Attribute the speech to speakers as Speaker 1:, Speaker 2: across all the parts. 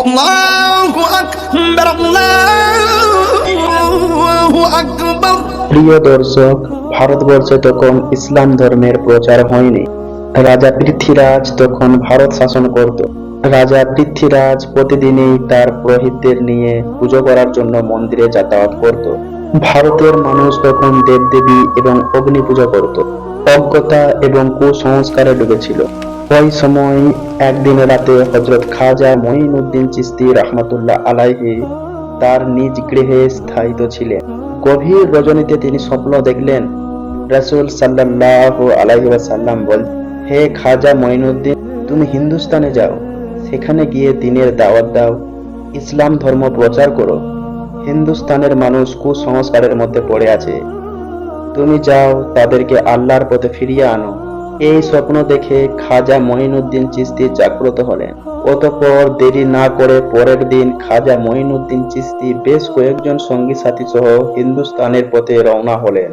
Speaker 1: আল্লাহু আকবার, আল্লাহু আকবার।
Speaker 2: প্রিয় দর্শক, ভারতবর্ষে তখন ইসলাম ধর্মের প্রচার হয়নি। রাজা পৃথ্বীরাজ তখন ভারত শাসন করত। রাজা পৃথ্বীরাজ প্রতিদিনই তার পুরোহিতদের নিয়ে পুজো করার জন্য মন্দিরে যাতায়াত করত। ভারতের মানুষ তখন দেবদেবী এবং অগ্নি পূজা করত। অজ্ঞতা এবং কুসংস্কারে ডুবেছিল। ওই সময় একদিন রাতে হযরত খাজা মঈনুদ্দিন চিশতি রাহমাতুল্লাহ আলাইহি তার নিজ গৃহে স্থায়িত ছিলেন। গভীর রজনীতে তিনি স্বপ্ন দেখলেন। রাসূল সাল্লাল্লাহু আলাইহি ওয়াসাল্লাম বলেন, হে খাজা মঈনুদ্দিন, তুমি হিন্দুস্তানে যাও, সেখানে গিয়ে দ্বীনের দাওয়াত দাও, ইসলাম ধর্ম প্রচার করো। হিন্দুস্তানের মানুষ কুসংস্কারের মধ্যে পড়ে আছে, তুমি যাও, তাদেরকে আল্লাহর পথে ফিরিয়ে আনো। এই স্বপ্ন দেখে খাজা মঈনুদ্দিন চিশতি জাগ্রত হলেন। অতঃপর দেরি না করে পরের দিন খাজা মঈনুদ্দিন চিশতি বেশ কয়েকজন সঙ্গী সাথী সহ হিন্দুস্তানের পথে রওনা হলেন।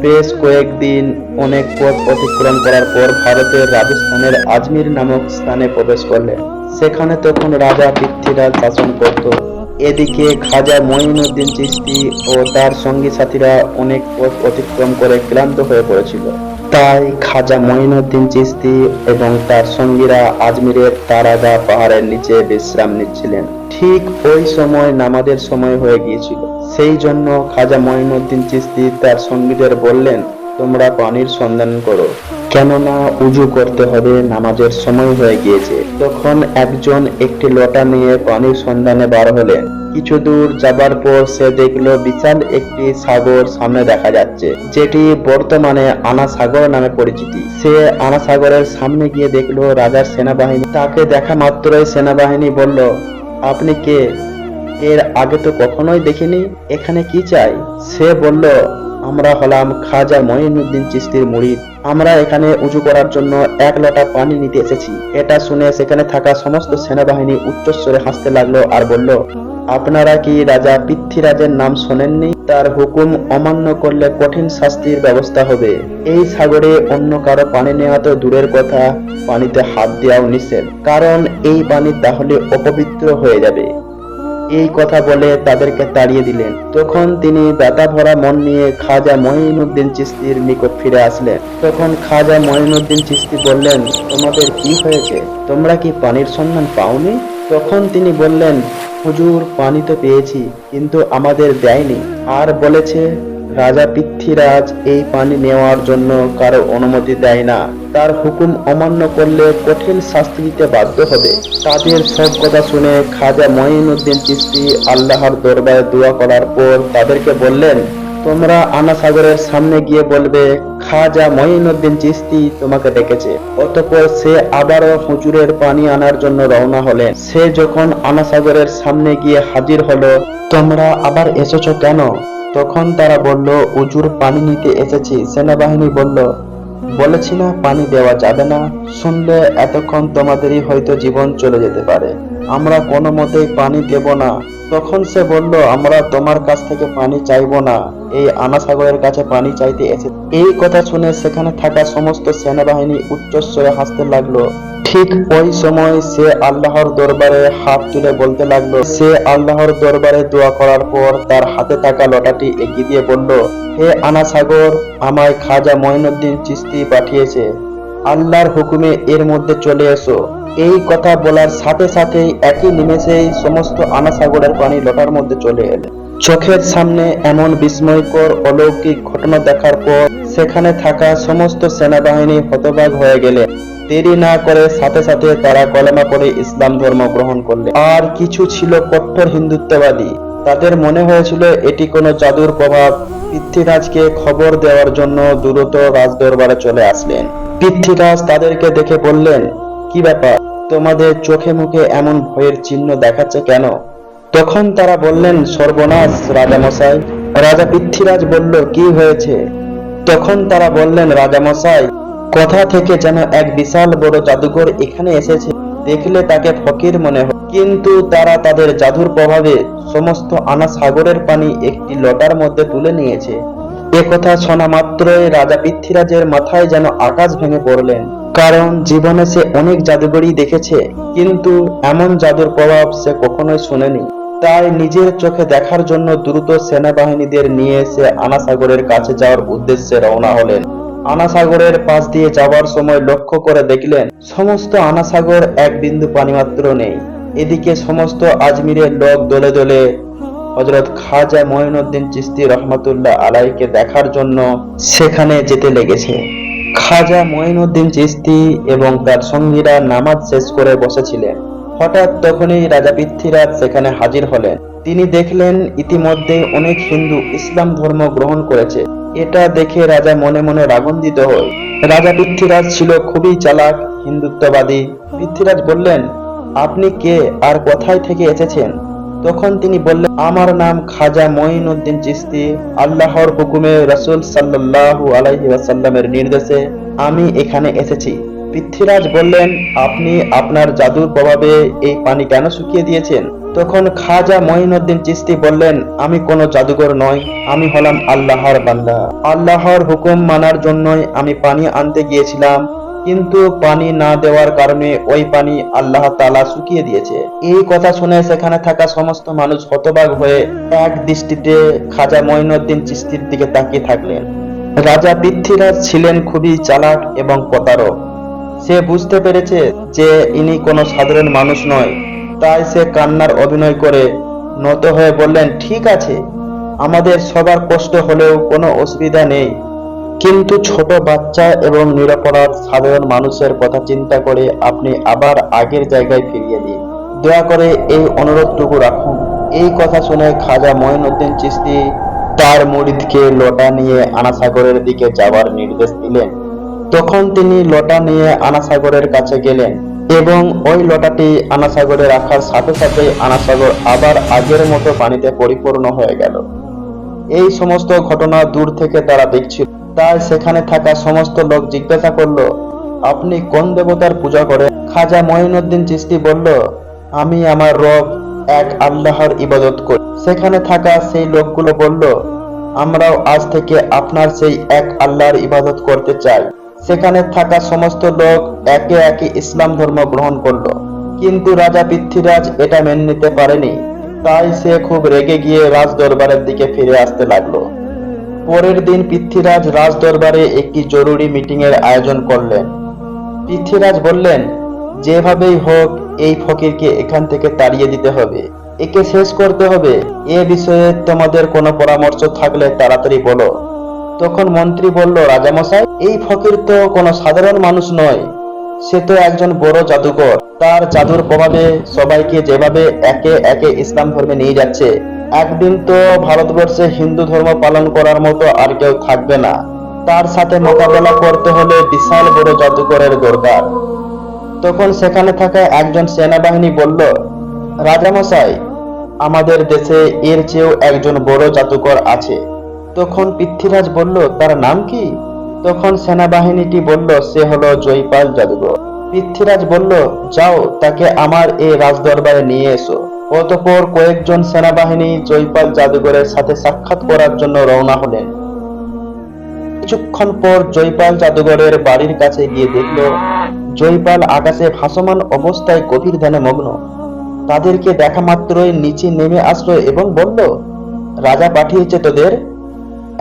Speaker 2: বেশ কয়েকদিন অনেক পথ অতিক্রম করার পর ভারতের রাজস্থানের আজমির নামক স্থানে প্রবেশ করলেন। সেখানে তখন রাজা পৃথ্বীরাজ শাসন করত। এদিকে খাজা মঈনুদ্দিন চিশতি ও তার সঙ্গী সাথীরা অনেক পথ অতিক্রম করে ক্লান্ত হয়ে পড়েছিল। তাই খাজা মঈনুদ্দিন চিশতি এবং তার সঙ্গীরা আজমিরের তারাগা পাহাড়ের নিচে বিশ্রাম নিচ্ছিলেন। ঠিক ওই সময় নামাজের সময় হয়ে গিয়েছিল। সেই জন্য খাজা মঈনুদ্দিন চিশতি তার সঙ্গীদের বললেন, তোমরা পানির সন্ধান করো, কেননা উজু করতে হবে, নামাজের সময় হয়ে গিয়েছে। তখন একজন একটি লোটা নিয়ে পানির সন্ধানে বার হলেন। কিছু দূর যাবার পর সে দেখলো বিশাল একটি সাগর সামনে দেখা যাচ্ছে, যেটি বর্তমানে আনা সাগর নামে পরিচিতি। সে আনা সাগরের সামনে গিয়ে দেখলো রাজার সেনাবাহিনী। তাকে দেখা মাত্রই সেনাবাহিনী বলল, আপনি কে? এর আগে তো কখনোই দেখিনি, এখানে কি চাই? সে বলল, আমরা হলাম খাজা মঈনুদ্দিন চিশতির মুরিদ, আমরা এখানে উজু করার জন্য এক লোটা পানি নিতে এসেছি। এটা শুনে সেখানে থাকা সমস্ত সেনাবাহিনী উচ্চস্বরে হাসতে লাগলো আর বলল, আপনারা কি রাজা পৃথ্বীরাজের নাম শোনেননি? তার হুকুম অমান্য করলে কঠিন শাস্তির ব্যবস্থা হবে। এই সাগরে অন্য কারো পানি নেওয়া তো দূরের কথা, পানিতে হাত দেওয়াও নিষেধ, কারণ এই পানি তাহলে অপবিত্র হয়ে যাবে। এই কথা বলে তাদেরকে তাড়িয়ে দিলেন। তখন তিনি ব্যথা ভরা মন নিয়ে খাজা মঈনুদ্দিন চিশতির নিকট ফিরে আসলেন। তখন খাজা মঈনুদ্দিন চিশতি বললেন, তোমাদের কি হয়েছে? তোমরা কি পানির সন্ধান পাওনি? তখন তিনি বললেন, হুজুর, পানি তো পেয়েছি, কিন্তু আমাদের দেয়নি, আর বলেছে রাজা পৃথ্বীরাজ এই পানি নেওয়ার জন্য কারো অনুমতি দেয় না, তার হুকুম অমান্য করলে কঠিন শাস্তি দিতে বাধ্য হবে। তাদের সব কথা শুনে খাজা মঈনুদ্দিন চিশতি আল্লাহর দরবারে দোয়া করার পর তাদেরকে বললেন, তোমরা আনা সাগরের সামনে গিয়ে বলবে খাজা মঈনুদ্দিন চিশতি তোমাকে ডেকেছে। অতঃপর সে আবারও হুজুরের পানি আনার জন্য রওনা হলেন। সে যখন আনা সাগরের সামনে গিয়ে হাজির হলো, তোমরা আবার এসেছো কেন? তখন তারা বলল, উজুর পানি নিতে এসেছি। সেনাবাহিনী বলল, বলেছি না পানি দেওয়া যাবে না, শুনলে এতক্ষণ তোমাদেরই হয়তো জীবন চলে যেতে পারে, আমরা কোনো মতেই পানি দেব না। তখন সে বলল, আমরা তোমার কাছ থেকে পানি চাইবো না, এই আনা সাগরের কাছে পানি চাইতে এসে। এই কথা শুনে সেখানে থাকা সমস্ত সেনাবাহিনী উচ্চস্বরে হাসতে লাগলো। ঠিক ওই সময় সে আল্লাহর দরবারে হাত তুলে বলতে লাগলো। সে আল্লাহর দরবারে দোয়া করার পর তার হাতে থাকা লোটাটি এগিয়ে দিয়ে বলল, হে আনা সাগর, আমায় খাজা মঈনুদ্দিন চিশতি পাঠিয়েছে, আল্লাহর হুকুমে এর মধ্যে চলে এসো। এই কথা বলার সাথে সাথেই একই নিমেষেই সমস্ত আনা সাগরের পানি লোটার মধ্যে চলে এলো। চোখের সামনে এমন বিস্ময়কর অলৌকিক ঘটনা দেখার পর সেখানে থাকা সমস্ত সেনাবাহিনী হতবাক হয়ে গেলে। দেরি না করে সাথে সাথে তারা কলেমা পড়ে ইসলাম ধর্ম গ্রহণ করলে। আর কিছু ছিল কট্টর হিন্দুত্ববাদী, তাদের মনে হয়েছিল এটি কোনো জাদুর প্রভাব। পৃথ্বীরাজকে খবর দেওয়ার জন্য দ্রুত রাজদরবারে চলে আসলেন। পৃথ্বীরাজ তাদেরকে দেখে বললেন, কি ব্যাপার, তোমাদের চোখে মুখে এমন ভয়ের চিহ্ন দেখাচ্ছে কেন? তখন তারা বললেন, সর্বনাশ রাজামশাই। রাজা পৃথ্বীরাজ বলল, কি হয়েছে? তখন তারা বললেন, রাজামশাই, কোথা থেকে যেন এক বিশাল বড় জাদুকর এখানে এসেছে, দেখলে তাকে ফকির মনে হয়, কিন্তু তারা তাদের জাদুর প্রভাবে সমস্ত আনা সাগরের পানি একটি লোটার মধ্যে তুলে নিয়েছে। একথা শোনা মাত্রই রাজা পৃথ্বীরাজের মাথায় যেন আকাশ ভেঙে পড়লেন। কারণ জীবনে সে অনেক জাদুঘরই দেখেছে, কিন্তু এমন জাদুর প্রভাব সে কখনোই শুনেনি। তাই নিজের চোখে দেখার জন্য দ্রুত সেনাবাহিনীদের নিয়ে সে আনাসাগরের কাছে যাওয়ার উদ্দেশ্যে রওনা হলেন। আনাসাগরের পাশ দিয়ে যাওয়ার সময় লক্ষ্য করে দেখলেন সমস্ত আনাসাগর এক বিন্দু পানি মাত্র নেই। এদিকে সমস্ত আজমিরের লোক দলে দলে হযরত খাজা মঈনুদ্দিন চিশতি রহমাতুল্লাহ আলাইকে দেখার জন্য সেখানে যেতে লেগেছে। খাজা মঈনুদ্দিন চিশতি এবং তার সঙ্গীরা নামাজ শেষ করে বসেছিলেন। হঠাৎ তখনই রাজা পৃথ্বীরাজ সেখানে হাজির হলেন। তিনি দেখলেন ইতিমধ্যে অনেক হিন্দু ইসলাম ধর্ম গ্রহণ করেছে। এটা দেখে রাজা মনে মনে রাগান্বিত হয়। রাজা পৃথ্বীরাজ ছিল খুবই চালাক হিন্দুত্ববাদী। পৃথ্বীরাজ বললেন, আপনি কে আর কোথায় থেকে এসেছেন? তখন তিনি বললেন, আমার নাম খাজা মঈনুদ্দিন চিশতি। আল্লাহর হুকুমে রাসূল সাল্লাল্লাহু আলাইহি ওয়াসাল্লামের নির্দেশে আমি এখানে এসেছি। পৃথ্বীরাজ বললেন, আপনি আপনার জাদুর প্রভাবে এই পানি কেন শুকিয়ে দিয়েছেন? তখন খাজা মঈনুদ্দিন চিশতি বললেন, আমি কোনো জাদুকর নই, আমি হলাম আল্লাহর বান্দা। আল্লাহর হুকুম মানার জন্যই আমি পানি আনতে গিয়েছিলাম, কিন্তু পানি না দেওয়ার কারণে ওই পানি আল্লাহ তাআলা শুকিয়ে দিয়েছে। এই কথা শুনে সেখানে থাকা সমস্ত মানুষ হতবাক হয়ে এক দৃষ্টিতে খাজা মঈনুদ্দিন চিশতির দিকে তাকিয়ে থাকলেন। রাজা পৃথ্বীরাজ ছিলেন খুবই চালাক এবং প্রতারক। সে বুঝতে পেরেছে যে ইনি কোনো সাধারণ মানুষ নয়। তাই সে কান্নার অভিনয় করে নত হয়ে বললেন, ঠিক আছে, আমাদের সবার কষ্ট হলেও কোনো অসুবিধা নেই, কিন্তু ছোট বাচ্চা এবং নিরপরাধ সাধারণ মানুষের কথা চিন্তা করে আপনি আবার আগের জায়গায় ফিরিয়ে দিন। দয়া করে এই অনুরোধটুকু রাখুন। এই কথা শুনে খাজা মঈনুদ্দিন চিশতি তার মুরিদকে লোটা নিয়ে আনাসাগরের দিকে যাওয়ার নির্দেশ দিলেন। তখন তিনি লোটা নিয়ে আনাসাগরের কাছে গেলেন এবং ওই লোটাটি আনাসাগরে রাখার সাথে সাথে আনাসাগর আবার আগের মতো পানিতে পরিপূর্ণ হয়ে গেল। এই সমস্ত ঘটনা দূর থেকে তারা দেখছিল। তাই সেখানে থাকা সমস্ত লোক জিজ্ঞাসা করলো, আপনি কোন দেবতার পূজা করেন? খাজা মঈনুদ্দিন চিশতি বলল, আমি আমার রব এক আল্লাহর ইবাদত করি। সেখানে থাকা সেই লোকগুলো বলল, আমরাও আজ থেকে আপনার সেই এক আল্লাহর ইবাদত করতে চাই। সেখানে থাকা সমস্ত লোক একে একে ইসলাম ধর্ম গ্রহণ করলো, কিন্তু রাজা পৃথ্বীরাজ এটা মেনে নিতে পারেনি। তাই সে খুব রেগে গিয়ে রাজ দরবারের দিকে ফিরে আসতে লাগলো। পরের দিন পৃথ্বীরাজ রাজ দরবারে একটি জরুরি মিটিং এর আয়োজন করলেন। পৃথ্বীরাজ বললেন, যেভাবেই হোক এই ফকিরকে এখান থেকে তাড়িয়ে দিতে হবে, একে শেষ করতে হবে। এ বিষয়ে তোমাদের কোনো পরামর্শ থাকলে তাড়াতাড়ি বলো। তখন মন্ত্রী বলল, রাজামশাই, এই ফকির তো কোনো সাধারণ মানুষ নয়, সে তো একজন বড় জাদুকর। তার জাদুর প্রভাবে সবাইকে যেভাবে একে একে ইসলাম ধর্মে নিয়ে যাচ্ছে, একদিন তো ভারতবর্ষে হিন্দু ধর্ম পালন করার মতো আর কেউ থাকবে না। তার সাথে মোকাবেলা করতে হলে বিশাল বড় জাদুকরের দরকার। তখন সেখানে থাকা একজন সেনাবাহিনী বলল, রাজামশাই, আমাদের দেশে এর চেয়েও একজন বড় জাদুকর আছে। তখন পৃথ্বীরাজ বলল, তার নাম কি? তখন সেনাবাহিনীটি বলল, সে হলো জয়পাল জাদুকর। পৃথ্বীরাজ বলল, যাও, তাকে আমার এই রাজদরবারে নিয়ে এসো। অতঃপর কয়েকজন সেনাবাহিনী জয়পাল জাদুকরের সাথে সাক্ষাৎ করার জন্য রওনা হলেন। কিছুক্ষণ পর জয়পাল জাদুকরের বাড়ির কাছে গিয়ে দেখল জয়পাল আকাশে ভাসমান অবস্থায় গভীর ধ্যানে মগ্ন। তাদেরকে দেখা মাত্রই নিচে নেমে আসলো এবং বলল, রাজা পাঠিয়েছে তোদের।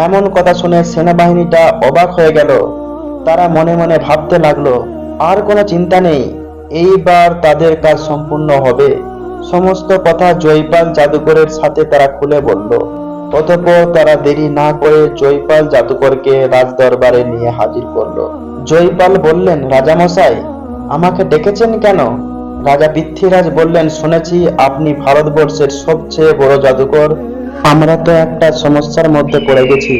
Speaker 2: এমন কথা শুনে সেনাবাহিনীটা অবাক হয়ে গেল। তারা মনে মনে ভাবতে লাগলো, আর কোনো চিন্তা নেই, এইবার তাদের কাজ সম্পূর্ণ হবে। সমস্ত কথা জয়পাল জাদুকরের সাথে তারা খুলে বলল। অতঃপর তারা দেরি না করে জয়পাল জাদুকরকে রাজদরবারে নিয়ে হাজির করলো। জয়পাল বললেন, রাজামশাই, আমাকে ডেকেছেন কেন? রাজা পৃথ্বীরাজ বললেন, শুনেছি আপনি ভারতবর্ষের সবচেয়ে বড় জাদুকর। আমরা তো একটা সমস্যার মধ্যে পড়ে গেছি,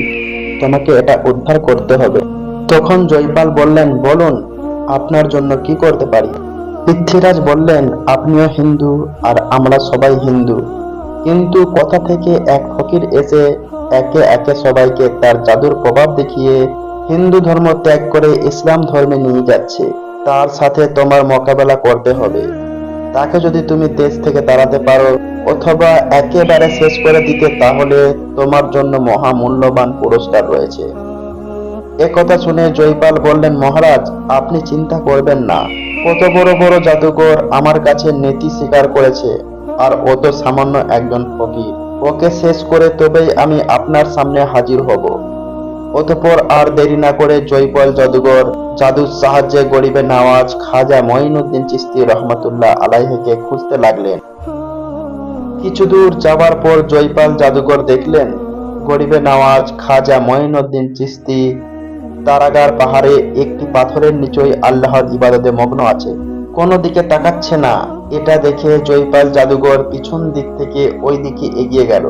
Speaker 2: তোমাকে এটা উদ্ধার করতে হবে। তখন জয়পাল বললেন, বলুন, আপনার জন্য কি করতে পারি? পৃথ্বীরাজ বললেন, আপনিও হিন্দু আর আমরা সবাই হিন্দু, কিন্তু কোথা থেকে এক ফকির এসে একে একে সবাইকে তার জাদুর প্রভাব দেখিয়ে হিন্দু ধর্ম ত্যাগ করে ইসলাম ধর্মে নিয়ে যাচ্ছে। তার সাথে তোমার মোকাবেলা করতে হবে। তাকে যদি তুমি দেশ থেকে তাড়াতে পারো অথবা একেবারে শেষ করে দিতে, তাহলে তোমার জন্য মহা মূল্যবান পুরস্কার রয়েছে। একথা শুনে জয়পাল বললেন, মহারাজ, আপনি চিন্তা করবেন না। কত বড় বড় জাদুকর আমার কাছে নীতি স্বীকার করেছে, আর ও তো সামান্য একজন ফকির। ওকে শেষ করে তবেই আমি আপনার সামনে হাজির হব। অতঃপর আর দেরি না করে জয়পাল জাদুঘর জাদুর সাহায্যে গরিবে নওয়াজ খাজা মঈনুদ্দিন চিশতি রহমতুল্লাহ আলাইহিকে খুঁজতে লাগলেন। কিছু দূর যাওয়ার পর জয়পাল জাদুঘর দেখলেন গরিবে নওয়াজ খাজা মঈনুদ্দিন চিশতি তারাগার পাহাড়ে একটি পাথরের নিচেই আল্লাহর ইবাদতে মগ্ন আছে, কোনো দিকে তাকাচ্ছে না। এটা দেখে জয়পাল জাদুঘর পিছন দিক থেকে ওই দিকে এগিয়ে গেল।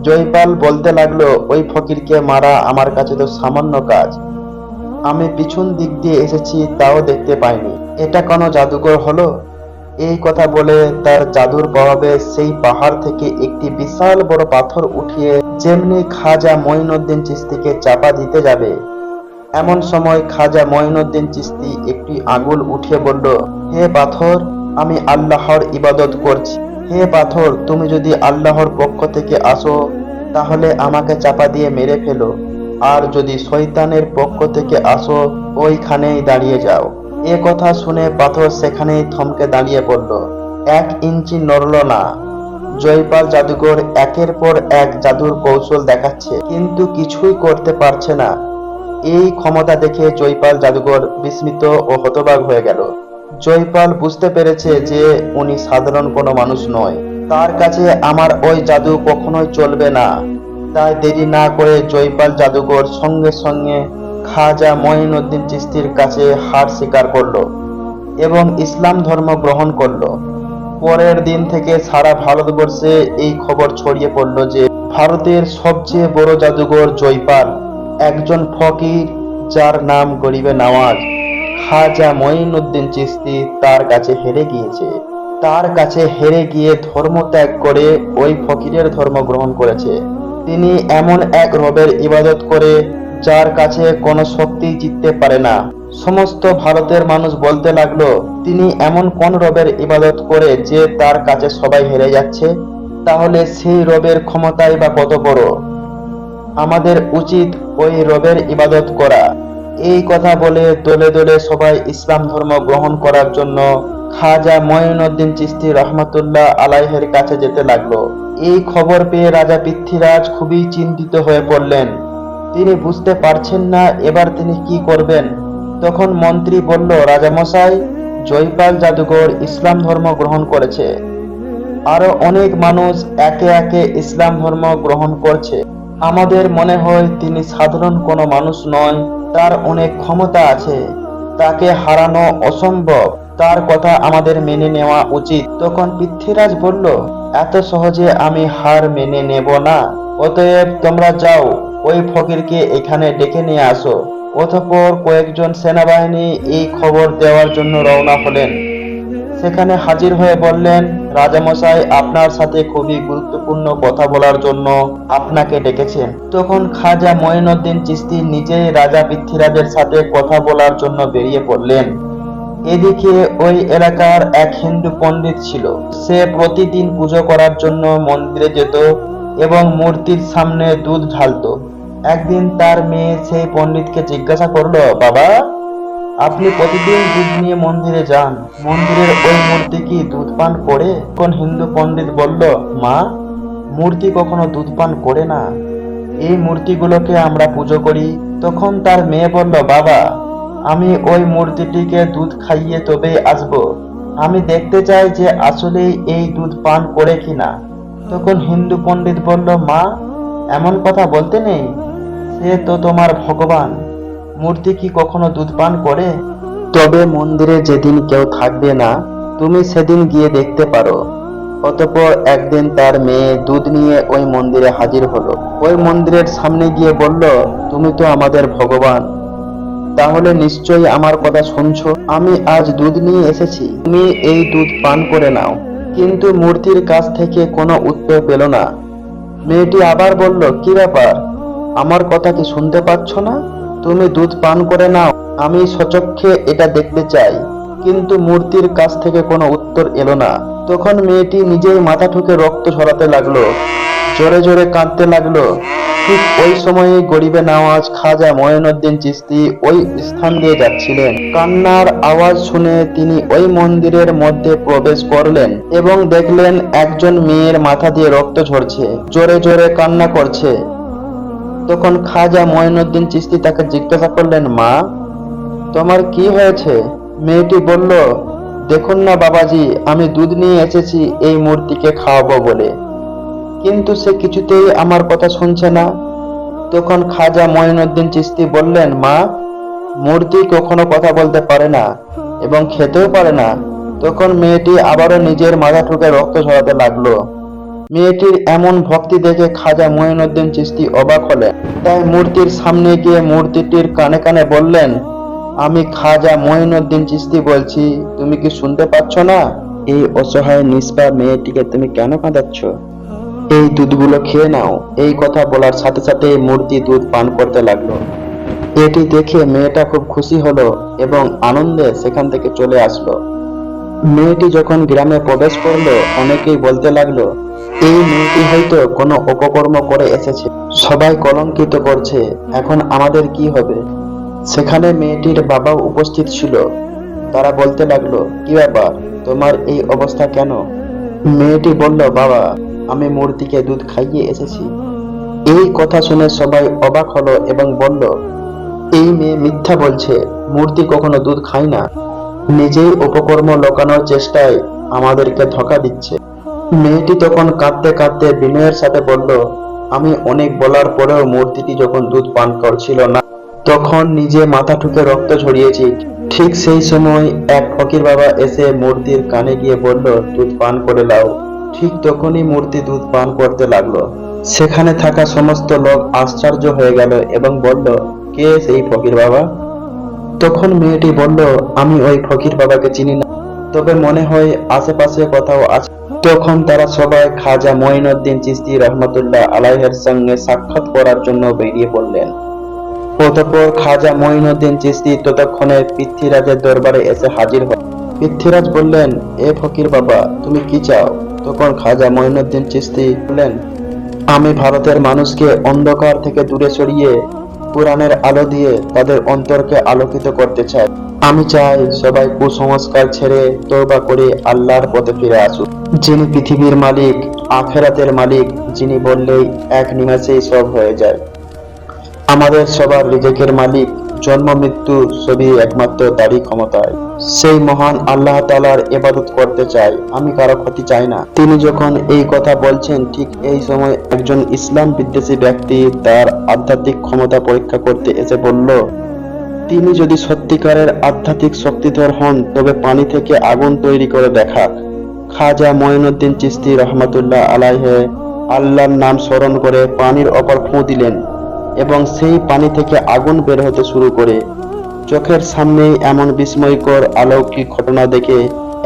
Speaker 2: জয়পাল বলতে লাগলো, ওই ফকিরকে মারা আমার কাছে তো সামান্য কাজ। আমি পিছন দিক দিয়ে এসেছি, তাও দেখতে পাইনি। এটা কোনো জাদুঘর হলো? এই কথা বলে তার জাদুর প্রভাবে সেই পাহাড় থেকে একটি বিশাল বড় পাথর উঠিয়ে যেমনি খাজা মঈনুদ্দিন চিশতিকে চাপা দিতে যাবে, এমন সময় খাজা মঈনুদ্দিন চিশতি একটি আঙুল উঠিয়ে বলল, হে পাথর, আমি আল্লাহর ইবাদত করছি। হে পাথর, তুমি যদি আল্লাহর পক্ষ থেকে আসো তাহলে আমাকে চাপা দিয়ে মেরে ফেলো, আর যদি শয়তানের পক্ষ থেকে আসো ওইখানেই দাঁড়িয়ে যাও। এ কথা শুনে পাথর সেখানেই থমকে দাঁড়িয়ে পড়ল, 1 ইঞ্চি নড়ল না। জয়পাল জাদুঘর একের পর এক জাদুর কৌশল দেখাচ্ছে, কিন্তু কিছুই করতে পারছে না। এই ক্ষমতা দেখে জয়পাল জাদুঘর বিস্মিত ও হতবাক হয়ে গেল। জয়পাল বুঝতে পেরেছে যে উনি সাধারণ কোনো মানুষ নয়, তার কাছে আমার ওই জাদু কখনোই চলবে না। তাই দেরি না করে জয়পাল জাদুঘর সঙ্গে সঙ্গে খাজা মঈনুদ্দিন চিশতির কাছে হার স্বীকার করলো এবং ইসলাম ধর্ম গ্রহণ করলো। পরের দিন থেকে সারা ভারতবর্ষে এই খবর ছড়িয়ে পড়ল যে ভারতের সবচেয়ে বড় জাদুঘর জয়পাল একজন ফকির, যার নাম গরিবে নওয়াজ খাজা মঈনুদ্দিন চিশতি, তার কাছে হেরে গিয়েছে। তার কাছে হেরে গিয়ে ধর্ম ত্যাগ করে ওই ফকিরের ধর্ম গ্রহণ করেছে। তিনি এমন এক রবের ইবাদত করে যার কাছে কোনো শক্তি জিততে পারে না। সমস্ত ভারতের মানুষ বলতে লাগলো, তিনি এমন কোন রবের ইবাদত করে যে তার কাছে সবাই হেরে যাচ্ছে? তাহলে সেই রবের ক্ষমতাই বা কত বড়? আমাদের উচিত ওই রবের ইবাদত করা। এই কথা বলে দলে দলে সবাই ইসলাম ধর্ম গ্রহণ করার জন্য খাজা মঈনুদ্দিন চিশতি রহমতুল্লাহ আলাইহের কাছে যেতে লাগলো। এই খবর পেয়ে রাজা পৃথ্বীরাজ খুবই চিন্তিত হয়ে পড়লেন। তিনি বুঝতে পারছেন না এবার তিনি কি করবেন। তখন মন্ত্রী বলল, রাজামশাই, জয়পাল জাদুঘর ইসলাম ধর্ম গ্রহণ করেছে। আরো অনেক মানুষ একে একে ইসলাম ধর্ম গ্রহণ করছে। আমাদের মনে হয় তিনি সাধারণ কোনো মানুষ নয়, তার অনেক ক্ষমতা আছে, তাকে হারানো অসম্ভব। তার কথা আমাদের মেনে নেওয়া উচিত। তখন পৃথ্বীরাজ বলল, এত সহজে আমি হার মেনে নেব না। অতএব তোমরা যাও, ওই ফকিরকে এখানে ডেকে নিয়ে আসো। অতঃপর কয়েকজন সেনাবাহিনী এই খবর দেওয়ার জন্য রওনা হলেন। সেখানে হাজির হয়ে বললেন, রাজামশাই আপনার সাথে খুবই গুরুত্বপূর্ণ কথা বলার জন্য আপনাকে ডেকেছেন। তখন খাজা মঈনুদ্দিন চিশতি নিজেই রাজা পৃথ্বীরাজের সাথে কথা বলার জন্য বেরিয়ে পড়লেন। এদিকে ওই এলাকার এক হিন্দু পণ্ডিত ছিল। সে প্রতিদিন পুজো করার জন্য মন্দিরে যেত এবং মূর্তির সামনে দুধ ঢালতো। একদিন তার মেয়ে সেই পণ্ডিতকে জিজ্ঞাসা করলো, বাবা, আপনি প্রতিদিন দুধ নিয়ে মন্দিরে যান, মন্দিরের ওই মূর্তি কি দুধ পান করে? কোন হিন্দু পণ্ডিত বলল, মা, মূর্তি কখনো দুধ পান করে না, এই মূর্তিগুলোকে আমরা পুজো করি। তখন তার মেয়ে বলল, বাবা, আমি ওই মূর্তিটিকে দুধ খাইয়ে তবেই আসবো। আমি দেখতে চাই যে আসলেই এই দুধ পান করে কিনা। তখন হিন্দু পণ্ডিত বলল, মা, এমন কথা বলতে নেই, সে তো তোমার ভগবান, মূর্তি কি কখনো দুধ পান করে? তবে মন্দিরে যেদিন কেউ থাকবে না তুমি সেদিন গিয়ে দেখতে পারো। অতঃপর একদিন তার মেয়ে দুধ নিয়ে ওই মন্দিরে হাজির হলো। ওই মন্দিরের সামনে গিয়ে বলল, তুমি তো আমাদের ভগবান, তাহলে নিশ্চয়ই আমার কথা শুনছো। আমি আজ দুধ নিয়ে এসেছি, তুমি এই দুধ পান করে নাও। কিন্তু মূর্তির কাছ থেকে কোনো উত্তর পেল না। মেয়েটি আবার বলল, কি ব্যাপার, আমার কথা কি শুনতে পাচ্ছ না? তুমি দুধ পান করে নাও, আমি সচক্ষে এটা দেখতে চাই। কিন্তু মূর্তির কাছ থেকে কোনো উত্তর এলো না। তখন মেয়েটি নিজেই মাথা ঠুকে রক্ত ঝরাতে লাগলো, জোরে জোরে কাঁদতে লাগলো। ঠিক ওই সময়ে গরিবে নওয়াজ খাজা মঈনুদ্দিন চিশতি ওই স্থান দিয়ে যাচ্ছিলেন। কান্নার আওয়াজ শুনে তিনি ওই মন্দিরের মধ্যে প্রবেশ করলেন এবং দেখলেন একজন মেয়ের মাথা দিয়ে রক্ত ঝরছে, জোরে জোরে কান্না করছে। তখন খাজা মঈনুদ্দিন চিশতি তাকে জিজ্ঞাসা করলেন, মা, তোমার কি হয়েছে? মেয়েটি বলল, দেখুন না বাবাজি, আমি দুধ নিয়ে এসেছি এই মূর্তিকে খাওয়াবো বলে, কিন্তু সে কিছুতেই আমার কথা শুনছে না। তখন খাজা মঈনুদ্দিন চিশতি বললেন, মা, মূর্তি কখনো কথা বলতে পারে না এবং খেতেও পারে না। তখন মেয়েটি আবারও নিজের মাথা ঠুকে রক্ত ঝরাতে লাগলো। মেয়েটির এমন ভক্তি দেখে খাজা মঈনুদ্দিন চিশতি অবাক হলেন। তাই মূর্তির সামনে গিয়ে মূর্তিটির কানে কানে বললেন, আমি খাজা মঈনুদ্দিন চিশতি বলছি, তুমি কি শুনতে পাচ্ছ না? এই অসহায় নিষ্পাপ মেয়েটিকে তুমি কেন কাঁদাচ্ছ? এই দুধগুলো খেয়ে নাও। এই কথা বলার সাথে সাথে মূর্তি দুধ পান করতে লাগলো। এটি দেখে মেয়েটা খুব খুশি হলো এবং আনন্দে সেখান থেকে চলে আসলো। মেয়েটি যখন গ্রামে প্রবেশ করলো, অনেকেই বলতে লাগলো, এই মেয়েটি হয়তো কোনো অপকর্ম করে এসেছে, সবাই কলঙ্কিত করছে, এখন আমাদের কি হবে? সেখানে মেয়েটির বাবাও উপস্থিত ছিল। তারা বলতে লাগলো, কি ব্যাপার, তোমার এই অবস্থা কেন? মেয়েটি বলল, বাবা, আমি মূর্তিকে দুধ খাইয়ে এসেছি। এই কথা শুনে সবাই অবাক হলো এবং বলল, এই মেয়ে মিথ্যা বলছে, মূর্তি কখনো দুধ খায় না, নিজেই উপকর্ম লোকানোর চেষ্টায় আমাদেরকে ধোঁকা দিচ্ছে। মেয়েটি তখন কাঁদতে কাঁদতে বিনয়ের সাথে বলল, আমি অনেক বলার পরেও মূর্তিটি যখন দুধ পান করছিল না, তখন নিজে মাথা ঠুকে রক্ত ঝরিয়েছি। ঠিক সেই সময় এক ফকির বাবা এসে মূর্তির কানে গিয়ে বলল, দুধ পান করে নাও। ঠিক তখনই মূর্তি দুধ পান করতে লাগলো। সেখানে থাকা সমস্ত লোক আশ্চর্য হয়ে গেল এবং বলল, কে সেই ফকির বাবা? তখন মেয়েটি বলল, আমি ওই ফকির বাবাকে চিনি না, তবে মনে হয় আশেপাশে কোথাও আছে। তখন তারা সবাই খাজা মঈনুদ্দিন চিশতি রহমতুল্লাহ আলাইহের সঙ্গে সাক্ষাৎ করার জন্য বেরিয়ে পড়লেন। অতঃপর খাজা মঈনুদ্দিন চিশতি ততক্ষণে পৃথ্বীরাজের দরবারে এসে হাজির হয়। পৃথ্বীরাজ বললেন, এ ফকির বাবা, তুমি কি চাও? তখন খাজা মঈনুদ্দিন চিশতি বললেন, আমি ভারতের মানুষকে অন্ধকার থেকে দূরে সরিয়ে কোরআনের আলো দিয়ে তাদের অন্তরকে আলোকিত করতে চাই। আমি চাই সবাই কুসংস্কার ছেড়ে তওবা করে আল্লাহর পথে ফিরে আসুক, যিনি পৃথিবীর মালিক, আখেরাতের মালিক, যিনি বললেই এক নিমেষেই সব হয়ে যায়। আমাদের সবার রিজেকের মালিক, জন্ম মৃত্যু সবই একমাত্র তারই ক্ষমতায়। সেই মহান আল্লাহ তাআলার ইবাদত করতে চাই, আমি কারো ক্ষতি চাই না। তিনি যখন এই কথা বলছেন, ঠিক এই সময় একজন ইসলাম বিদ্বেষী ব্যক্তি তার আধ্যাত্মিক ক্ষমতা পরীক্ষা করতে এসে বলল, তিনি যদি সত্যিকারের আধ্যাত্মিক শক্তিধর হন তবে পানি থেকে আগুন তৈরি করে দেখাক। খাজা মঈনুদ্দিন চিশতি রহমতুল্লাহ আলাইহে আল্লাহর নাম স্মরণ করে পানির ওপর ফুঁ দিলেন এবং সেই পানি থেকে আগুন বের হতে শুরু করে। চোখের সামনেই এমন বিস্ময়কর অলৌকিক ঘটনা দেখে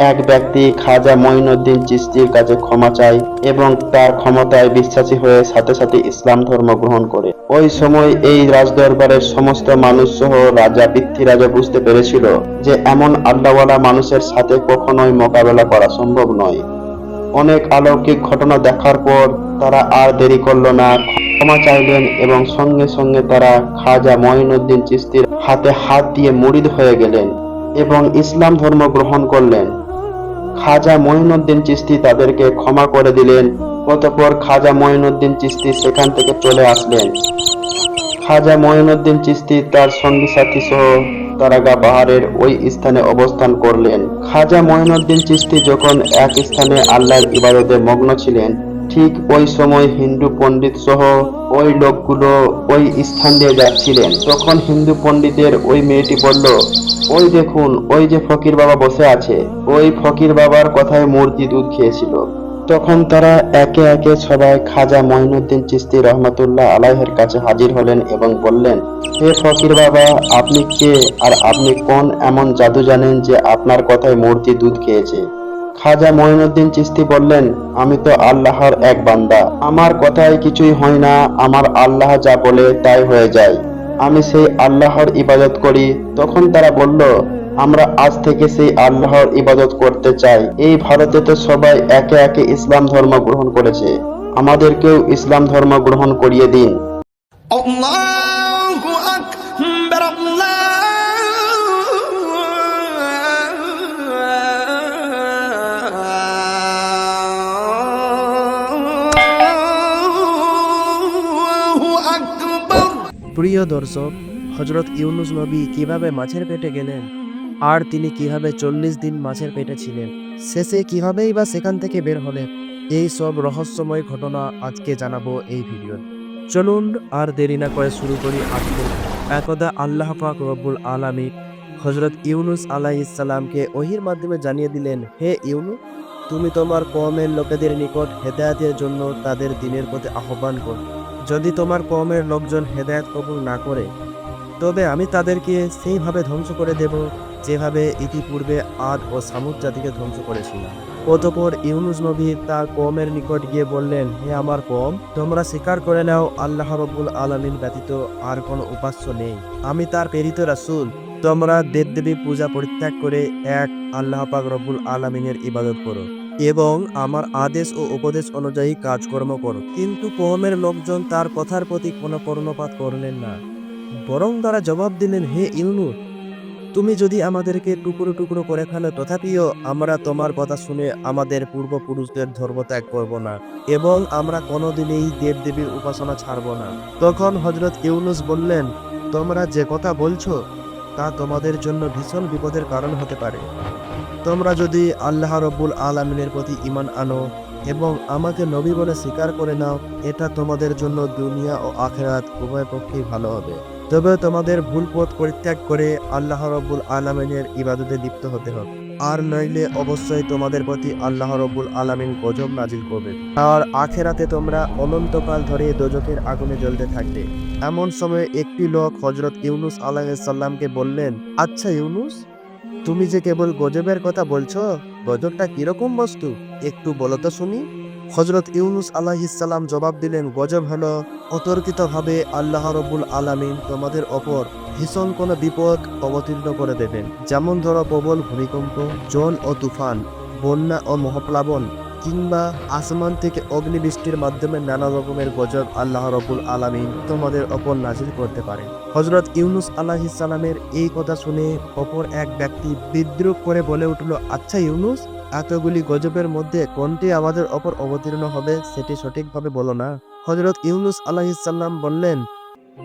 Speaker 2: এক ব্যক্তি খাজা মঈনুদ্দিন চিশতির কাছে ক্ষমা চায় এবং তার ক্ষমতায় বিশ্বাসী হয়ে সাথে সাথে ইসলাম ধর্ম গ্রহণ করে। ওই সময় এই রাজদরবারের সমস্ত মানুষ সহ রাজা পৃথ্বীরাজও বুঝতে পেরেছিল যে এমন আল্লাহওয়ালা মানুষের সাথে কখনোই মোকাবেলা করা সম্ভব নয়। অনেক অলৌকিক ঘটনা দেখার পর তারা আর দেরি করল না, ক্ষমা চাইলেন এবং সঙ্গে সঙ্গে তারা খাজা মঈনুদ্দিন চিশতির হাতে হাত দিয়ে মুরিদ হয়ে গেলেন এবং ইসলাম ধর্ম গ্রহণ করলেন। খাজা মঈনুদ্দিন চিশতি তাদেরকে ক্ষমা করে দিলেন। অতঃপর খাজা মঈনুদ্দিন চিশতি সেখান থেকে চলে আসলেন। খাজা মঈনুদ্দিন চিশতি তার সঙ্গী সাথী সহ তারাগা পাহাড়ের ওই স্থানে অবস্থান করলেন। খাজা মঈনুদ্দিন চিশতি যখন এক স্থানে আল্লাহর ইবাদতে মগ্ন ছিলেন, ঠিক ওই সময় হিন্দু পণ্ডিত সহ ওই লোকগুলো ওই স্থান দিয়ে যাচ্ছিলেন। তখন হিন্দু পণ্ডিতের ওই মেয়েটি বলল, ওই দেখুন, ওই যে ফকির বাবা বসে আছে, ওই ফকির বাবার কথায় মূর্তি দুধ খেয়েছিল। তখন তারা একে একে সবাই খাজা মঈনুদ্দিন চিশতি রহমতুল্লাহ আলাইহের কাছে হাজির হলেন এবং বললেন, হে ফকির বাবা, আপনি কে আর আপনি কোন এমন জাদু জানেন যে আপনার কথায় মূর্তি দুধ খেয়েছে? খাজা মঈনুদ্দিন চিশতি বললেন, আমি তো আল্লাহর এক বান্দা, আমার কথায় কিছুই হয় না, আমার আল্লাহ যা বলে তাই হয়ে যায়, আমি সেই আল্লাহর ইবাদত করি। তখন তারা বলল, আমরা আজ থেকে সেই আল্লাহর ইবাদত করতে চাই। এই ভারতে তো সবাই একে একে ইসলাম ধর্ম গ্রহণ করেছে, আমাদেরকেও ইসলাম ধর্ম গ্রহণ করিয়ে দিন।
Speaker 1: الله أكبر الله أكبر।
Speaker 3: প্রিয় দর্শক, হযরত ইউনুস নবী কিভাবে মাছের পেটে গেলেন, আর তিনি কিভাবে 40 দিন মাছের পেটে ছিলেন, শেষে কিভাবেই বা সেখান থেকে বের হলেন, এই সব রহস্যময় ঘটনা আজকে জানাবো এই ভিডিও। চলুন আর দেরি না করে শুরু করি আজকে। একদা আল্লাহ পাক রব্বুল আলামিন হযরত ইউনুস আলাইহিস সালামকে ওহীর মাধ্যমে জানিয়ে দিলেন, হে ইউনুস, তুমি তোমার কওমের লোকেদের নিকট হেদায়েতের জন্য তাদের দ্বীনের পথে আহ্বান কর। যদি তোমার কওমের লোকজন হেদায়েত কবুল না করে, তবে আমি তাদেরকে সেইভাবে ধ্বংস করে দেব যেভাবে ইতিপূর্বে আদ ও সামুদ জাতিকে ধ্বংস করেছিলাম। অতঃপর ইউনুস নবী তার কওমের নিকট গিয়ে বললেন, হে আমার কওম, তোমরা স্বীকার করে নাও আল্লাহ রাব্বুল আলামিন ব্যতীত আর কোনো উপাস্য নেই, আমি তার প্রেরিত রাসূল। তোমরা দেবদেবী পূজা পরিত্যাগ করে এক আল্লাহ পাক রব্বুল আলামিনের ইবাদত করো এবং আমার আদেশ ও উপদেশ অনুযায়ী কাজকর্ম করো। কিন্তু কওমের লোকজন তার কথার প্রতি কোনো কর্ণপাত করলেন না, বরং তারা জবাব দিলেন, হে ইউনুস, তুমি যদি আমাদেরকে টুকরো টুকরো করে ফেলো, তথাপিও আমরা তোমার কথা শুনে আমাদের পূর্বপুরুষদের ধর্ম ত্যাগ করব না এবং আমরা কোনোদিনই দেবদেবীর উপাসনা ছাড়ব না। তখন হযরত ইউনুস বললেন, তোমরা যে কথা বলছো তা তোমাদের জন্য ভীষণ বিপদের কারণ হতে পারে। তোমরা যদি আল্লাহ রব্বুল আলামিনের প্রতি ঈমান আনো এবং আমাকে নবী বলে স্বীকার করে নাও, এটা তোমাদের জন্য দুনিয়া ও আখিরাত উভয় পক্ষেই ভালো হবে। তবে তোমাদের ভুল পথ পরিত্যাগ করে আল্লাহ রব্বুল আলামিনের ইবাদতে লিপ্ত হতে হবে, আর নইলে অবশ্যই তোমাদের প্রতি আল্লাহ রব্বুল আলামিন গজব নাজিল করবে, আর আখিরাতে তোমরা অনন্তকাল ধরে দোজখের আগুনে জ্বলতে থাকবে। এমন সময় একটি লোক হযরত ইউনুস আলাইহিস সালামকে বললেন, আচ্ছা ইউনুস, তুমি যে কেবল গজবের কথা বলছো, গজবটা কিরকম বস্তু একটু বলো তো শুনি। হযরত ইউনুস আলাইহিস সালাম জবাব দিলেন, গজব হলো অতর্কিতভাবে আল্লাহ রাব্বুল আলামিন তোমাদের ওপর ভীষণ কোনো বিপদ অবতীর্ণ করে দেবেন, যেমন ধরো প্রবল ভূমিকম্প, ঝড় ও তুফান, বন্যা ও মহাপ্লাবন, কিংবা আসমান থেকে অগ্নিবৃষ্টির মাধ্যমে নানা রকমের গজব আল্লাহ রাব্বুল আলামিন তোমাদের ওপর নাজিল করতে পারেন। হযরত ইউনুস আলাইহিস সালামের এই কথা শুনে অপর এক ব্যক্তি বিদ্রুপ করে বলে উঠল, আচ্ছা ইউনুস, এতগুলি গজবের মধ্যে কোনটি আমাদের ওপর অবতীর্ণ হবে সেটি সঠিকভাবে বলো না। হযরত ইউনুস আলাইহিস সালাম বললেন,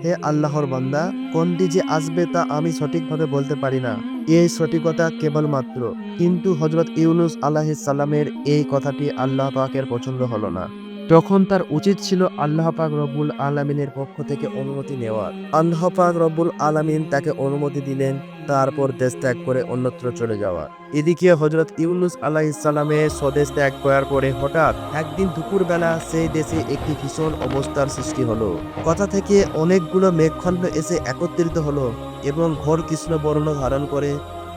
Speaker 3: হে আল্লাহর বান্দা, কোনটি যে আসবে তা আমি সঠিকভাবে বলতে পারি না, এই সঠিকতা কেবলমাত্র। কিন্তু হযরত ইউনুস আলাইহিস সালামের এই কথাটি আল্লাহ পাকের পছন্দ হলো না। তখন তার উচিত ছিল আল্লাহ পাক রব্বুল আলামিনের পক্ষ থেকে অনুমতি নেওয়ার। আল্লাহ পাক রব্বুল আলামিন তাকে অনুমতি দিলেন, তারপর দেশ ত্যাগ করে অন্যত্র চলে যাওয়া। এদিকে হযরত ইউনুস আলাইহিস সালামের স্বদেশ ত্যাগ করার পরে হঠাৎ একদিন দুপুরবেলা সেই দেশে একটি ভীষণ অবস্থার সৃষ্টি হলো। কথা থেকে অনেকগুলো মেঘখণ্ড এসে একত্রিত হলো এবং ঘোর কৃষ্ণ বর্ণ ধারণ করে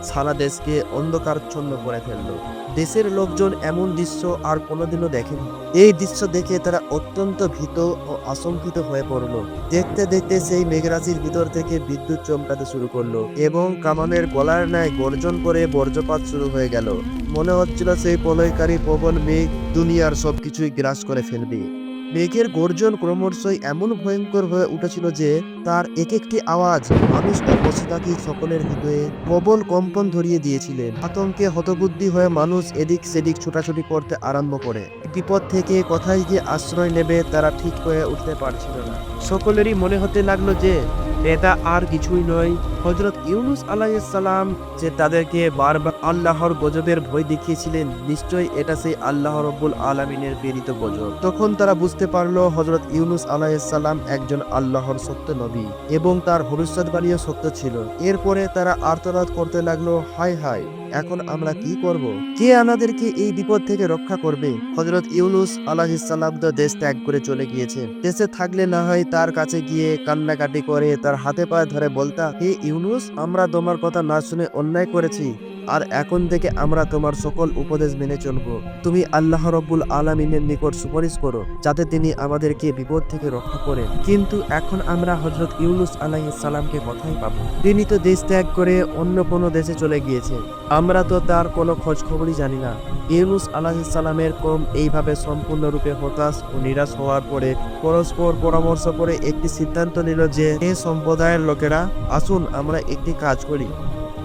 Speaker 3: সারা দেশকে অন্ধকারচ্ছন্ন করে ফেললো। দেশের লোকজন এমন দৃশ্য আর কোনোদিনও দেখেনি। এই দৃশ্য দেখে তারা অত্যন্ত ভীত ও আশঙ্কিত হয়ে পড়ল। দেখতে দেখতে সেই মেঘরাশির ভিতর থেকে বিদ্যুৎ চমকাতে শুরু করলো এবং কামানের গলার ন্যায় গর্জন করে বজ্রপাত শুরু হয়ে গেল। মনে হচ্ছিল সেই প্রলয়কারী প্রবল মেঘ দুনিয়ার সবকিছুই গ্রাস করে ফেলবে। মেঘের গর্জন ক্রমশই এমন ভয়ঙ্কর হয়ে উঠেছিল যে তার এক একটি আওয়াজ মানুষ ও পশুপাখি সকলের হৃদয়ে প্রবল কম্পন ধরিয়ে দিয়েছিলেন। আতঙ্কে হতবুদ্ধি হয়ে মানুষ এদিক সেদিক ছোটাছুটি করতে আরম্ভ করে। বিপদ থেকে কোথায় গিয়ে আশ্রয় নেবে তারা ঠিক হয়ে উঠতে পারছিল না। সকলেরই মনে হতে লাগলো যে এটা আর কিছুই নয়, হযরত ইউনুস আলাইহিস সালাম যে তাদেরকে বারবার আল্লাহর গজবের ভয় দেখিয়েছিলেন, নিশ্চয়ই এটা সেই আল্লাহ রাব্বুল আলামিনের প্রেরিত গজব। তখন তারা বুঝতে পারলো হযরত ইউনুস আলাইহিস সালাম একজন আল্লাহর সত্য নবী এবং তার ভবিষ্যৎবাণীও সত্য ছিল। এরপরে তারা আর্তনাদ করতে লাগলো, হায় হায়, এখন আমরা কি করব? কে আমাদেরকে এই বিপদ থেকে রক্ষা করবে? হযরত ইউনুস আলাইহিস সালাম তো দেশ ত্যাগ করে চলে গিয়েছে। দেশে থাকলে না হয় তার কাছে গিয়ে কান্নাকাটি করে তার হাতে পায়ে ধরে বলতা, হে ইউনুস, আমরা তোমার কথা না শুনে অন্যায় করেছি, আর এখন থেকে আমরা তোমার সকল উপদেশ মেনে চলব। তুমি আল্লাহ রব্বুল আলামিনের নিকট সুপারিশ করো যাতে তিনি আমাদেরকে বিপদ থেকে রক্ষা করেন। কিন্তু এখন আমরা হযরত ইউনূস আলাইহিস সালামকে কোথায় পাবো? তিনি তো দেশ ত্যাগ করে অন্য কোনো দেশে চলে গিয়েছে। আমরা তো তার কোনো খোঁজ খবরই জানি না। ইউনূস আলাইহিস সালামের কওম এইভাবে সম্পূর্ণরূপে হতাশ ও নিরাশ হওয়ার পরে পরস্পর পরামর্শ করে একটি সিদ্ধান্ত নিল যে এই সম্প্রদায়ের লোকেরা আসুন আমরা একটি কাজ করি।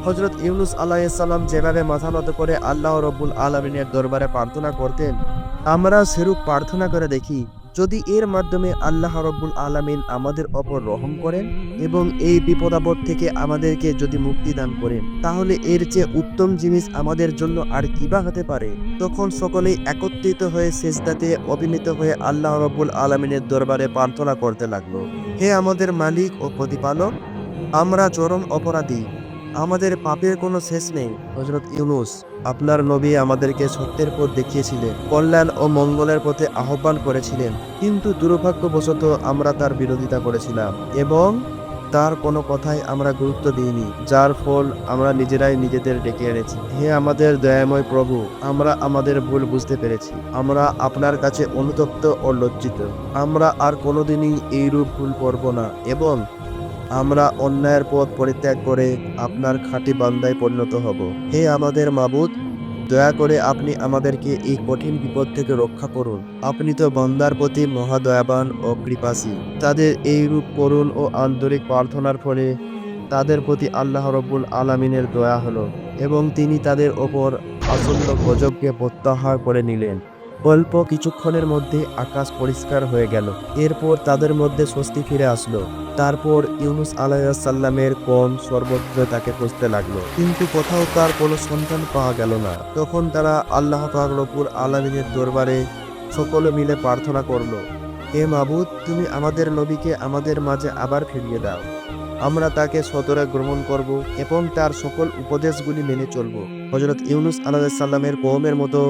Speaker 3: হযরত ইউনূস আলাইহিস সালাম যেভাবে মাথা নত করে আল্লাহ রব্বুল আলামিনের দরবারে প্রার্থনা করতেন, আমরা সেরূপ প্রার্থনা করে দেখি। যদি এর মাধ্যমে আল্লাহ রব্বুল আলামিন আমাদের ওপর রহম করেন এবং এই বিপদাপদ থেকে আমাদেরকে যদি মুক্তি দান করেন, তাহলে এর চেয়ে উত্তম জিনিস আমাদের জন্য আর কি বা হতে পারে। তখন সকলেই একত্রিত হয়ে সিজদাতে অবিনীত হয়ে আল্লাহ রব্বুল আলামিনের দরবারে প্রার্থনা করতে লাগলো, হে আমাদের মালিক ও প্রতিপালক, আমরা চরম অপরাধী, আমাদের পাপের কোনো শেষ নেই। হযরত ইউনূস, আপনার নবী আমাদেরকে সত্যের পথ দেখিয়েছিলেন, কল্যাণ ও মঙ্গলের পথে আহ্বান করেছিলেন, কিন্তু দুর্ভাগ্যবশত আমরা তার বিরোধিতা করেছিলাম এবং তার কোনো কথাই আমরা গুরুত্ব দিইনি, যার ফল আমরা নিজেরাই নিজেদের ডেকে এনেছি। হে আমাদের দয়াময় প্রভু, আমরা আমাদের ভুল বুঝতে পেরেছি। আমরা আপনার কাছে অনুতপ্ত ও লজ্জিত। আমরা আর কোনোদিনই এইরূপ ভুল করব না এবং আমরা অন্যায়ের পথ পরিত্যাগ করে আপনার খাঁটি বান্দায় পরিণত হব। হে আমাদের মাবুদ, দয়া করে আপনি আমাদেরকে এই কঠিন বিপদ থেকে রক্ষা করুন। আপনি তো বান্দার প্রতি মহাদয়াবান ও কৃপাশী। তাদের এইরূপ করুণ ও আন্তরিক প্রার্থনার ফলে তাদের প্রতি আল্লাহ রব্বুল আলামিনের দয়া হলো এবং তিনি তাদের ওপর আসন্ন গজবকে প্রত্যাহার করে নিলেন। অল্প কিছুক্ষণের মধ্যে আকাশ পরিষ্কার হয়ে গেল। এরপর তাদের মধ্যে স্বস্তি ফিরে আসলো। তারপর ইউনূস আলাইহিস সালামের কওম সর্বত্র তাকে খুঁজতে লাগলো, কিন্তু কোথাও তার কোনো সন্ধান পাওয়া গেল না। তখন তারা আল্লাহ পাক রব্বুল আলামিনের দরবারে সকলে মিলে প্রার্থনা করলো, হে মাবুদ, তুমি আমাদের নবীকে আমাদের মাঝে আবার ফিরিয়ে দাও। আমরা তাকে সদরে গ্রহণ করব এবং তার সকল উপদেশগুলি মেনে চলব। হযরত ইউনূস আলাইহিস সালামের কওমের মতো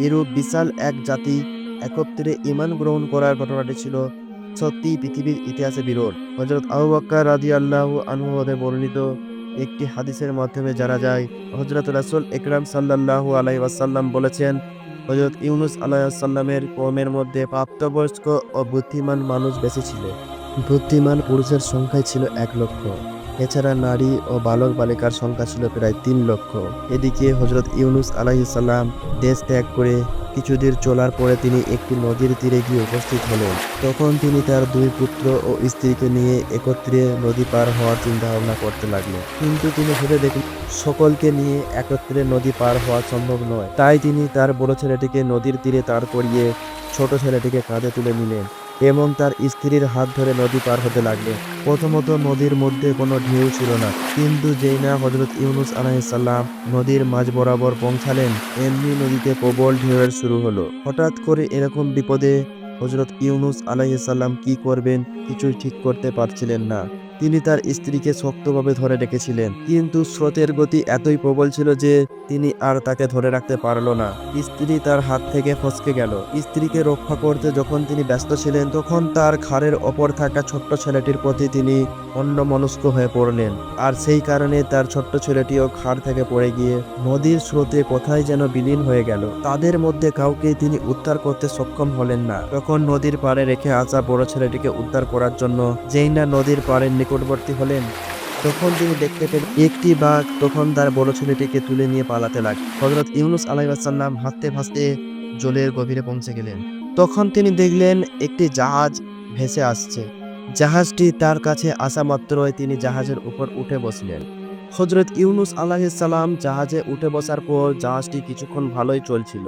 Speaker 3: এরূপ বিশাল এক জাতি একত্রে ঈমান গ্রহণ করার ঘটনাটি ছিল সত্যি পৃথিবীর ইতিহাসে বিরল। হযরত আবু বকর রাদিয়াল্লাহু আনহু হতে বর্ণিত একটি হাদিসের মাধ্যমে জানা যায়, হযরত রাসূল আকরাম সাল্লাল্লাহু আলাইহি ওয়াসাল্লাম বলেছেন, হযরত ইউনূস আলাইহিস সালামের কওমের মধ্যে প্রাপ্তবয়স্ক ও বুদ্ধিমান মানুষ বেশি ছিল। বুদ্ধিমান পুরুষের সংখ্যাই ছিল 1 লক্ষ। এছাড়া নারী ও বালক বালিকার সংখ্যা ছিল প্রায় 3 লক্ষ। এদিকে হযরত ইউনূস আলাইহিস সালাম দেশ ত্যাগ করে কিছুদূর চলার পরে তিনি একটি নদীর তীরে গিয়ে উপস্থিত হলেন। তখন তিনি তার 2 পুত্র ও স্ত্রীকে নিয়ে একত্রে নদী পার হওয়ার চিন্তা ভাবনা করতে লাগলেন। কিন্তু তিনি ভেবে দেখলেন সকলকে নিয়ে একত্রে নদী পার হওয়া সম্ভব নয়। তাই তিনি তার বড় ছেলেটিকে নদীর তীরে দাঁড় করিয়ে ছোট ছেলেটিকে কাঁধে তুলে নিলেন এবং তার স্ত্রীর হাত ধরে নদী পার হতে লাগলেন। প্রথমত নদীর মধ্যে কোনো ঢেউ ছিল না, কিন্তু যেই না হযরত ইউনূস আলাইহিস সালাম নদীর মাঝ বরাবর পৌঁছালেন, এমনি নদীতে প্রবল ঢেউয়ের শুরু হলো। হঠাৎ করে এরকম বিপদে হযরত ইউনূস আলাইহিস সালাম কি করবেন কিছুই ঠিক করতে পারছিলেন না। তিনি তার স্ত্রীকে শক্তভাবে ধরে রেখেছিলেন, কিন্তু স্রোতের গতি এতই প্রবল ছিল যে তিনি আর তাকে ধরে রাখতে পারল না। স্ত্রী তার হাত থেকে ফসকে গেল। স্ত্রীকে রক্ষা করতে যখন তিনি ব্যস্ত ছিলেন, তখন তার ঘাড়ের ওপর থাকা ছোট্ট ছেলেটির প্রতি তিনি অন্যমনস্ক হয়ে পড়লেন, আর সেই কারণে তার ছোট্ট ছেলেটিও ঘাড় থেকে পড়ে গিয়ে নদীর স্রোতে কোথায় যেন বিলীন হয়ে গেল। তাদের মধ্যে কাউকে তিনি উদ্ধার করতে সক্ষম হলেন না। তখন নদীর পাড়ে রেখে আসা বড় ছেলেটিকে উদ্ধার করার জন্য যেই না নদীর পাড়ের নিকটবর্তী হলেন, তখন তিনি দেখতে পেলেন একটি বাঘ তখন তার বড় ছেলেটিকে তুলে নিয়ে পালাতে লাগল। হযরত ইউনূস আলাইহিস সালাম হাঁটতে ভাসতে জলের গভীরে পৌঁছে গেলেন। তখন তিনি দেখলেন একটি জাহাজ ভেসে আসছে। জাহাজটি তার কাছে আসা মাত্রই তিনি জাহাজের উপর উঠে বসলেন। হযরত ইউনূস আলাইহিস সালাম জাহাজে উঠে বসার পর জাহাজটি কিছুক্ষণ ভালোই চলছিল,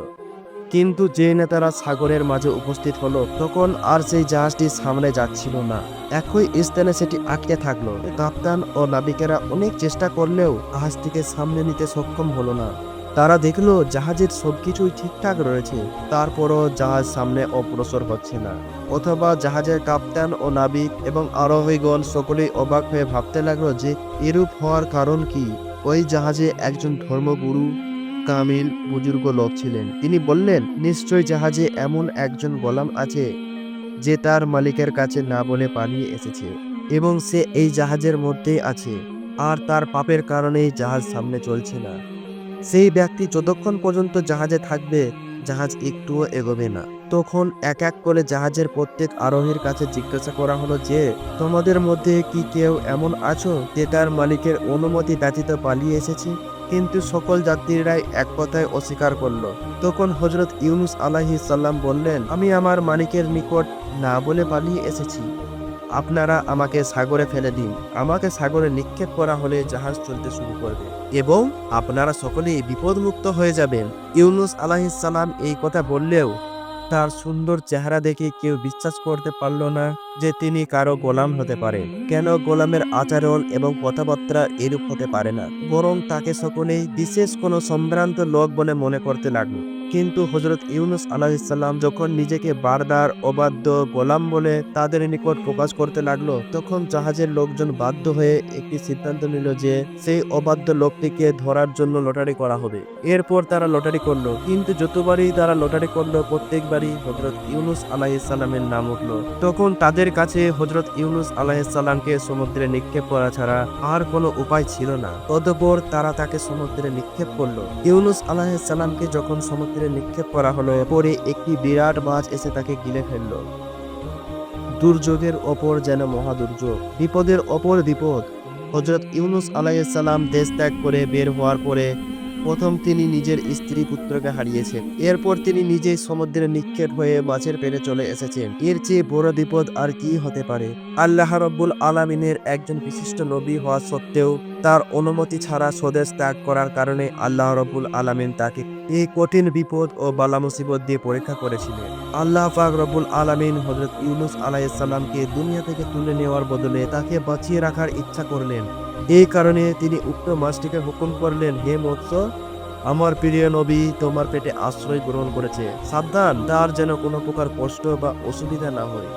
Speaker 3: কিন্তু যে নেতারা সাগরের মাঝে উপস্থিত হলো, তখন আর সেই জাহাজটি সামনে যাচ্ছিল না। একই স্থানে সেটি আটকে থাকলো। কাপ্তান ও নাবিকেরা অনেক চেষ্টা করলেও জাহাজটিকে সামনে নিতে সক্ষম হলো না। তারা দেখলো জাহাজের সবকিছুই ঠিকঠাক রয়েছে, তারপরও জাহাজ সামনে অগ্রসর হচ্ছে না। অথবা জাহাজের কাপ্তান ও নাবিক এবং আরোহীগণ সকলেই অবাক হয়ে ভাবতে লাগলো যে এরূপ হওয়ার কারণ কি। ওই জাহাজে একজন ধর্মগুরু কামিল বুজুর্গ লোক ছিলেন। তিনি বললেন, নিশ্চয় জাহাজে এমন একজন গোলাম আছে যে তার মালিকের কাছে না বলে পালিয়ে এসেছে এবং সে এই জাহাজের মধ্যেই আছে, আর তার পাপের কারণেই জাহাজ সামনে চলছে না। সেই ব্যক্তি যতক্ষণ পর্যন্ত জাহাজে থাকবে জাহাজ একটুও এগোবে না। তখন এক এক করে জাহাজের প্রত্যেক আরোহীর কাছে জিজ্ঞাসা করা হলো যে, তোমাদের মধ্যে কি কেউ এমন আছো যে তার মালিকের অনুমতি ব্যতীত পালিয়ে এসেছে? কিন্তু সকল যাত্রীরাই এক কথায় অস্বীকার করলো। তখন হযরত ইউনূস আলাইহিস সালাম বললেন, আমি আমার মালিকের নিকট না বলে পালিয়ে এসেছি। আপনারা আমাকে সাগরে ফেলে দিন। আমাকে সাগরে নিক্ষেপ করা হলে জাহাজ চলতে শুরু করবে এবং আপনারা সকলেই বিপদমুক্ত হয়ে যাবেন। ইউনূস আলাইহিস সালাম এই কথা বললেও তার সুন্দর চেহারা দেখে কেউ বিশ্বাস করতে পারল না যে তিনি কারো গোলাম হতে পারেন। কেন গোলামের আচরণ এবং কথাবার্তা এরূপ হতে পারে না, বরং তাকে সকলেই বিশেষ কোনো সম্ভ্রান্ত লোক বলে মনে করতে লাগলো। কিন্তু হযরত ইউনূস আলাইহিস সালাম যখন নিজেকে বারবার অবাধ্য গোলাম বলে তাদের নিকট প্রকাশ করতে লাগলো, তখন জাহাজের লোকজন বাধ্য হয়ে একটি সিদ্ধান্ত নিল যে সেই অবাধ্য লোকটিকে ধরার জন্য লটারি করা হবে। এরপর তারা লটারি করলো, কিন্তু যতবারই তারা লটারি করলো প্রত্যেকবারই হযরত ইউনূস আলাইহিস সালামের নাম উঠলো। তখন তাদের কাছে হযরত ইউনূস আলাইহিস সালামকে সমুদ্রে নিক্ষেপ করা ছাড়া আর কোনো উপায় ছিল না। অতঃপর তারা তাকে সমুদ্রে নিক্ষেপ করলো। ইউনূস আলাইহিস সালামকে যখন সমুদ্রে নিক্ষেপ করা হলো, পরে একটি বিরাট মাছ এসে তাকে গিলে ফেললো। দুর্যোগের ওপর যেন মহাদুর্যোগ, বিপদের ওপর বিপদ। হযরত ইউনূস আলাইহিস সালাম দেশ ত্যাগ করে বের হওয়ার পরে প্রথম তিনি নিজের স্ত্রী পুত্রকে হারিয়েছেন। এরপর তিনি নিজেই সমুদ্রে নিক্ষেপ হয়ে মাছের পেটে চলে এসেছেন। এর চেয়ে বড় বিপদ আর কি হতে পারে? আল্লাহ রাব্বুল আলামিনের একজন বিশিষ্ট নবী হওয়া সত্ত্বেও তার অনুমতি ছাড়া স্বদেশ ত্যাগ করার কারণে আল্লাহ রাব্বুল আলামিন তাকে এই কঠিন বিপদ ও বালা মুসিবত দিয়ে পরীক্ষা করেছিলেন। আল্লাহ পাক রব্বুল আলামিন হযরত ইউনূস আলাইহিস সালামকে দুনিয়া থেকে তুলে নেওয়ার বদলে তাকে বাঁচিয়ে রাখার ইচ্ছা করলেন। এই কারণে তিনি উক্ত মাছটিকে হুকুম করলেন, হে মৎস্য, আমার প্রিয় নবী তোমার পেটে আশ্রয় গ্রহণ করেছে, সাবধান তার যেন কোনো প্রকার কষ্ট বা অসুবিধা না হয়,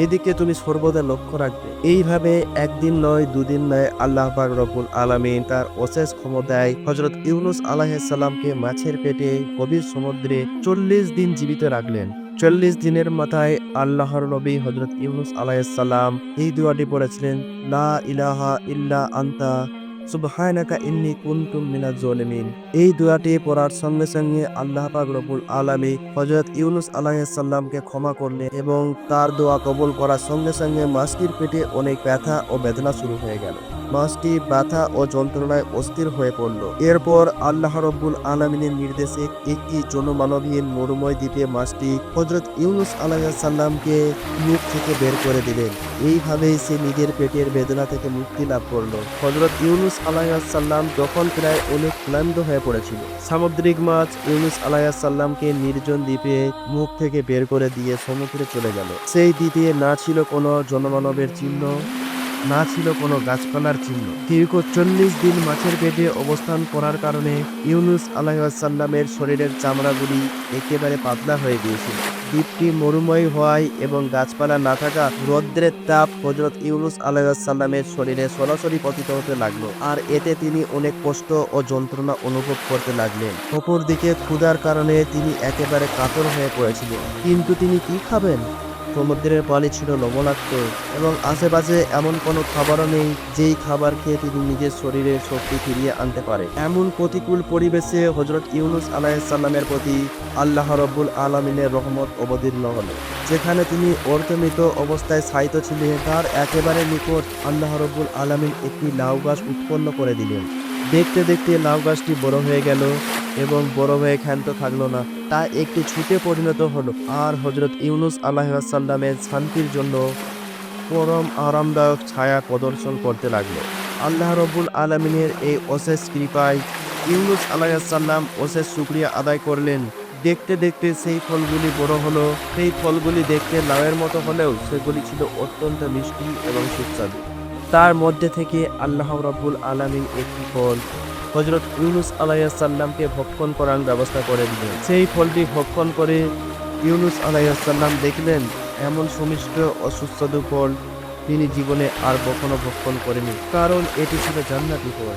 Speaker 3: এদিকে তুমি সর্বদা লক্ষ্য রাখবে। এইভাবে একদিন নয় দুদিন নয় আল্লাহ পাক রব্বুল আলামিন তার অশেষ ক্ষমতায় হযরত ইউনূস আলাইহিস সালামকে মাছের পেটে গভীর সমুদ্রে 40 দিন জীবিত রাখলেন। 40 দিনের মাথায় আল্লাহর নবী হযরত ইউনূস আলাইহিস সালাম এই দোয়াটি পড়েছিলেন, লা ইলাহা ইল্লা আনতা সুবহানাকা ইন্নী কুনতু মিনাজ জালিমিন। এই দোয়াটি পড়ার সঙ্গে সঙ্গে আল্লাহ পাক রব্বুল আলামিন হযরত ইউনূস আলাইহিস সালামকে ক্ষমা করলেন এবং তার দোয়া কবুল করার সঙ্গে সঙ্গে মাছটির পেটে অনেক ব্যথা ও বেদনা শুরু হয়ে গেল। মাছটি ব্যথা ও যন্ত্রণায় অস্থির হয়ে পড়ল। এরপর আল্লাহ রব্বুল আলামিনের নির্দেশে একটি জনমানবহীন মরুময় দ্বীপে মাছটি হযরত ইউনূস আলাইহিস সালামকে মুখ থেকে বের করে দিলেন। এইভাবেই সে নিজের পেটের বেদনা থেকে মুক্তি লাভ করল। হযরত ইউনূস আলাইহিস সালাম তখন প্রায় অনেক ক্লান্ত হয়ে পড়েছিল। সামুদ্রিক মাছ ইউনূস আলাইহিস সালামকে নির্জন দ্বীপে মুখ থেকে বের করে দিয়ে সমুদ্রে চলে গেল। সেই দ্বীপে না ছিল কোনো জনমানবের চিহ্ন, না ছিল কোনো গাছপালার চিহ্ন। দীর্ঘ 40 দিন মাছের পেটে অবস্থান করার কারণে ইউনূস আলাইহিস সালামের শরীরের চামড়াগুলি একেবারে পাতলা হয়ে গিয়েছিল। দ্বীপটি মরুময় হওয়ায় এবং গাছপালা না থাকা রৌদ্রের তাপ হযরত ইউনূস আলাইহিস সালামের শরীরে সরাসরি পতিত হতে লাগলো, আর এতে তিনি অনেক কষ্ট ও যন্ত্রণা অনুভব করতে লাগলেন। অপরদিকে ক্ষুধার কারণে তিনি একেবারে কাতর হয়ে পড়েছিলেন। কিন্তু তিনি কি খাবেন? সমুদ্রের পানি ছিল লবণাক্ত এবং আশেপাশে এমন কোনো খাবারও নেই যেই খাবার খেয়ে তিনি নিজের শরীরের শক্তি ফিরিয়ে আনতে পারে। এমন প্রতিকূল পরিবেশে হযরত ইউনূস আলাইহিস সালামের প্রতি আল্লাহ রাব্বুল আলামিনের রহমত অবতীর্ণ হলো। যেখানে তিনি অর্থমিত অবস্থায় শায়িত ছিলেন, তার একেবারে নিকট আল্লাহ রাব্বুল আলামিন একটি লাউ গাছ উৎপন্ন করে দিলেন। দেখতে দেখতে লাউ গাছটি বড় হয়ে গেল এবং বড় হয়ে ক্ষান্ত থাকলো না, তা একটি ছুটে পরিণত হলো। আর হযরত ইউনূস আলাইহিস সালামের শান্তির জন্য পরম আরামদায়ক ছায়া প্রদর্শন করতে লাগলো। আল্লাহ রাব্বুল আলামিনের এই অশেষ কৃপায় ইউনূস আলাইহিস সালাম অশেষ শুকরিয়া আদায় করলেন। দেখতে দেখতে সেই ফলগুলি বড় হলো। সেই ফলগুলি দেখতে লাউয়ের মতো হলেও সেগুলি ছিল অত্যন্ত মিষ্টি এবং সুস্বাদু। তার মধ্যে থেকে আল্লাহ রাব্বুল আলামিন একটি ফল হযরত ইউনূস আলাইহিস সালামকে ভক্ষণ করার ব্যবস্থা করে দিলেন। সেই ফলটি ভক্ষণ করে ইউনূস আলাইহিস সালাম দেখলেন এমন সুমিষ্ট ও সুস্বাদু ফল তিনি জীবনে আর কখনো ভক্ষণ করেনি, কারণ এটি ছিল জান্নাতি ফল।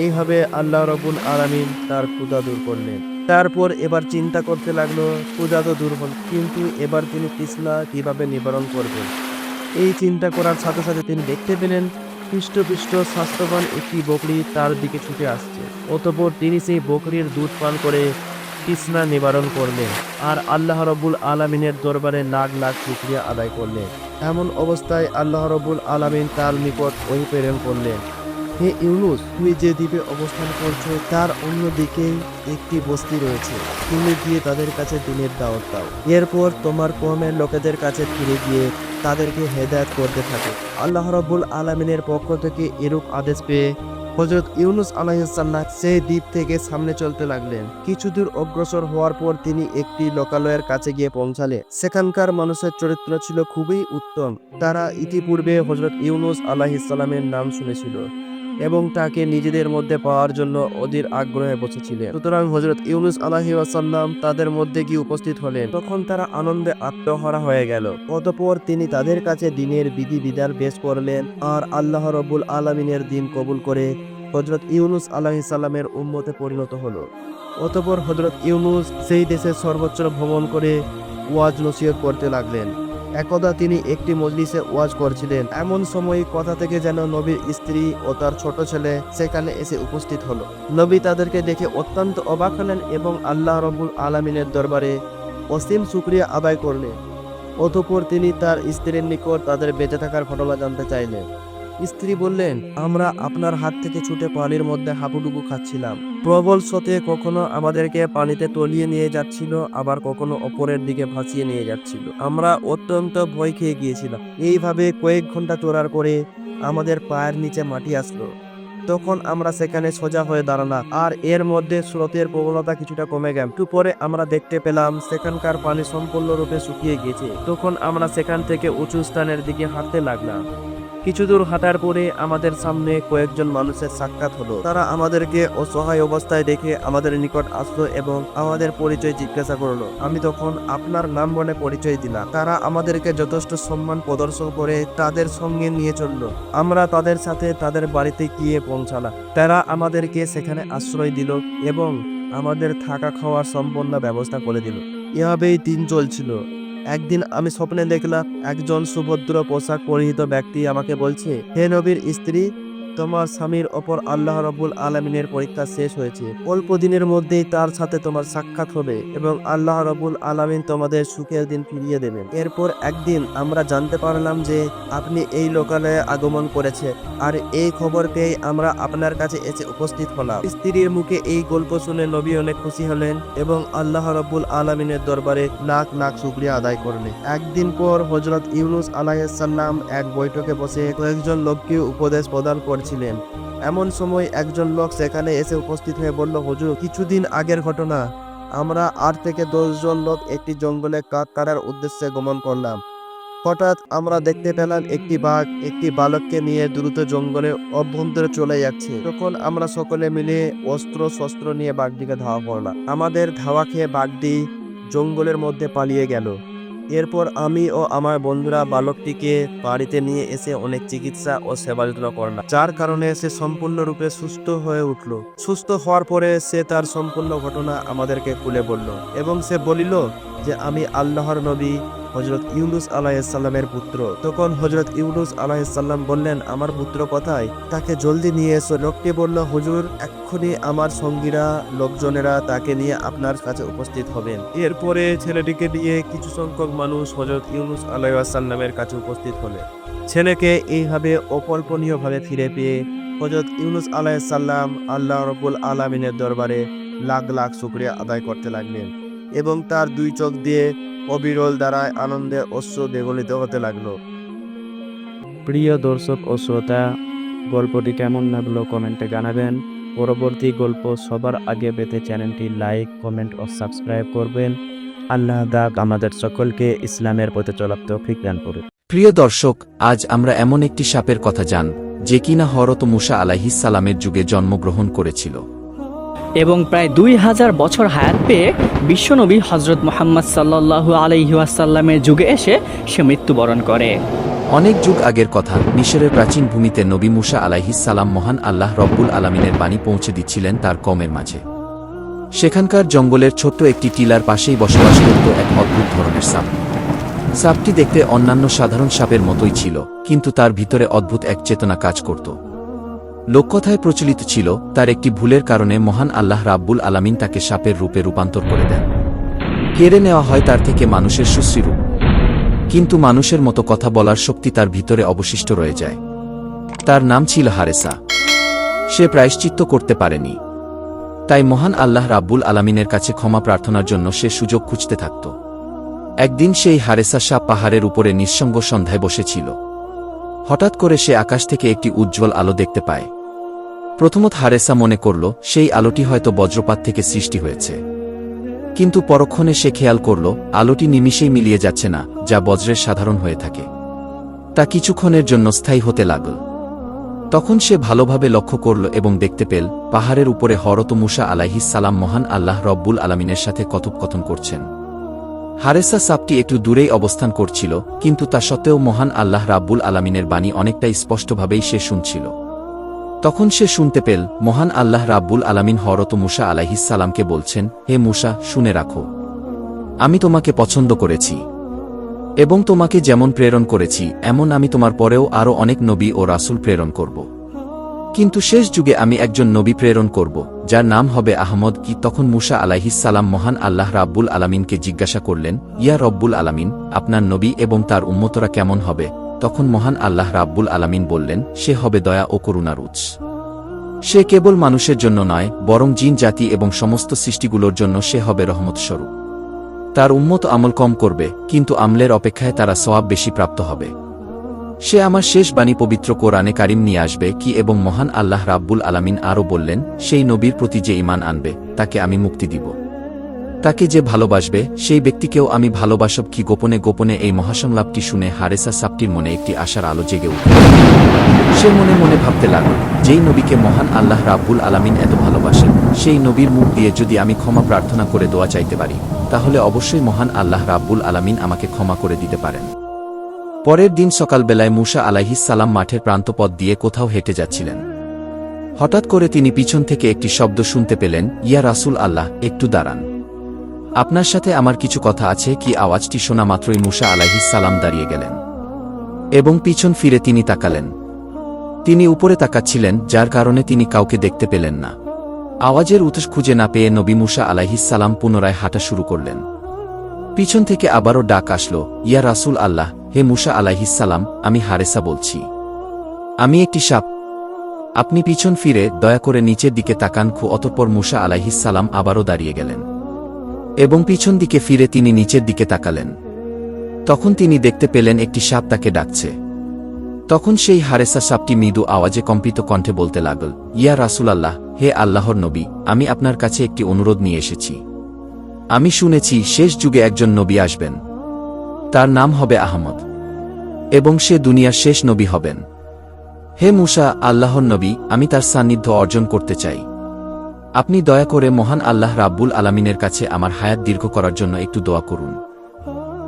Speaker 3: এইভাবে আল্লাহ রাব্বুল আলামিন তার ক্ষুধা দূর করলেন। তারপর এবার চিন্তা করতে লাগলো, ক্ষুধা তো দূর হল, কিন্তু এবার তিনি তৃষ্ণা কিভাবে নিবারণ করবেন। এই চিন্তা করার সাথে সাথে তিনি দেখতে পেলেন হৃষ্টপুষ্ট স্বাস্থ্যবান একটি বকরি তার দিকে ছুটে আসছে। অতঃপর তিনি সেই বকরির দুধ পান করে তৃষ্ণা নিবারণ করলেন আর আল্লাহ রাব্বুল আলামিনের দরবারে লাখ লাখ শুকরিয়া আদায় করলেন। এমন অবস্থায় আল্লাহ রাব্বুল আলামিন তার নিকট ওহী প্রেরণ করলেন, হে ইউনুস, তুমি যে দ্বীপে অবস্থান করছো তার অন্যদিকে একটি বস্তি রয়েছে, তুমি গিয়ে তাদের কাছে দ্বীনের দাওয়াত দাও। এরপর তোমার কওমের লোকেদের কাছে ফিরে গিয়ে তাদেরকে হেদায়েত করতে থাকো। আল্লাহ রাব্বুল আলামিনের পক্ষ থেকে এরূপ আদেশ পেয়ে হযরত ইউনুস আলাইহিস সালাম সেই দ্বীপ থেকে সামনে চলতে লাগলেন। কিছু দূর অগ্রসর হওয়ার পর তিনি একটি লোকালয়ের কাছে গিয়ে পৌঁছালেন। সেখানকার মানুষের চরিত্র ছিল খুবই উত্তম। তারা ইতিপূর্বে হযরত ইউনুস আলাইহিস সালামের নাম শুনেছিল এবং তাকে নিজেদের মধ্যে পাওয়ার জন্য অধীর আগ্রহে বসেছিলেন। সুতরাং হযরত ইউনুস আলাইহিস সালাম তাদের মধ্যে গিয়ে উপস্থিত হলেন। তখন তারা আনন্দে আত্মহারা হয়ে গেল। অতঃপর তিনি তাদের কাছে দ্বীনের বিধিবিধান পেশ করলেন আর আল্লাহ রাব্বুল আলামিনের দ্বীন কবুল করে হযরত ইউনুস আলাইহিস সালামের উম্মতে পরিণত হলো। অতঃপর হযরত ইউনুস সেই দেশে সর্বোচ্চ ভ্রমণ করে ওয়াজ নসিহত করতে লাগলেন। একদা তিনি একটি মজলিসে ওয়াজ করছিলেন। এমন সময় কথা থেকে যেন নবীর স্ত্রী ও তার ছোট ছেলে সেখানে এসে উপস্থিত হলো। নবী তাদেরকে দেখে অত্যন্ত অবাক হলেন এবং আল্লাহ রাব্বুল আলামিনের দরবারে অসীম শুকরিয়া আদায় করলেন। অতঃপর তিনি তার স্ত্রীর নিকট তাদের বেঁচে থাকার ঘটনা জানতে চাইলেন। স্ত্রী বললেন, আমরা আপনার হাত থেকে ছুটে পানির মধ্যে হাবুডুবু খাচ্ছিলাম। প্রবল স্রোতে কখনো আমাদেরকে পানিতে তলিয়ে নিয়ে যাচ্ছিল, আবার কখনো অপরের দিকে ভাসিয়ে নিয়ে যাচ্ছিল। আমরা অত্যন্ত ভয় খেয়ে গিয়েছিলাম। এইভাবে কয়েক ঘন্টা চলার করে আমাদের পায়ের নিচে মাটি আসলো। তখন আমরা সেখানে সোজা হয়ে দাঁড়ালাম আর এর মধ্যে স্রোতের প্রবলতা কিছুটা কমে গেল। একটু পরে আমরা দেখতে পেলাম সেখানকার পানি সম্পূর্ণরূপে শুকিয়ে গেছে। তখন আমরা সেখান থেকে উঁচু স্থানের দিকে হাঁটতে লাগলাম। কিছু দূর হাঁটার পরে আমাদের সামনে কয়েকজন মানুষের সাক্ষাৎ হলো। তারা আমাদেরকে অসহায় অবস্থায় দেখে আমাদের নিকট আসলো এবং আমাদের পরিচয় জিজ্ঞাসা করলো। আমি তখন আপনার নাম বলে পরিচয় দিলাম। তারা আমাদেরকে যথেষ্ট সম্মান প্রদর্শন করে তাদের সঙ্গে নিয়ে চললো। আমরা তাদের সাথে তাদের বাড়িতে গিয়ে পৌঁছালাম। তারা আমাদেরকে সেখানে আশ্রয় দিল এবং আমাদের থাকা খাওয়ার সম্পূর্ণ ব্যবস্থা করে দিল। এভাবেই দিন চলছিল। একদিন আমি স্বপ্নে দেখলাম একজন সুভদ্র পোশাক পরিহিত ব্যক্তি আমাকে বলছে, হে নবীর স্ত্রী, তোমার স্বামীর ওপর আল্লাহ রাব্বুল আলামিনের পরীক্ষা শেষ হয়েছে। অল্প দিনের মধ্যেই তার সাথে তোমার সাক্ষাৎ হবে এবং আল্লাহ রাব্বুল আলামিন তোমাদের সুখের দিন ফিরিয়ে দেবেন। এরপর একদিন আমরা জানতে পারলাম যে আপনি এই লোকালয়ে আগমন করেছে আর এই খবর পেয়ে আমরা আপনার কাছে এসে উপস্থিত হলাম। স্ত্রীর মুখে এই গল্প শুনে নবী অনেক খুশি হলেন এবং আল্লাহ রাব্বুল আলামিনের দরবারে লাখ লাখ শুকরিয়া আদায় করলেন। একদিন পর হযরত ইউনুস আলাইহিস সালাম এক বৈঠকে বসে কয়েকজন লোককে উপদেশ প্রদান ছিলেন। এমন সময় একজন লোক সেখানে এসে উপস্থিত হয়ে বলল, হুজুর, কিছুদিন আগের ঘটনা। আমরা 8 থেকে 10 জন লোক একটি জঙ্গলে কাঠ কাটার উদ্দেশ্যে গমন করলাম। হঠাৎ আমরা দেখতে পেলাম একটি বাঘ একটি বালককে নিয়ে দ্রুত জঙ্গলে অভ্যন্তরে চলে যাচ্ছে। তখন আমরা সকলে মিলে অস্ত্র শস্ত্র নিয়ে বাঘটিকে ধাওয়া করলাম। আমাদের ধাওয়া খেয়ে বাঘটি জঙ্গলের মধ্যে পালিয়ে গেল। এরপর আমি ও আমার বন্ধুরা বালকটিকে বাড়িতে নিয়ে এসে অনেক চিকিৎসা ও সেবা যত্ন করলাম, যার কারণে সে সম্পূর্ণরূপে সুস্থ হয়ে উঠল। সুস্থ হওয়ার পরে সে তার সম্পূর্ণ ঘটনা আমাদেরকে খুলে বলল এবং সে বলিল যে আমি আল্লাহর নবী হযরত ইউনুস আলাইহিস সালামের পুত্র। তখন হযরত ইউনুস আলাইহিস সালাম বললেন, আমার পুত্র কোথায়? তাকে জলদি নিয়ে এসো। লোকটি বলল, হুজুর, এক্ষুনি আমার সঙ্গীরা লোকজনেরা তাকে নিয়ে আপনার কাছে উপস্থিত হবেন। এরপরে ছেলেটিকে নিয়ে কিছু সংখ্যক মানুষ হযরত ইউনুস আলাইহিস সালামের কাছে উপস্থিত হলেন। ছেলেকে এইভাবে অকল্পনীয়ভাবে ফিরে পেয়ে হযরত ইউনুস আলাইহিস সালাম আল্লাহ রাব্বুল আলামিনের দরবারে লাখ লাখ শুকরিয়া আদায় করতে লাগলেন এবং তার দুই চোখ দিয়ে অবিরল দ্বারায় আনন্দে অশ্রু দ্বিগুণিত হতে লাগলো।
Speaker 4: প্রিয় দর্শক ও শ্রোতা, গল্পটি কেমন লাগলো কমেন্টে জানাবেন। পরবর্তী গল্প সবার আগে পেতে চ্যানেলটি লাইক, কমেন্ট ও সাবস্ক্রাইব করবেন। আল্লাহ দাক আমাদের সকলকে ইসলামের পথে চলার তৌফিক দান করুন।
Speaker 5: প্রিয় দর্শক, আজ আমরা এমন একটি সাপের কথা জান যে কিনা হযরত মুসা আলাইহিস সালামের যুগে জন্মগ্রহণ করেছিল
Speaker 6: এবং প্রায় 2000 বছর হায়াত পেয়ে বিশ্বনবী হযরত মুহাম্মদ সাল্লাল্লাহু আলাইহি ওয়াসাল্লামের যুগে এসে সে মৃত্যুবরণ করে।
Speaker 5: অনেক যুগ আগের কথা, মিশরের প্রাচীন ভূমিতে নবী মুসা আলাইহিস সালাম মহান আল্লাহ রব্বুল আলামিনের বাণী পৌঁছে দিচ্ছিলেন তার কওমের মাঝে। সেখানকার জঙ্গলের ছোট্ট একটি টিলার পাশেই বসবাস করত এক অদ্ভুত ধরনের সাপ। সাপটি দেখতে অন্যান্য সাধারণ সাপের মতোই ছিল, কিন্তু তার ভিতরে অদ্ভুত এক চেতনা কাজ করত। লোককথায় প্রচলিত ছিল, তার একটি ভুলের কারণে মহান আল্লাহ রাব্বুল আলামিন তাকে সাপের রূপে রূপান্তর করে দেন। কেড়ে নেওয়া হয় তার থেকে মানুষের সুশ্রী রূপ, কিন্তু মানুষের মতো কথা বলার শক্তি তার ভিতরে অবশিষ্ট রয়ে যায়। তার নাম ছিল হারেসা। সে প্রায়শ্চিত্ত করতে পারেনি, তাই মহান আল্লাহ রাব্বুল আলামিনের কাছে ক্ষমা প্রার্থনার জন্য সে সুযোগ খুঁজতে থাকত। একদিন সেই হারেসা সাপ পাহাড়ের উপরে নিঃসঙ্গ সন্ধ্যায় বসেছিল। হঠাৎ করে সে আকাশ থেকে একটি উজ্জ্বল আলো দেখতে পায়। প্রথমত হারেসা মনে করল সেই আলোটি হয়তো বজ্রপাত থেকে সৃষ্টি হয়েছে, কিন্তু পরক্ষণে সে খেয়াল করল আলোটি নিমিষেই মিলিয়ে যাচ্ছে না, যা বজ্রের সাধারণ হয়ে থাকে। তা কিছুক্ষণের জন্য স্থায়ী হতে লাগল। তখন সে ভালোভাবে লক্ষ্য করল এবং দেখতে পেল পাহাড়ের উপরে হযরত মূসা আলাইহিস সালাম মহান আল্লাহ রব্বুল আলামিনের সাথে কথোপকথন করছেন। হারেসা সাপটি একটু দূরেই অবস্থান করছিল, কিন্তু তা সত্ত্বেও মহান আল্লাহ রাব্বুল আলামিনের বাণী অনেকটাই স্পষ্টভাবেই সে শুনছিল। তখন সে শুনতে পেল মহান আল্লাহ রাব্বুল আলামিন হযরত মূসা আলাইহিস সালামকে বলছেন, হে মূসা, শুনে রাখো, আমি তোমাকে পছন্দ করেছি এবং তোমাকে যেমন প্রেরণ করেছি এমন আমি তোমার পরেও আরও অনেক নবী ও রাসূল প্রেরণ করব। কিন্তু শেষ যুগে আমি একজন নবী প্রেরণ করব, যার নাম হবে আহমদ। কি তখন মূসা আলাইহিস সালাম মহান আল্লাহ রাব্বুল আলামিনকে জিজ্ঞাসা করলেন, ইয়া রব্বুল আলামিন, আপনার নবী এবং তার উম্মতরা কেমন হবে? তখন মহান আল্লাহ রাব্বুল আলামিন বললেন, সে হবে দয়া ও করুণার উৎস। সে কেবল মানুষের জন্য নয়, বরং জিন জাতি এবং সমস্ত সৃষ্টিগুলোর জন্য সে হবে রহমত স্বরূপ। তার উম্মত আমল কম করবে, কিন্তু আমলের অপেক্ষায় তারা সওয়াব বেশি প্রাপ্ত হবে। সে আমার শেষ বাণী পবিত্র কোরআনে কারিম নিয়ে আসবে কি এবং মহান আল্লাহ রাব্বুল আলামিন আরও বললেন, সেই নবীর প্রতি যে ঈমান আনবে তাকে আমি মুক্তি দিব। তাকে যে ভালোবাসবে সেই ব্যক্তিকেও আমি ভালোবাসব। কি গোপনে গোপনে এই মহাসংলাপটি শুনে হারেসা সাপটির মনে একটি আশার আলো জেগে উঠল। সে মনে মনে ভাবতে লাগল, যেই নবীকে মহান আল্লাহ রাব্বুল আলামিন এত ভালোবাসেন, সেই নবীর মুখ দিয়ে যদি আমি ক্ষমা প্রার্থনা করে দোয়া চাইতে পারি, তাহলে অবশ্যই মহান আল্লাহ রাব্বুল আলামিন আমাকে ক্ষমা করে দিতে পারেন। পরের দিন সকালবেলায় মূসা আলাইহিস সালাম মাঠের প্রান্তপথ দিয়ে কোথাও হেঁটে যাচ্ছিলেন। হঠাৎ করে তিনি পিছন থেকে একটি শব্দ শুনতে পেলেন, ইয়া রাসূল আল্লাহ, একটু দাঁড়ান, আপনার সাথে আমার কিছু কথা আছে। কি আওয়াজটি শোনা মাত্রই মূসা আলাইহিস সালাম দাঁড়িয়ে গেলেন এবং পিছন ফিরে তিনি তাকালেন। তিনি উপরে তাকাচ্ছিলেন, যার কারণে তিনি কাউকে দেখতে পেলেন না। আওয়াজের উৎস খুঁজে না পেয়ে নবী মূসা আলাইহিস সালাম পুনরায় হাঁটা শুরু করলেন। পিছন থেকে আবারও ডাক আসলো, ইয়া রাসূল আল্লাহ, হে মূসা আলাইহিস সালাম, আমি হারেসা বলছি, আমি একটি সাপ। আপনি পিছন ফিরে দয়া করে নিচের দিকে তাকান। অতঃপর মূসা আলাইহিস সালাম আবারও দাঁড়িয়ে গেলেন এবং পিছন দিকে ফিরে তিনি নিচের দিকে তাকালেন। তখন তিনি দেখতে পেলেন একটি সাপ তাকে ডাকছে। তখন সেই হারেসা সাপটি মৃদু আওয়াজে কম্পিত কণ্ঠে বলতে লাগল, ইয়া রাসূলাল্লাহ, হে আল্লাহর নবী, আমি আপনার কাছে একটি অনুরোধ নিয়ে এসেছি। আমি শুনেছি শেষ যুগে একজন নবী আসবেন, তার নাম হবে আহমদ এবং সে দুনিয়ার শেষ নবী হবেন। হে মূসা, আল্লাহর নবী, আমি তার সান্নিধ্য অর্জন করতে চাই। আপনি দয়া করে মহান আল্লাহ রাব্বুল আলামিনের কাছে আমার হায়াত দীর্ঘ করার জন্য একটু দোয়া করুন।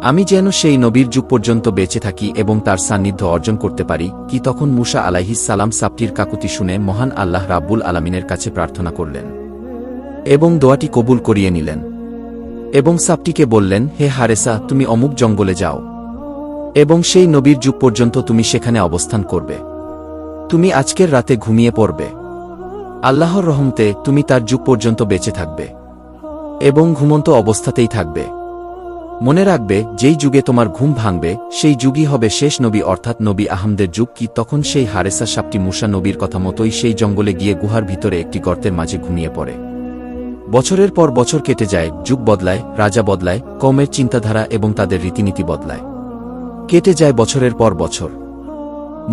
Speaker 5: আমি যেন সেই নবীর যুগ পর্যন্ত বেঁচে থাকি এবং তার সান্নিধ্য অর্জন করতে পারি। কি তখন মূসা আলাইহিস সালাম সাপটির কাকুতি শুনে মহান আল্লাহ রাব্বুল আলামিনের কাছে প্রার্থনা করলেন এবং দোয়াটি কবুল করিয়ে নিলেন এবং সাপটিকে বললেন, হে হারেসা, তুমি অমুক জঙ্গলে যাও এবং সেই নবীর যুগ পর্যন্ত তুমি সেখানে অবস্থান করবে। তুমি আজকের রাতে ঘুমিয়ে পড়বে। আল্লাহর রহমতে তুমি তার যুগ পর্যন্ত বেঁচে থাকবে এবং ঘুমন্ত অবস্থাতেই থাকবে। মনে রাখবে, যেই যুগে তোমার ঘুম ভাঙবে সেই যুগই হবে শেষ নবী, অর্থাৎ নবী আহমদের যুগ। কি তখন সেই হারেসা সাপটি মূসা নবীর কথা মতোই সেই জঙ্গলে গিয়ে গুহার ভিতরে একটি গর্তের মাঝে ঘুমিয়ে পড়ে। বছরের পর বছর কেটে যায়, যুগ বদলায়, রাজা বদলায়, কওমের চিন্তাধারা এবং তাদের রীতিনীতি বদলায়। কেটে যায় বছরের পর বছর।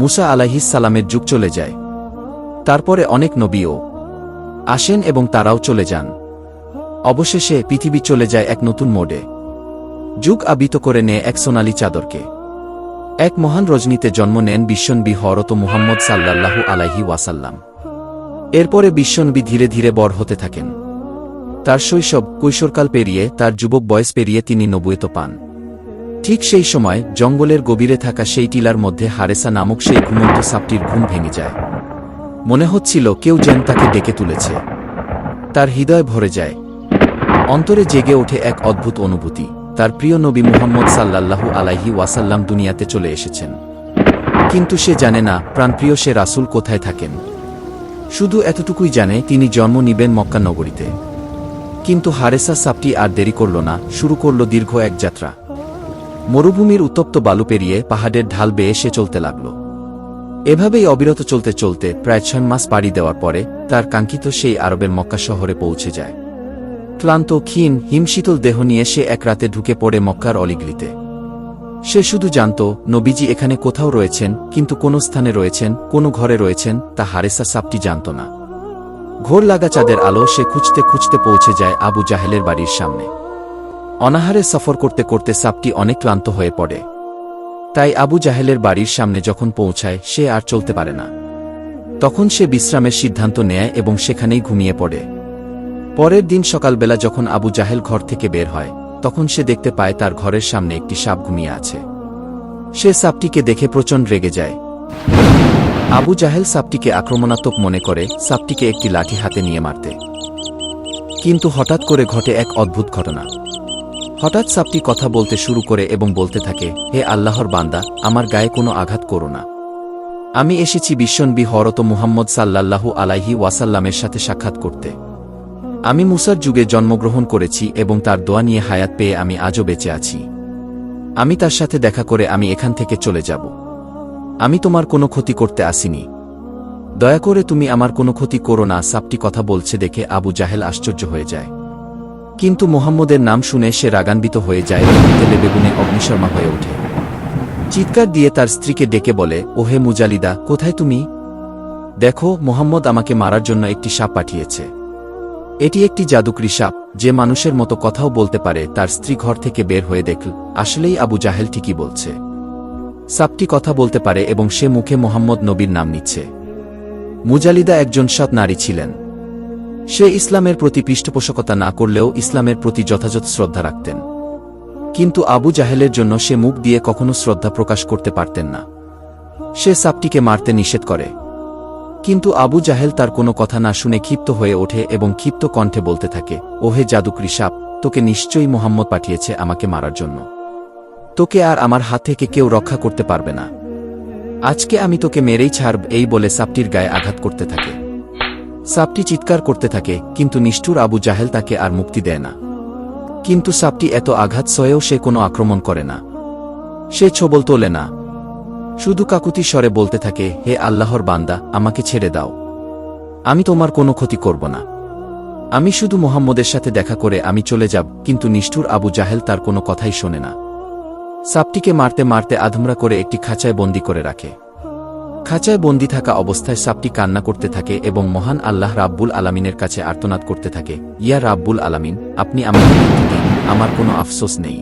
Speaker 5: মূসা আলাইহিস সালামের যুগ চলে যায়। তারপরে অনেক নবীও আসেন এবং তারাও চলে যান। অবশেষে পৃথিবী চলে যায় এক নতুন মোডে। যুগ আবৃত করে নেয় এক সোনালী চাদরকে। এক মহান রজনীতে জন্ম নেন বিশ্বনবী হযরত মুহাম্মদ সাল্লাল্লাহু আলাইহি ওয়াসাল্লাম। এরপরে বিশ্বনবী ধীরে ধীরে বড় হতে থাকেন। তার শৈশব কৈশোরকাল পেরিয়ে তার যুবক বয়স পেরিয়ে তিনি নবুয়ত পান। ঠিক সেই সময় জঙ্গলের গভীরে থাকা সেই টিলার মধ্যে হারেসা নামক সেই ঘুমন্ত সাপটির ঘুম ভেঙে যায়। মনে হচ্ছিল কেউ যেন তাকে ডেকে তুলেছে। তার হৃদয় ভরে যায়। অন্তরে জেগে ওঠে এক অদ্ভুত অনুভূতি। তার প্রিয় নবী মুহাম্মদ সাল্লাল্লাহু আলাইহি ওয়াসাল্লাম দুনিয়াতে চলে এসেছেন। কিন্তু সে জানে না প্রাণপ্রিয় সে রাসূল কোথায় থাকেন। শুধু এতটুকুই জানে তিনি জন্ম নিবেন মক্কা নগরীতে। কিন্তু হারেসা সাপটি আর দেরি করল না, শুরু করল দীর্ঘ এক যাত্রা। মরুভূমির উত্তপ্ত বালু পেরিয়ে পাহাড়ের ঢাল বেয়ে সে চলতে লাগল। এভাবেই অবিরত চলতে চলতে প্রায় 6 মাস পাড়ি দেওয়ার পরে তার কাঙ্ক্ষিত সেই আরবের মক্কা শহরে পৌঁছে যায়। ক্লান্ত, ক্ষীণ, হিমশীতল দেহ নিয়ে সে এক রাতে ঢুকে পড়ে মক্কার অলিগলিতে। সে শুধু জানত নবীজি এখানে কোথাও রয়েছেন, কিন্তু কোন স্থানে রয়েছেন, কোন ঘরে রয়েছেন তা হারেসা সাপটি জানত না। ঘোর লাগা চাঁদের আলো সে খুঁজতে খুঁজতে পৌঁছে যায় আবু জাহেলের বাড়ির সামনে। অনাহারে সফর করতে করতে সাপটি অনেক ক্লান্ত হয়ে পড়ে। তাই আবু জাহেলের বাড়ির সামনে যখন পৌঁছায় সে আর চলতে পারে না। তখন সে বিশ্রামের সিদ্ধান্ত নেয় এবং সেখানেই ঘুমিয়ে পড়ে। পরের দিন সকালবেলা যখন আবু জাহেল ঘর থেকে বের হয়, তখন সে দেখতে পায় তার ঘরের সামনে একটি সাপ ঘুমিয়ে আছে। সে সাপটিকে দেখে প্রচণ্ড রেগে যায়। আবু জাহেল সাপটিকে আক্রমণাত্মক মনে করে সাপটিকে একটি লাঠি হাতে নিয়ে মারতে। কিন্তু হঠাৎ করে ঘটে এক অদ্ভুত ঘটনা। হঠাৎ সাপটি কথা বলতে শুরু করে এবং বলতে থাকে, হে আল্লাহর বান্দা, আমার গায়ে কোনো আঘাত করো না। আমি এসেছি বিশ্বনবী হযরত মুহাম্মদ সাল্লাল্লাহু আলাইহি ওয়াসাল্লামের সাথে সাক্ষাৎ করতে। আমি মুসার যুগে জন্মগ্রহণ করেছি এবং তার দোয়া নিয়ে হায়াত পেয়ে আমি আজও বেঁচে আছি। আমি তার সাথে দেখা করে আমি এখান থেকে চলে যাব। আমি তোমার কোনো ক্ষতি করতে আসিনি। দয়া করে তুমি আমার কোনো ক্ষতি করো না। সাপটি কথা বলছে দেখে আবু জাহেল আশ্চর্য হয়ে যায়। কিন্তু মুহাম্মদের নাম শুনে সে রাগান্বিত হয়ে যায় এবং তেলে বেগুনে অগ্নিশর্মা হয়ে ওঠে। চিৎকার দিয়ে তার স্ত্রীকে ডেকে বলে, ওহে মুজালিদা, কোথায় তুমি? দেখো, মুহাম্মদ আমাকে মারার জন্য একটি সাপ পাঠিয়েছে। এটি একটি জাদুকরি সাপ, যে মানুষের মতো কথাও বলতে পারে। তার স্ত্রী ঘর থেকে বের হয়ে দেখল, আসলেই আবু জাহেল ঠিকই বলছে। সাপটি কথা বলতে পারে এবং সে মুখে মুহাম্মদ নবীর নাম নিচ্ছে। মুজালিদা একজন সৎ নারী ছিলেন। সে ইসলামের প্রতি পৃষ্ঠপোষকতা না করলেও ইসলামের প্রতি যথাযথ শ্রদ্ধা রাখতেন। কিন্তু আবু জাহেলের জন্য সে মুখ দিয়ে কখনো শ্রদ্ধা প্রকাশ করতে পারতেন না। সে সাপটিকে মারতে নিষেধ করে। কিন্তু আবু জাহেল তার কোনো কথা না শুনে ক্ষিপ্ত হয়ে ওঠে এবং ক্ষিপ্ত কণ্ঠে বলতে থাকে, ওহে জাদুকরি সাপ, তোকে নিশ্চয়ই মুহাম্মদ পাঠিয়েছে আমাকে মারার জন্য। তোকে আর আমার হাত থেকে কেউ রক্ষা করতে পারবে না। আজকে আমি তোকে মেরেই ছাড়ব। এই বলে সাপটির গায়ে আঘাত করতে থাকে। সাপটি চিৎকার করতে থাকে, কিন্তু নিষ্ঠুর আবু জাহেল তাকে আর মুক্তি দেয় না। কিন্তু সাপটি এত আঘাত সয়েও সে কোনো আক্রমণ করে না। সে ছোবল তোলে না, শুধু কাকুতি স্বরে বলতে থাকে, হে আল্লাহর বান্দা, আমাকে ছেড়ে দাও। আমি তোমার কোনো ক্ষতি করব না। আমি শুধু মুহাম্মদের সাথে দেখা করে আমি চলে যাব। কিন্তু নিষ্ঠুর আবু জাহেল তার কোনো কথাই শোনে না। সাপটিকে মারতে মারতে আধমরা করে একটি খাঁচায় বন্দী করে রাখে। খাঁচায় বন্দী থাকা অবস্থায় সাপটি কান্না করতে থাকে এবং মহান আল্লাহ রাব্বুল আলামিনের কাছে আর্তনাদ করতে থাকে, ইয়া রাব্বুল আলামিন, আপনি আমাকে মুক্তি দিন। আমার কোনো আফসোস নেই,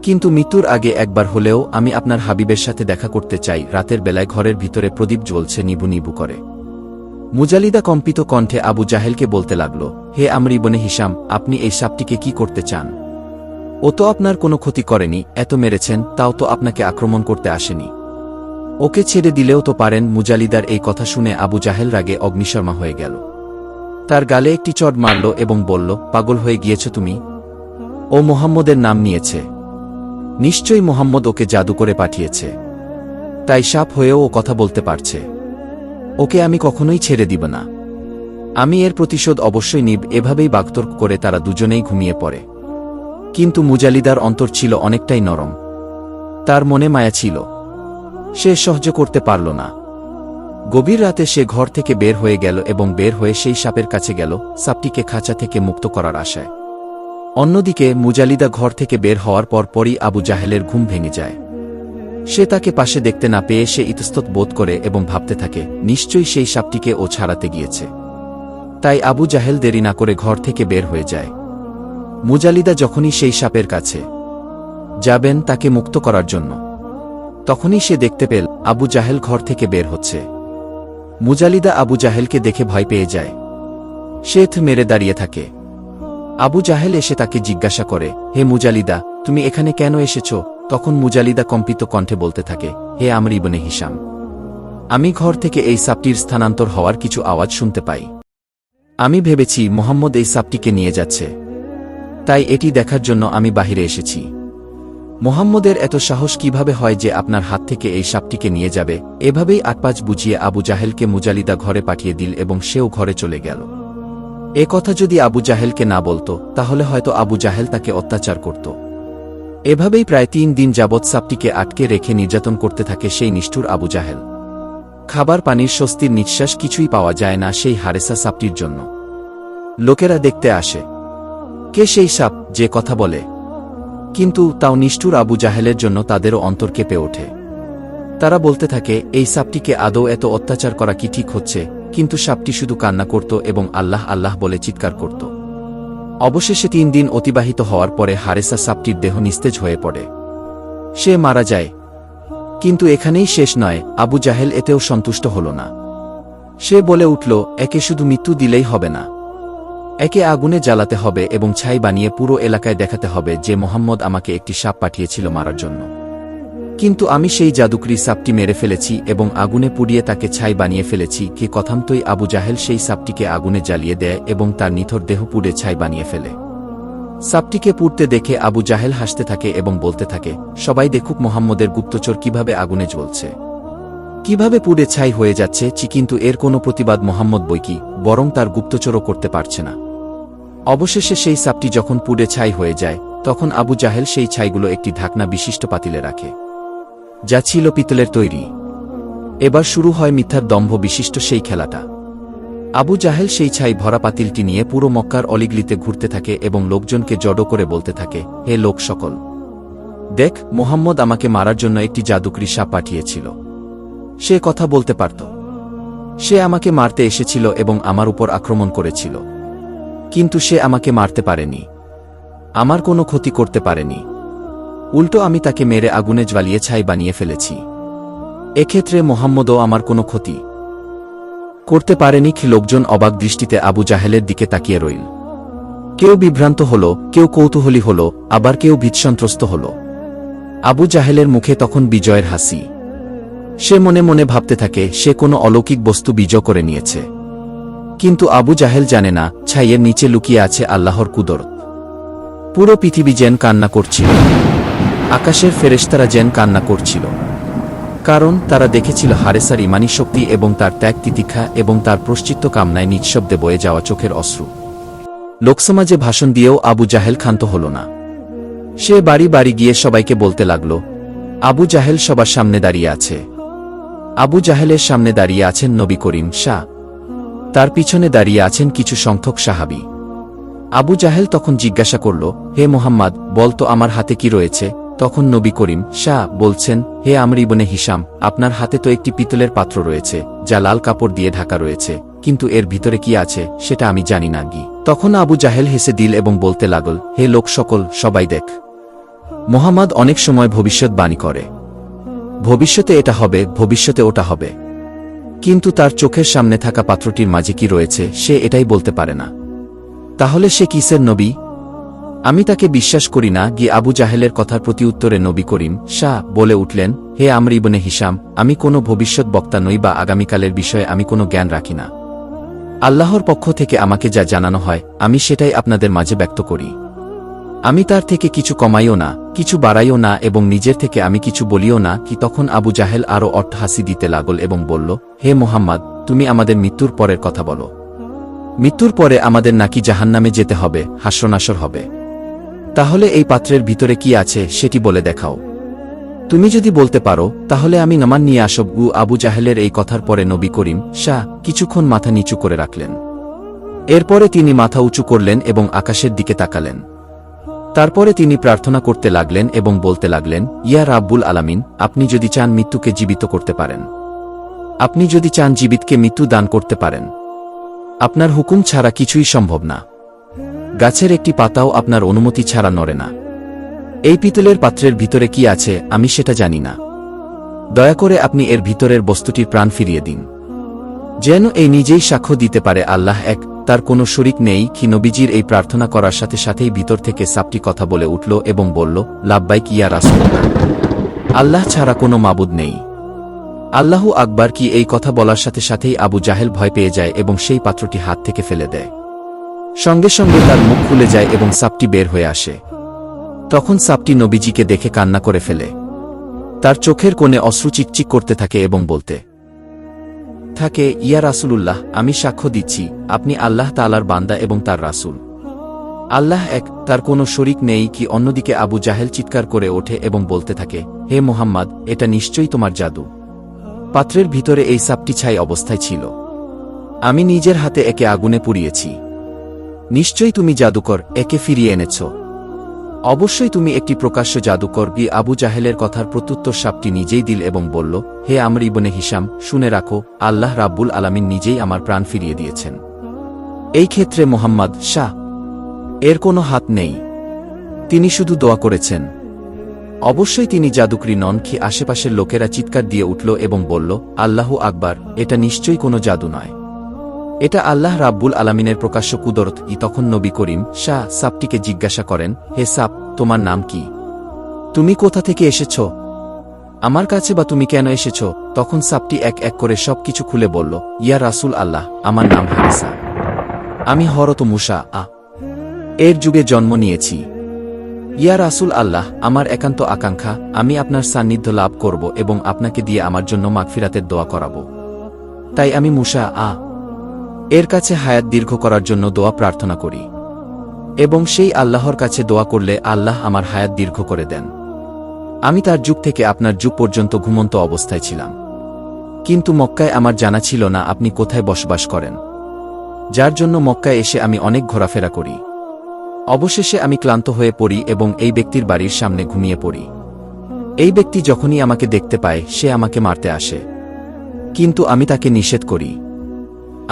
Speaker 5: কিন্তু মৃত্যুর আগে একবার হলেও আমি আপনার হাবিবের সাথে দেখা করতে চাই। রাতের বেলায় ঘরের ভিতরে প্রদীপ জ্বলছে নিবু নিবু করে। মুজালিদা কম্পিত কণ্ঠে আবু জাহেলকে বলতে লাগল, হে আমর ইবনে হিশাম, আপনি এই সাপটিকে কি করতে চান? ও তো আপনার কোনো ক্ষতি করেনি, এত মেরেছেন, তাও তো আপনাকে আক্রমণ করতে আসেনি। ওকে ছেড়ে দিলেও তো পারেন। মুজালিদার এই কথা শুনে আবু জাহেল রাগে অগ্নিশর্মা হয়ে গেল। তার গালে একটি চড় মারল এবং বলল, পাগল হয়ে গিয়েছ তুমি? ও মুহাম্মদের নাম নিয়েছে। নিশ্চয়ই মুহাম্মদ ওকে জাদু করে পাঠিয়েছে, তাই সাপ হয়েও ও কথা বলতে পারছে। ওকে আমি কখনোই ছেড়ে দিব না। আমি এর প্রতিশোধ অবশ্যই নিব। এভাবেই বাকতর্ক করে তারা দুজনেই ঘুমিয়ে পড়ে। কিন্তু মুজালিদার অন্তর ছিল অনেকটাই নরম। তার মনে মায়া ছিল, সে সহ্য করতে পারল না। গভীর রাতে সে ঘর থেকে বের হয়ে গেল এবং বের হয়ে সেই সাপের কাছে গেল, সাপটিকে খাঁচা থেকে মুক্ত করার আশায়। অন্যদিকে মুজালিদা ঘর থেকে বের হওয়ার পরপরই আবু জাহেলের ঘুম ভেঙে যায়। সে তাকে পাশে দেখতে না পেয়ে সে ইতস্তত বোধ করে এবং ভাবতে থাকে, নিশ্চয়ই সেই সাপটিকে ও ছাড়াতে গিয়েছে। তাই আবু জাহেল দেরি না করে ঘর থেকে বের হয়ে যায়। মুজালিদা যখনই সেই সাপের কাছে যাবেন তাকে মুক্ত করার জন্য, তখনই সে দেখতে পেল আবু জাহেল ঘর থেকে বের হচ্ছে। মুজালিদা আবু জাহেলকে দেখে ভয় পেয়ে যায়। সে মেরে দাঁড়িয়ে থাকে। আবু জাহেল এসে তাকে জিজ্ঞাসা করে, হে মুজালিদা, তুমি এখানে কেন এসেছ? তখন মুজালিদা কম্পিত কণ্ঠে বলতে থাকে, হে আমর ইবনে হিশাম, আমি ঘর থেকে এই সাপটির স্থানান্তর হওয়ার কিছু আওয়াজ শুনতে পাই। আমি ভেবেছি মুহাম্মদ এই সাপটিকে নিয়ে যাচ্ছে। তাই এটি দেখার জন্য আমি বাহিরে এসেছি। মুহাম্মদের এত সাহস কিভাবে হয় যে আপনার হাত থেকে এই সাপটিকে নিয়ে যাবে? এভাবেই আটপাঁচ বুঝিয়ে আবু জাহেলকে মুজালিদা ঘরে পাঠিয়ে দিল এবং সেও ঘরে চলে গেল। এ কথা যদি আবু জাহেলকে না বলতো তাহলে হয়তো আবু জাহেল তাকে অত্যাচার করত। এভাবেই প্রায় 3 দিন যাবৎ সাপটিকে আটকে রেখে নির্যাতন করতে থাকে সেই নিষ্ঠুর আবু জাহেল। খাবার পানির স্বস্তির নিঃশ্বাস কিছুই পাওয়া যায় না সেই হারেসা সাপটির জন্য। লোকেরা দেখতে আসে, কে সেই সাপ যে কথা বলে? কিন্তু তাও নিষ্ঠুর আবু জাহেলের জন্য তাদেরও অন্তর কেঁপে ওঠে। তারা বলতে থাকে, এই সাপটিকে আদৌ এত অত্যাচার করা কি ঠিক হচ্ছে? কিন্তু সাপটি শুধু কান্না করত এবং আল্লাহ আল্লাহ বলে চিৎকার করত। অবশেষে 3 দিন অতিবাহিত হওয়ার পরে হারেসা সাপটির দেহ নিস্তেজ হয়ে পড়ে, সে মারা যায়। কিন্তু এখানেই শেষ নয়, আবু জাহেল এতেও সন্তুষ্ট হল না। সে বলে উঠল, একে শুধু মৃত্যু দিলেই হবে না, একে আগুনে জ্বালাতে হবে এবং ছাই বানিয়ে পুরো এলাকায় দেখাতে হবে যে মুহাম্মদ আমাকে একটি সাপ পাঠিয়েছিল মারার জন্য। কিন্তু আমি সেই জাদুকরি সাপটি মেরে ফেলেছি এবং আগুনে পুড়িয়ে তাকে ছাই বানিয়ে ফেলেছি। কে কথামতোই আবু জাহেল সেই সাপটিকে আগুনে জ্বালিয়ে দেয় এবং তার নিথর দেহ পুড়ে ছাই বানিয়ে ফেলে। সাপটিকে পুড়তে দেখে আবু জাহেল হাসতে থাকে এবং বলতে থাকে, সবাই দেখুক মুহাম্মদের গুপ্তচর কিভাবে আগুনে জ্বলছে, কিভাবে পুড়ে ছাই হয়ে যাচ্ছে। কিন্তু এর কোনো প্রতিবাদ মুহাম্মদ বৈকি বরং তার গুপ্তচরও করতে পারছে না। অবশেষে সেই সাপটি যখন পুড়ে ছাই হয়ে যায় তখন আবু জাহেল সেই ছাইগুলো একটি ঢাকনা বিশিষ্ট পাতিলে রাখে, যা ছিল পিতলের তৈরি। এবার শুরু হয় মিথ্যার দম্ভ বিশিষ্ট সেই খেলাটা। আবু জাহেল সেই ছাই ভরা পাতিলটি নিয়ে পুরো মক্কার অলিগলিতে ঘুরতে থাকে এবং লোকজনকে জড়ো করে বলতে থাকে, হে লোক সকল, দেখ, মুহাম্মদ আমাকে মারার জন্য একটি জাদুকরি সাপ পাঠিয়েছিল। সে কথা বলতে পারত, সে আমাকে মারতে এসেছিল এবং আমার উপর আক্রমণ করেছিল, কিন্তু সে আমাকে মারতে পারেনি, আমার কোনো ক্ষতি করতে পারেনি। উল্টো আমি তাকে মেরে আগুনে জ্বালিয়ে ছাই বানিয়ে ফেলেছি। এক্ষেত্রে মুহাম্মদও আমার কোনো ক্ষতি করতে পারেনি। লোকজন অবাক দৃষ্টিতে আবু জাহেলের দিকে তাকিয়ে রইল। কেউ বিভ্রান্ত হল, কেউ কৌতূহলী হল, আবার কেউ ভীতসন্ত্রস্ত হল। আবু জাহেলের মুখে তখন বিজয়ের হাসি। সে মনে মনে ভাবতে থাকে সে কোনো অলৌকিক বস্তু বিজয় করে নিয়েছে। কিন্তু আবু জাহেল জানে না, ছাইয়ের নিচে লুকিয়ে আছে আল্লাহর কুদরত। পুরো পৃথিবী যেন কান্না করছিল, আকাশের ফেরেশতারা যেন কান্না করছিল, কারণ তারা দেখেছিল হারেসার ইমানি শক্তি এবং তার ত্যাগ তিতিক্ষা এবং তার প্রায়শ্চিত্ত কামনায় নিঃশব্দে বয়ে যাওয়া চোখের অশ্রু। লোকসমাজে ভাষণ দিয়েও আবু জাহেল ক্ষান্ত হল না। সে বাড়ি বাড়ি গিয়ে সবাইকে বলতে লাগল, আবু জাহেল সবার সামনে দাঁড়িয়ে আছে। আবু জাহেলের সামনে দাঁড়িয়ে আছেন নবী করিম শাহ, তার পিছনে দাঁড়িয়ে আছেন কিছু সংখ্যক সাহাবী। আবু জাহেল তখন জিজ্ঞাসা করল, হে মুহাম্মদ, বল তো আমার হাতে কি রয়েছে? তখন নবী করিম শাহ বলছেন, হে আমর ইবনে হিশাম, আপনার হাতে তো একটি পিতলের পাত্র রয়েছে যা লাল কাপড় দিয়ে ঢাকা রয়েছে, কিন্তু এর ভিতরে কি আছে সেটা আমি জানি না গি। তখন আবু জাহেল হেসে দিল এবং বলতে লাগল, হে লোক সকল, সবাই দেখ, মুহাম্মদ অনেক সময় ভবিষ্যৎবাণী করে, ভবিষ্যতে এটা হবে, ভবিষ্যতে ওটা হবে, কিন্তু তার চোখের সামনে থাকা পাত্রটির মাঝে কি রয়েছে সে এটাই বলতে পারে না। তাহলে সে কিসের নবী? আমি তাকে বিশ্বাস করি না। গিয়ে আবু জাহেলের কথার প্রতি উত্তরে নবী করিম শাহ বলে উঠলেন, হে আমর ইবনে হিশাম, আমি কোনো ভবিষ্যৎ বক্তা নই বা আগামীকালের বিষয়ে আমি কোনো জ্ঞান রাখি না। আল্লাহর পক্ষ থেকে আমাকে যা জানানো হয় আমি সেটাই আপনাদের মাঝে ব্যক্ত করি। আমি তার থেকে কিছু কমাইও না, কিছু বাড়াইও না এবং নিজের থেকে আমি কিছু বলিও না। কি তখন আবু জাহেল আরও অট্টহাসি দিতে লাগল এবং বলল, হে মুহাম্মদ, তুমি আমাদের মৃত্যুর পরের কথা বলো। মৃত্যুর পরে আমাদের নাকি জাহান্নামে যেতে হবে, হাস্যনাশর হবে? তাহলে এই পাত্রের ভিতরে কি আছে সেটি বলে দেখাও। তুমি যদি বলতে পারো তাহলে আমি নামান নিয়ে আসব। আবু জাহেলের এই কথার পরে নবী করিম শাহ কিছুক্ষণ মাথা নিচু করে রাখলেন। এরপরে তিনি মাথা উঁচু করলেন এবং আকাশের দিকে তাকালেন। তারপরে তিনি প্রার্থনা করতে লাগলেন এবং বলতে লাগলেন, ইয়া রাব্বুল আলামিন, আপনি যদি চান মৃত্যুকে জীবিত করতে পারেন, আপনি যদি চান জীবিতকে মৃত্যু দান করতে পারেন, আপনার হুকুম ছাড়া কিছুই সম্ভব না। গাছের একটি পাতাও আপনার অনুমতি ছাড়া নড়ে না। এই পিতলের পাত্রের ভিতরে কি আছে আমি সেটা জানি না। দয়া করে আপনি এর ভিতরের বস্তুটির প্রাণ ফিরিয়ে দিন, যেন এই নিজেই সাক্ষ্য দিতে পারে আল্লাহ এক, তার কোনো শরিক নেই। কি নবীজির এই প্রার্থনা করার সাথে সাথেই ভিতর থেকে সাপটি কথা বলে উঠল এবং বলল, লাব্বাইক ইয়া রাসূলুল্লাহ, আল্লাহ ছাড়া কোনো মাবুদ নেই। আল্লাহু আকবার। কি এই কথা বলার সাথে সাথেই আবু জাহেল ভয় পেয়ে যায় এবং সেই পাত্রটি হাত থেকে ফেলে দেয়। সঙ্গে সঙ্গে তার মুখ খুলে যায় এবং সাপটি বের হয়ে আসে। তখন সাপটি নবীজিকে দেখে কান্না করে ফেলে। তার চোখের কোণে অশ্রু চিকচিক করতে থাকে এবং বলতে থাকে, ইয়া রাসূলুল্লাহ, আমি সাক্ষ্য দিচ্ছি আপনি আল্লাহ তাআলার বান্দা এবং তার রাসূল। আল্লাহ এক, তার কোনো শরিক নেই কি। অন্যদিকে আবু জাহেল চিৎকার করে ওঠে এবং বলতে থাকে, হে মুহাম্মদ, এটা নিশ্চয়ই তোমার জাদু। পাত্রের ভিতরে এই সাপটি ছাই অবস্থায় ছিল। আমি নিজের হাতে একে আগুনে পুড়িয়েছি। নিশ্চয়ই তুমি জাদুকর, একে ফিরিয়ে এনেছ। অবশ্যই তুমি একটি প্রকাশ্য জাদুকর। আবু জাহেলের কথার প্রত্যুত্তর সাপটি নিজেই দিল এবং বলল, হে আমর ইবনে হিশাম, শুনে রাখো, আল্লাহ রাব্বুল আলামিন নিজেই আমার প্রাণ ফিরিয়ে দিয়েছেন। এই ক্ষেত্রে মোহাম্মদ শাহ এর কোনো হাত নেই। তিনি শুধু দোয়া করেছেন। অবশ্যই তিনি জাদুকরি নন। কি আশেপাশের লোকেরা চিৎকার দিয়ে উঠল এবং বলল, আল্লাহু আকবার, এটা নিশ্চয়ই কোনো জাদু নয়, এটা আল্লাহ রাব্বুল আলামিনের প্রকাশ্য কুদরত। তখন নবী করিম শাহ সাপটিকে জিজ্ঞাসা করেন, হে সাপ, তোমার নাম কি? তুমি কোথা থেকে এসেছ? আমার কাছে বা তুমি কেন এসেছ? তখন সাপটি এক এক করে সবকিছু খুলে বলল, ইয়া রাসূল আল্লাহ, আমার নাম হারিসা। আমি হযরত মুসা এর যুগে জন্ম নিয়েছি। ইয়া রাসূল আল্লাহ, আমার একান্ত আকাঙ্ক্ষা আমি আপনার সান্নিধ্য লাভ করব এবং আপনাকে দিয়ে আমার জন্য মাগফিরাতের দোয়া করাব। তাই আমি মুসা এর কাছে হায়াত দীর্ঘ করার জন্য দোয়া প্রার্থনা করি এবং সেই আল্লাহর কাছে দোয়া করলে আল্লাহ আমার হায়াত দীর্ঘ করে দেন। আমি তার যুগ থেকে আপনার যুগ পর্যন্ত ঘুমন্ত অবস্থায় ছিলাম, কিন্তু মক্কায় আমার জানা ছিল না আপনি কোথায় বসবাস করেন, যার জন্য মক্কায় এসে আমি অনেক ঘোরাফেরা করি। অবশেষে আমি ক্লান্ত হয়ে পড়ি এবং এই ব্যক্তির বাড়ির সামনে ঘুমিয়ে পড়ি। এই ব্যক্তি যখনই আমাকে দেখতে পায় সে আমাকে মারতে আসে, কিন্তু আমি তাকে নিষেধ করি।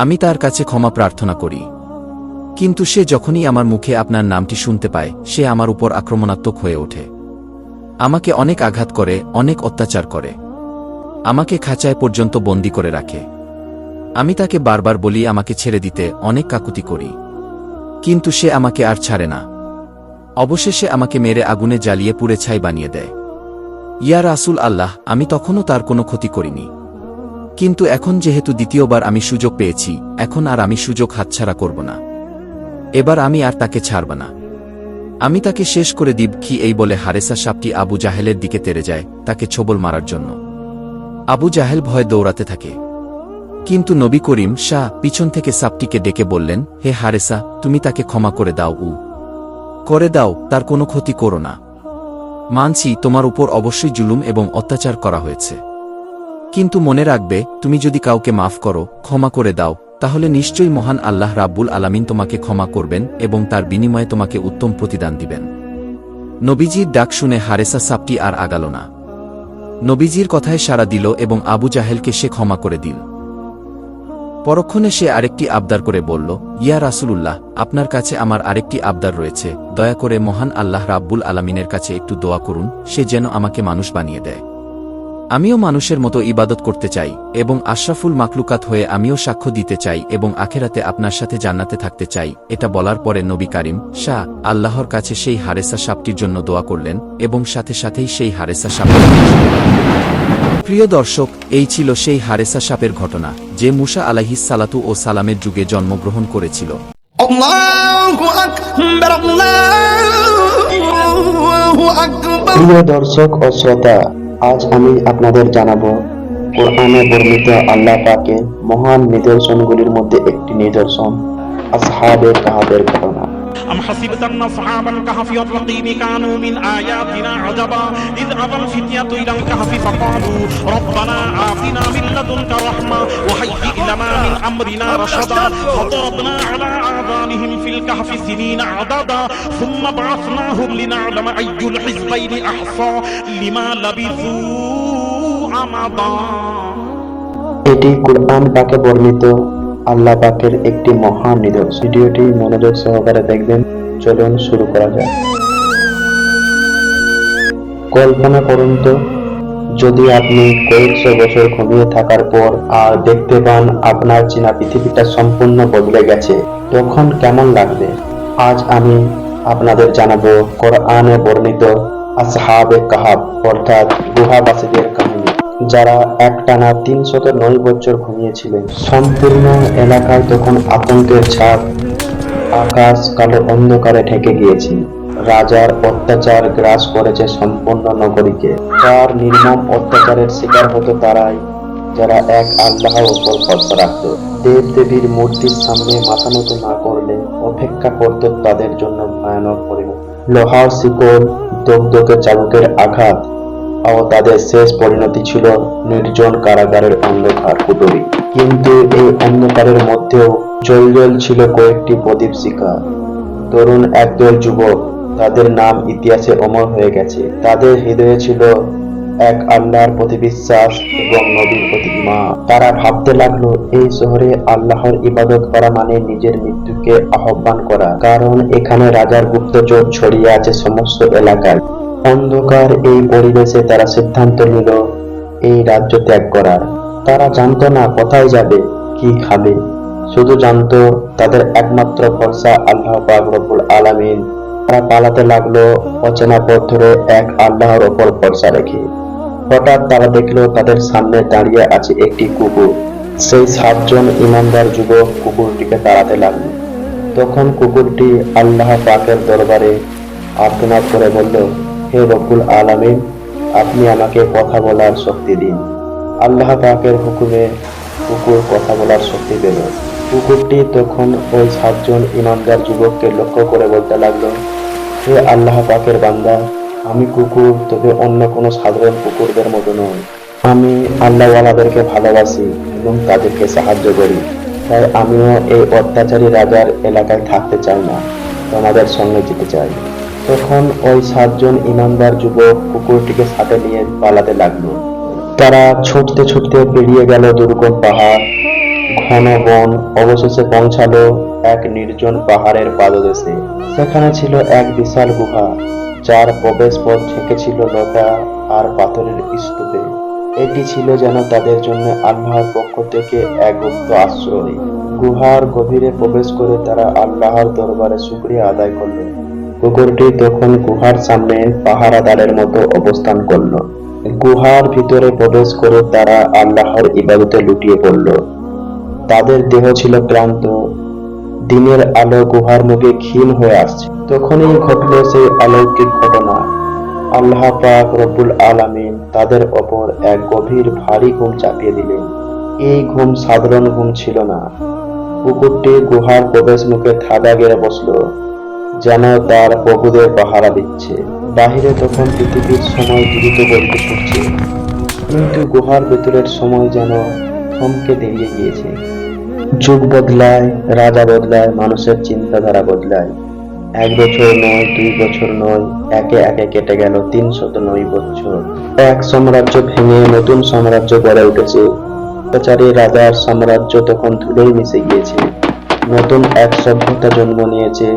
Speaker 5: আমি তার কাছে ক্ষমা প্রার্থনা করি, কিন্তু সে যখনই আমার মুখে আপনার নামটি শুনতে পায় সে আমার উপর আক্রমণাত্মক হয়ে ওঠে, আমাকে অনেক আঘাত করে, অনেক অত্যাচার করে, আমাকে খাঁচায় পর্যন্ত বন্দী করে রাখে। আমি তাকে বারবার বলি আমাকে ছেড়ে দিতে, অনেক কাকুতি করি, কিন্তু সে আমাকে আর ছাড়ে না। অবশেষে আমাকে মেরে আগুনে জ্বালিয়ে পুড়ে ছাই বানিয়ে দেয়। ইয়া রাসূল আল্লাহ, আমি তখনও তার কোনো ক্ষতি করিনি, কিন্তু এখন যেহেতু দ্বিতীয়বার আমি সুযোগ পেয়েছি, এখন আর আমি সুযোগ হাতছাড়া করব না। এবার আমি আর তাকে ছাড়ব না, আমি তাকে শেষ করে দিব। কি এই বলে হারেসা সাপটি আবু জাহেলের দিকে তেড়ে যায় তাকে ছোবল মারার জন্য। আবু জাহেল ভয়ে দৌড়াতে থাকে, কিন্তু নবী করিম শাহ পিছন থেকে সাপটিকে ডেকে বললেন, হে হারেসা, তুমি তাকে ক্ষমা করে দাও, করে দাও, তার কোনো ক্ষতি করো না। মানছি তোমার উপর অবশ্যই জুলুম এবং অত্যাচার করা হয়েছে, কিন্তু মনে রাখবে তুমি যদি কাউকে মাফ করো, ক্ষমা করে দাও, তাহলে নিশ্চয়ই মহান আল্লাহ রাব্বুল আলামিন তোমাকে ক্ষমা করবেন এবং তার বিনিময়ে তোমাকে উত্তম প্রতিদান দিবেন। নবীজির ডাক শুনে হারেসা সাপটি আর আগাল না। নবীজির কথায় সাড়া দিল এবং আবু জাহেলকে সে ক্ষমা করে দিল। পরক্ষণে সে আরেকটি আবদার করে বলল, ইয়া রাসূলুল্লাহ, আপনার কাছে আমার আরেকটি আবদার রয়েছে, দয়া করে মহান আল্লাহ রাব্বুল আলামিনের কাছে একটু দোয়া করুন, সে যেন আমাকে মানুষ বানিয়ে দেয়। আমিও মানুষের মতো ইবাদত করতে চাই এবং আশরাফুল মাখলুকাত হয়ে আমিও সাক্ষ্য দিতে চাই এবং আখেরাতে আপনার সাথে জান্নাতে থাকতে চাই। এটা বলার পরে নবী কারিম শাহ আল্লাহর কাছে সেই হারেসা সাপটির জন্য দোয়া করলেন এবং সাথে সাথেই সেই হারেসা সাপ। প্রিয় দর্শক, এই ছিল সেই হারেসা সাপের ঘটনা যে মুসা আলাইহিস সালাতু ও সালামের যুগে জন্মগ্রহণ করেছিল।
Speaker 1: আল্লাহু আকবার, আল্লাহু আকবার।
Speaker 2: প্রিয় দর্শক ও শ্রোতা, আজ আমি আপনাদের জানাবো কোরআনে বর্ণিত আল্লাহ পাকের মহান নিদর্শনগুলির মধ্যে একটি নিদর্শন আসহাবে কাহাফের ঘটনা।
Speaker 7: أم حسبت أن أصحاب الكهف والرقيم كانوا من آياتنا عجبا إذ أوى الفتية إلى الكهف فقالوا ربنا آتنا من لدنك رحمة وهيئ لنا من أمرنا رشدا فضربنا على آذانهم في الكهف سنين عددا ثم بعثناهم لنعلم أي الحزبين أحصى لما لبثوا أمدا।
Speaker 2: এটি কুরআন পাকে বর্ণিত আল্লাহ পাকের একটি মহান নিদর্শন। ভিডিওটি মনোযোগ সহকারে দেখবেন। চলুন শুরু করা যাক। কল্পনা করুন তো, যদি আপনি কয়েকশো বছর ঘুমিয়ে থাকার পর আর দেখতে পান আপনার চেনা পৃথিবীটা সম্পূর্ণ বদলে গেছে, তখন কেমন লাগবে? আজ আমি আপনাদের জানাবো কোরআনে বর্ণিত আসহাবে কাহাফ অর্থাৎ গুহাবাসীদের কাহিনী, যারা একটানা 309 বছর ঘুমিয়েছিলেন। সম্পূর্ণ এলাকায় তখন আতঙ্কের ছাপ আকাশ কালো অন্ধকারে ঢেকে গিয়েছে। রাজার অত্যাচার গ্রাস করেছে সম্পূর্ণ নগরীকে। তার নির্মম অত্যাচারের শিকার হতো তারাই যারা এক আল্লাহর উপর ভরসা রাখত। দেব দেবীর মূর্তির সামনে মাথা নত না করলে অপেক্ষা করত তাদের জন্য ভয়ানক পরিণতি। লোহার শিকল, দগদগে চাবুকের আঘাত ও তাদের শেষ পরিণতি ছিল নির্জন কারাগারের অন্ধকার কুটুরি। কিন্তু এই অন্ধকারের মধ্যেও জ্বলজ্বল ছিল কয়েকটি প্রদীপ শিখা। তরুণ একদল যুবক, তাদের নাম ইতিহাসে অমর হয়ে গেছে। তাদের হৃদয়ে ছিল এক আল্লাহর প্রতি বিশ্বাস এবং নবীর প্রতি ঈমান। তারা ভাবতে লাগলো, এই শহরে আল্লাহর ইবাদত করা মানে নিজের মৃত্যুকে আহ্বান করা, কারণ এখানে রাজার গুপ্তচর ছড়িয়ে আছে সমস্ত এলাকায়। অন্ধকার এই পরিবেশে তারা সিদ্ধান্ত নিল এই রাজ্য ত্যাগ করার। তারা জানতো না কোথায় যাবে, কি খাবে, শুধু জানতো তাদের একমাত্র ভরসা আল্লাহ পাক রব্বুল আলামিন। তারা পালাতে লাগলো অচেনা পথ ধরে এক আল্লাহর ওপর ভরসা রেখে। হঠাৎ তারা দেখলো তাদের সামনে দাঁড়িয়ে আছে একটি কুকুর। সেই 7 জন ইমানদার যুবক কুকুরটিকে তাড়াতে লাগলো। তখন কুকুরটি আল্লাহ পাকের দরবারে আর্তনাদ করে বলল, হে রব্বুল আলামিন, আপনি আমাকে কথা বলার শক্তি দিন। আল্লাহ পাকের হুকুমে কুকুর কথা বলার শক্তি পেল। কুকুরটি তখন ওই 7 জন ইমানদার যুবককে লক্ষ্য করে বলতে লাগলো, হে আল্লাহ পাকের বান্দা, আমি কুকুর, তবে অন্য কোনো সাধারণ কুকুরদের মতো নয়। আমি আল্লাহওয়ালাদেরকে ভালোবাসি এবং তাদেরকে সাহায্য করি। তাই আমিও এই অত্যাচারী রাজার এলাকায় থাকতে চাই না, তোমাদের সঙ্গে যেতে চাই। তখন ওই 7 জন ইমানদার যুবক কুকুরটিকে সাথে নিয়ে পালাতে লাগলো। তারা ছুটতে ছুটতে পেরিয়ে গেল দুর্গম পাহাড়, ঘন বন, অবশেষে পৌঁছালো এক নির্জন পাহাড়ের পাদদেশে। সেখানে ছিল এক বিশাল গুহা, যার প্রবেশ পথ ঢেকেছিল লতা আর পাথরের স্তূপে। এটি ছিল যেন তাদের জন্য আল্লাহর পক্ষ থেকে এক গুপ্ত আশ্রয়। গুহার গভীরে প্রবেশ করে তারা আল্লাহর দরবারে শুকরিয়া আদায় করল। কুকুরটি তখন গুহার সামনে পাহারাদারের মতো অবস্থান করল। গুহার ভিতরে প্রবেশ করে তারা আল্লাহর ইবাদতে লুটিয়ে পড়ল। তাদের দেহ ছিল ক্লান্ত, দিনের আলো গুহার মুখে ক্ষীণ হয়ে আসছে। তখনই ঘটল সেই অলৌকিক ঘটনা। আল্লাহ পাক রব্বুল আলামিন তাদের ওপর এক গভীর ভারী ঘুম চাপিয়ে দিলেন। এই ঘুম সাধারণ ঘুম ছিল না। কুকুরটি গুহার প্রবেশ মুখে থাবা গেড়ে বসল, যেন তার প্রভুদের পাহারা দিচ্ছে। বাহিরে তখন পৃথিবীর সময় দ্রুত গতিতে ছুটছে, কিন্তু গুহার ভেতরের সময় যেন থমকে দাঁড়িয়ে গিয়েছে। যুগ বদলায়, রাজা বদলায়, মানুষের চিন্তাধারা বদলায়। 1 বছর নয়, 2 বছর নয়, একে একে কেটে গেল 309 বছর। এক সাম্রাজ্য ভেঙে নতুন সাম্রাজ্য গড়ে উঠেছে। অত্যাচারী রাজার সাম্রাজ্য তখন ধুলোয় মিশে গিয়েছে। নতুন এক সভ্যতা জন্ম নিয়েছে।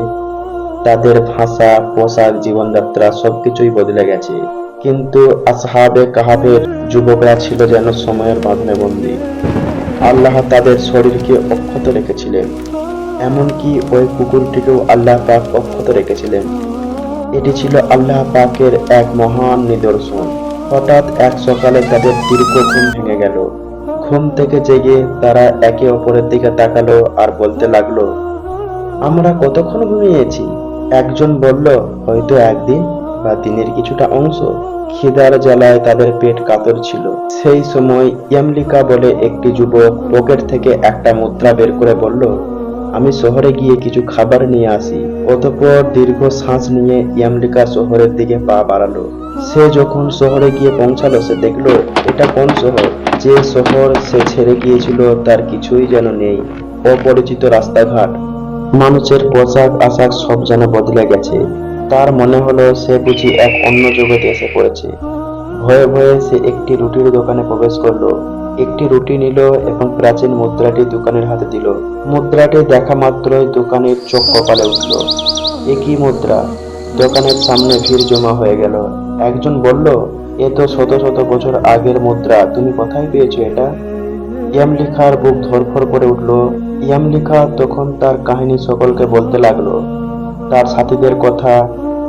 Speaker 2: তাদের ভাষা, পোশাক, জীবনযাত্রা সবকিছুই বদলে গেছে। কিন্তু আসহাবে কাহাফের যুবকরা ছিল যেন সময়ের বাঁধনে বন্দী। আল্লাহ তাদের শরীরকে অক্ষত রেখেছিলেন, এমনকি ওই কুকুরটিকেও আল্লাহ পাক অক্ষত রেখেছিলেন। এটি ছিল আল্লাহ পাকের এক মহান নিদর্শন। হঠাৎ এক সকালে তাদের দীর্ঘ ঘুম ভেঙে গেল। ঘুম থেকে জেগে তারা একে অপরের দিকে তাকালো আর বলতে লাগলো, আমরা কতক্ষণ ঘুমিয়েছি? একজন বলল, হয়তো একদিন বা দিনের কিছুটা অংশ। খিদার জ্বালায় তাদের পেট কাতর ছিল। সেই সময় ইয়ামলিকা বলে একটি যুবক পকেট থেকে একটা মুদ্রা বের করে বলল, আমি শহরে গিয়ে কিছু খাবার নিয়ে আসি। অতঃপর দীর্ঘ শ্বাস নিয়ে ইয়ামলিকা শহরের দিকে পা বাড়ালো। সে যখন শহরে গিয়ে পৌঁছালো, সে দেখলো এটা কোন শহর? যে শহর সে ছেড়ে গিয়েছিল তার কিছুই যেন নেই। অপরিচিত রাস্তাঘাট, মানুষের পোশাক আশাক সব যেন বদলে গেছে। তার মনে হলো সে বুঝি এক অন্য জগতে এসে পড়েছে। ভয়ে ভয়ে সে একটি রুটির দোকানে প্রবেশ করলো। একটি রুটি নিল এবং প্রাচীন মুদ্রাটি দোকানের হাতে দিল। মুদ্রাটি দেখা মাত্রই দোকানের চোখ কপালে উঠল। এ কি মুদ্রা? দোকানের সামনে ভিড় জমা হয়ে গেল। একজন বলল, এ তো শত শত বছর আগের মুদ্রা, তুমি কোথায় পেয়েছো এটা? ইয়ামলিকার বুক ধড়ফড় করে উঠল। ইয়ামলিকা তখন তার কাহিনী সকলকে বলতে লাগলো, তার সাথীদের কথা,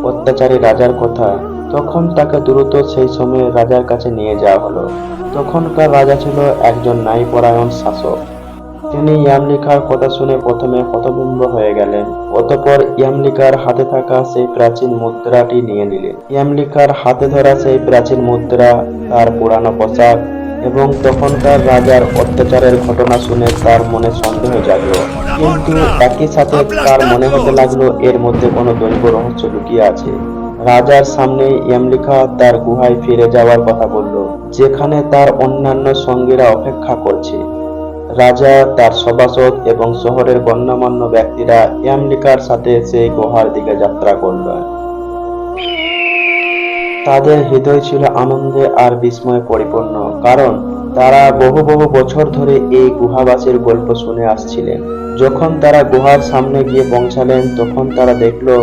Speaker 2: অত্যাচারী রাজার কথা। তখন তাকে দ্রুত সেই সময়ে রাজার কাছে নিয়ে যাওয়া হলো। তখনকার রাজা ছিল একজন ন্যায়পরায়ণ শাসক। তিনি ইয়ামলিকার কথা শুনে প্রথমে হতভম্ব হয়ে গেলেন। অতঃপর ইয়ামলিকার হাতে থাকা সেই প্রাচীন মুদ্রাটি নিয়ে নিলেন। ইয়ামলিকার হাতে ধরা সেই প্রাচীন মুদ্রা, তার পুরানো পোশাক এবং তখনকার রাজার অত্যাচারের ঘটনা শুনে তার মনে সন্দেহ জাগলো। কিন্তু একই সাথে তার মনে হতে লাগলো এর মধ্যে কোনো দৈব রহস্য লুকিয়ে আছে। রাজার সামনে ইয়ামলিকা তার গুহায় ফিরে যাওয়ার কথা বলল, যেখানে তার অন্যান্য সঙ্গীরা অপেক্ষা করছে। রাজা, তার সভাসদ এবং শহরের গণ্যমান্য ব্যক্তিরা ইয়ামলিকার সাথে সেই গুহার দিকে যাত্রা করল। তাদের হৃদয় ছিল আনন্দে আর বিস্ময়ে পরিপূর্ণ, কারণ তারা বহু বহু বছর ধরে এই গুহাবাসীর গল্প শুনে আসছিলেন। যখন তারা গুহার সামনে গিয়ে পৌঁছালেন, তখন তারা দেখলো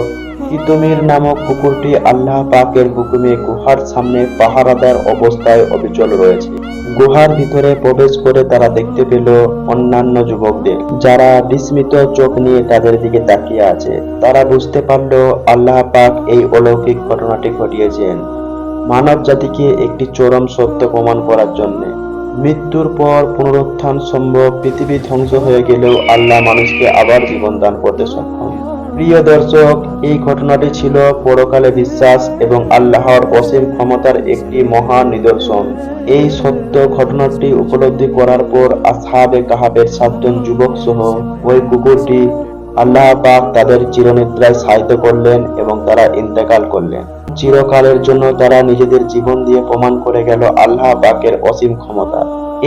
Speaker 2: তিতুমির নামক কুকুরটি আল্লাহ পাকের হুকুমে গুহার সামনে পাহারাদার অবস্থায় অবিচল রয়েছে। গুহার ভিতরে প্রবেশ করে তারা দেখতে পেল অন্যান্য যুবকদের, যারা বিস্মিত চোখ নিয়ে তাদের দিকে তাকিয়ে আছে। তারা বুঝতে পারল আল্লাহ পাক এই অলৌকিক ঘটনাটি ঘটিয়েছেন মানব জাতিকে একটি চরম সত্য প্রমাণ করার জন্য। মৃত্যুর পর পুনরুত্থান সম্ভব। পৃথিবী ধ্বংস হয়ে গেলেও আল্লাহ মানুষকে আবার জীবন দান করতে সক্ষম। প্রিয় দর্শক, এই ঘটনাটি ছিল পরকালে বিশ্বাস এবং আল্লাহর অসীম ক্ষমতার একটি মহান নিদর্শন। এই সত্য ঘটনাটি উপলব্ধি করার পর আসহাবে কাহাফের 7 জন যুবক সহ ওই কুকুরটি আল্লাহ পাক তাদের চিরনিদ্রায় সাহায্য করলেন এবং তারা ইন্তেকাল করলেন। চিরকালের জন্য তারা নিজেদের জীবন দিয়ে প্রমাণ করে গেল আল্লাহ পাকের অসীম ক্ষমতা।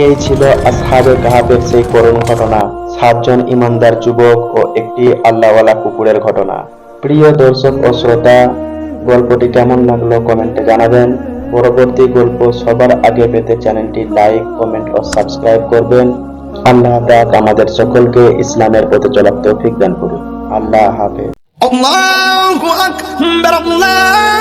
Speaker 2: এই ছিল আসহাবে কাহাফের সেই করুণ ঘটনা, 7 জন ইমানদার যুবক ও একটি আল্লাহওয়ালা কুকুরের ঘটনা। প্রিয় দর্শক ও শ্রোতা, গল্পটি কেমন লাগলো কমেন্টে জানাবেন। পরবর্তী গল্প সবার আগে পেতে চ্যানেলটি লাইক, কমেন্ট ও সাবস্ক্রাইব করবেন। আল্লাহ পাক আমাদের সকলকে ইসলামের পথে চলার তৌফিক দান করুন। আল্লাহ হাফেজ।
Speaker 1: الله أكبر الله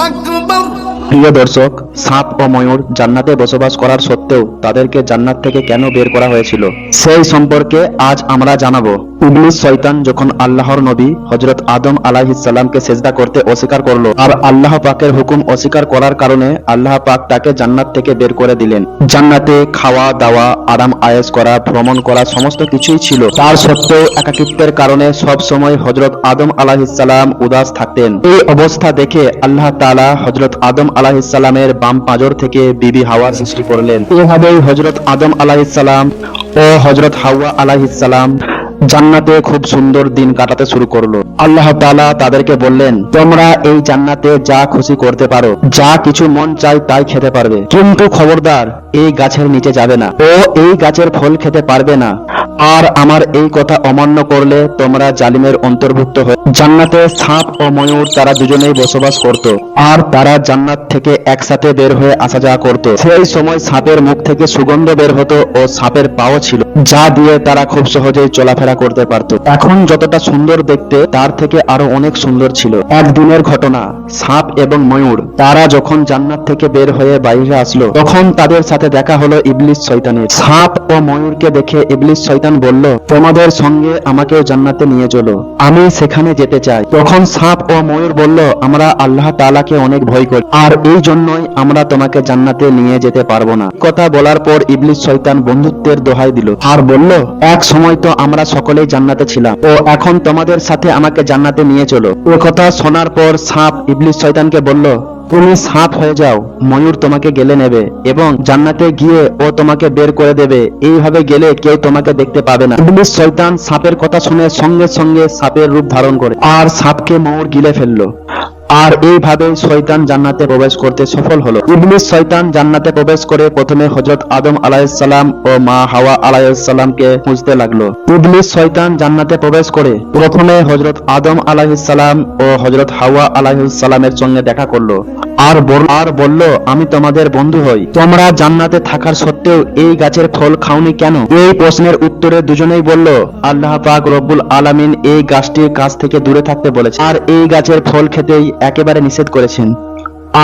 Speaker 1: أكبر।
Speaker 2: প্রিয় দর্শক, সাপ ও ময়ূর জান্নাতে বসবাস করার সত্ত্বেও তাদেরকে জান্নাত থেকে কেন বের করা হয়েছিল সেই সম্পর্কে আজ আমরা জানাবো। ইবলিস শয়তান যখন আল্লাহর নবী হযরত আদম আলাইহিস সালামকে সেজদা করতে অস্বীকার করলো, আর আল্লাহ পাকের হুকুম অস্বীকার করার কারণে আল্লাহ পাক তাকে জান্নাত থেকে বের করে দিলেন। জান্নাতে খাওয়া দাওয়া, আরাম আয়েশ করা, ভ্রমণ করা সমস্ত কিছুই ছিল। তার সত্ত্বেও একাকিত্বের কারণে সব সময় হযরত আদম আলাইহিস সালাম উদাস থাকতেন। এই অবস্থা দেখে আল্লাহ তাআলা হযরত আদম আলাইহিস সালামের বাম পাঁজর থেকে বিবি হাওয়ার সৃষ্টি করলেন। এভাবেই হযরত আদম আলাইহিস সালাম ও হযরত হাওয়া আলাইহিস সালাম জান্নাতে খুব সুন্দর দিন কাটাতে শুরু করলো। আল্লাহ তাআলা তাদেরকে বললেন, তোমরা এই জান্নাতে যা খুশি করতে পারো, যা কিছু মন চায় তাই খেতে পারবে, কিন্তু খবরদার এই গাছের নিচে যাবে না ও এই গাছের ফল খেতে পারবে না। আর আমার এই কথা অমান্য করলে তোমরা জালিমের অন্তর্ভুক্ত হয়ে। জান্নাতে সাপ ও ময়ূর তারা দুজনেই বসবাস করত, আর তারা জান্নাত থেকে একসাথে বের হয়ে আসা যাওয়া করত। সেই সময় সাপের মুখ থেকে সুগন্ধ বের হতো ও সাপের পাও ছিল, যা দিয়ে তারা খুব সহজেই চলাফেরা করতে পারত। এখন যতটা সুন্দর দেখতে তার থেকে আরো অনেক সুন্দর ছিল। একদিনের ঘটনা, সাপ এবং ময়ূর তারা যখন জান্নাত থেকে বের হয়ে বাইরে আসলো, তখন তাদের সাথে দেখা হলো ইবলিস শয়তানের। সাপ ও ময়ূরকে দেখে ইবলিস শয়তান বলল, তোমাদের সঙ্গে আমাকেও জান্নাতে নিয়ে চলো, আমি সেখানে যেতে চাই। তখন সাপ ও ময়ূর বলল, আমরা আল্লাহ তাআলাকে অনেক ভয় করি, আর এই জন্যই আমরা তোমাকে জান্নাতে নিয়ে যেতে পারবো না। কথা বলার পর ইবলিস শয়তান বন্ধুত্বের দোহাই দিল আর বলল, এক সময় তো আমরা সকলেই জান্নাতে ছিলাম, ও এখন তোমাদের সাথে আমাকে জান্নাতে নিয়ে চলো। এ কথা শোনার পর সাপ ইবলিস শয়তানকে বলল, তুমি সাপ হয়ে যাও, ময়ূর তোমাকে গেলে নেবে এবং জান্নাতে গিয়ে ও তোমাকে বের করে দেবে। এইভাবে গেলে কেউ তোমাকে দেখতে পাবে না। ইবলিস শয়তান সাপের কথা শুনে সঙ্গে সঙ্গে সাপের রূপ ধারণ করে আর সাপকে ময়ূর গিলে ফেললো। আর এইভাবে শয়তান জান্নাতে প্রবেশ করতে সফল হলো। ইবলিস শয়তান জান্নাতে প্রবেশ করে প্রথমে হযরত আদম আলাইহিস সালাম ও মা হাওয়া আলাইহিস সালামকে খুঁজতে লাগলো। ইবলিস শয়তান জান্নাতে প্রবেশ করে প্রথমে হযরত আদম আলাইহিস সালাম ও হযরত হাওয়া আলাইহিস সালামের সঙ্গে দেখা করলো আর বলল, আমি তোমাদের বন্ধু হই, তোমরা জান্নাতে থাকার সত্ত্বেও এই গাছের ফল খাওনি কেন? এই প্রশ্নের উত্তরে দুজনেই বলল, আল্লাহ পাক রব্বুল আলামিন এই গাছটির কাছ থেকে দূরে থাকতে বলেছেন, আর এই গাছের ফল খেতেই একেবারে নিষেধ করেছেন।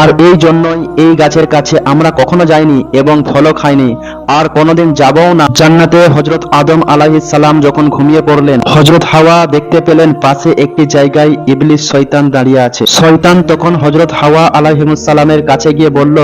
Speaker 2: আর এই জন্যই এই গাছের কাছে আমরা কখনো যাইনি এবং ফলও খাইনি, আর কোনোদিন যাবও না। জান্নাতে হযরত আদম আলাইহিস সালাম যখন ঘুমিয়ে পড়লেন, হযরত হাওয়া দেখতে পেলেন পাশে একটি জায়গায় ইবলিস শয়তান দাঁড়িয়ে আছে। শয়তান তখন হযরত হাওয়া আলাইহিস সালামের কাছে গিয়ে বলল,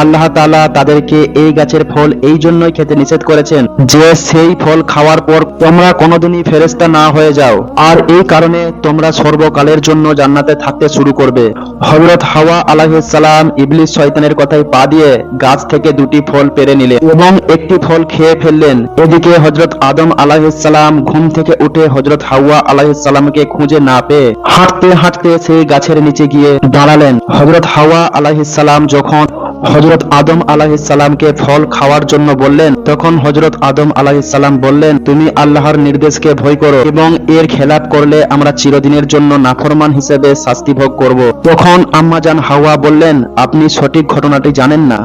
Speaker 2: আল্লাহ তাআলা তাদেরকে এই গাছের ফল এই জন্যই খেতে নিষেধ করেছেন যে সেই ফল খাওয়ার পর তোমরা কোনোদিনই ফেরেশতা না হয়ে যাও, আর এই কারণে তোমরা সর্বকালের জন্য জান্নাতে থাকতে শুরু করবে। হযরত হাওয়া আলাইহিস সালাম ইবলিস শয়তানের কথায় পা দিয়ে গাছ থেকে দুটি ফল পেড়ে নিলেন এবং একটি ফল খেয়ে ফেললেন। এদিকে হযরত আদম আলাইহিস সালাম ঘুম থেকে উঠে হযরত হাওয়া আলাইহিস সালামকে খুঁজে না পেয়ে হাঁটতে হাঁটতে সেই গাছের নিচে গিয়ে দাঁড়ালেন। হযরত হাওয়া আলাইহিস সালাম যখন হযরত আদম আলাইহিস সালামকে ফল খাওয়ার জন্য বললেন, তখন হযরত আদম আলাইহিস সালাম বললেন, তুমি আল্লাহর নির্দেশকে ভয় করো এবং এর খেলাপ করলে আমরা চিরদিনের জন্য নাফরমান হিসেবে শাস্তি ভোগ করব। তখন আম্মাজান হাওয়া বললেন, আপনি সঠিক ঘটনাটি জানেন না,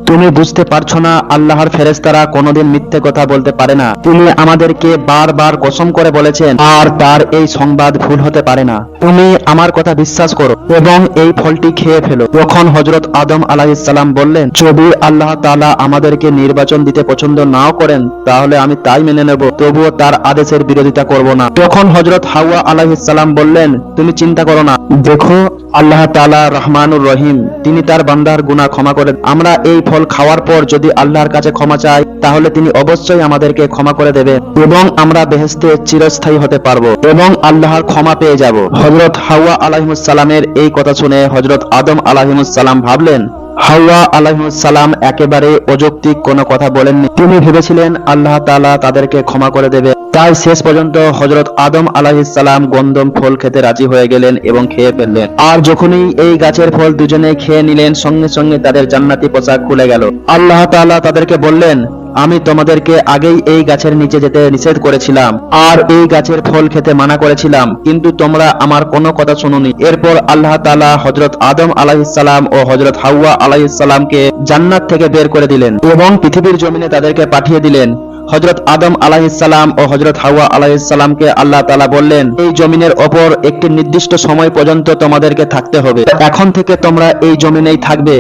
Speaker 2: তুমি বুঝতে পারছো না আল্লাহর ফেরেশতারা কোনোদিন মিথ্যে কথা বলতে পারে না। তিনি আমাদেরকে বারবার কসম করে বলেছেন আর তার এই সংবাদ ভুল হতে পারে না। তুমি আমার কথা বিশ্বাস করো এবং এই ফলটি খেয়ে ফেলো। তখন হযরত আদম আলাইহিস সালাম বললেন, যদি আল্লাহ তাআলা আমাদেরকে নির্বাচন দিতে পছন্দ নাও করেন তাহলে আমি তাই মেনে নেব, তবুও তার আদেশের বিরোধিতা করব না। তখন হযরত হাওয়া আলাইহিস সালাম বললেন, তুমি চিন্তা করো না, দেখো আল্লাহ তাআলা রহমানুর রহিম, তিনি তার বান্দার গুনাহ ক্ষমা করে। আমরা এই ফল খাওয়ার পর যদি আল্লাহর কাছে ক্ষমা চাই তাহলে তিনি অবশ্যই আমাদেরকে ক্ষমা করে দেবেন এবং আমরা বেহেশতে চিরস্থায়ী হতে পারবো এবং আল্লাহর ক্ষমা পেয়ে যাব। হযরত হাওয়া আলাইহিস সালামের এই কথা শুনে হযরত আদম আলাইহিস সালাম ভাবলেন, হাওয়া আলাইহিস সালাম একেবারে অযৌক্তিক কোনো কথা বলেননি। তিনি ভেবেছিলেন আল্লাহ তাআলা তাদেরকে ক্ষমা করে দেবে। তাই শেষ পর্যন্ত হযরত আদম আলাইহিস সালাম গন্ধম ফল খেতে রাজি হয়ে গেলেন এবং খেয়ে ফেললেন। আর যখনই এই গাছের ফল দুজনে খেয়ে নিলেন, সঙ্গে সঙ্গে তাদের জান্নাতি পোশাক খুলে গেল। আল্লাহ তাআলা তাদেরকে বললেন, আমি তোমাদেরকে আগেই এই গাছের নিচে যেতে নিষেধ করেছিলাম আর এই গাছের ফল খেতে মানা করেছিলাম, কিন্তু তোমরা আমার কোনো কথা শুনোনি। এরপর আল্লাহ তাআলা হযরত আদম আলাইহিস সালাম ও হযরত হাওয়া আলাইহিস সালামকে জান্নাত থেকে বের করে দিলেন এবং পৃথিবীর জমিনে তাদেরকে পাঠিয়ে দিলেন। হযরত আদম আলাইহিস সালাম ও হযরত হাওয়া আলাইহিস সালামকে আল্লাহ তাআলা বললেন, এই জমিনের ওপর একটি নির্দিষ্ট সময় পর্যন্ত তোমাদেরকে থাকতে হবে, এখন থেকে তোমরা এই জমিনেই থাকবে।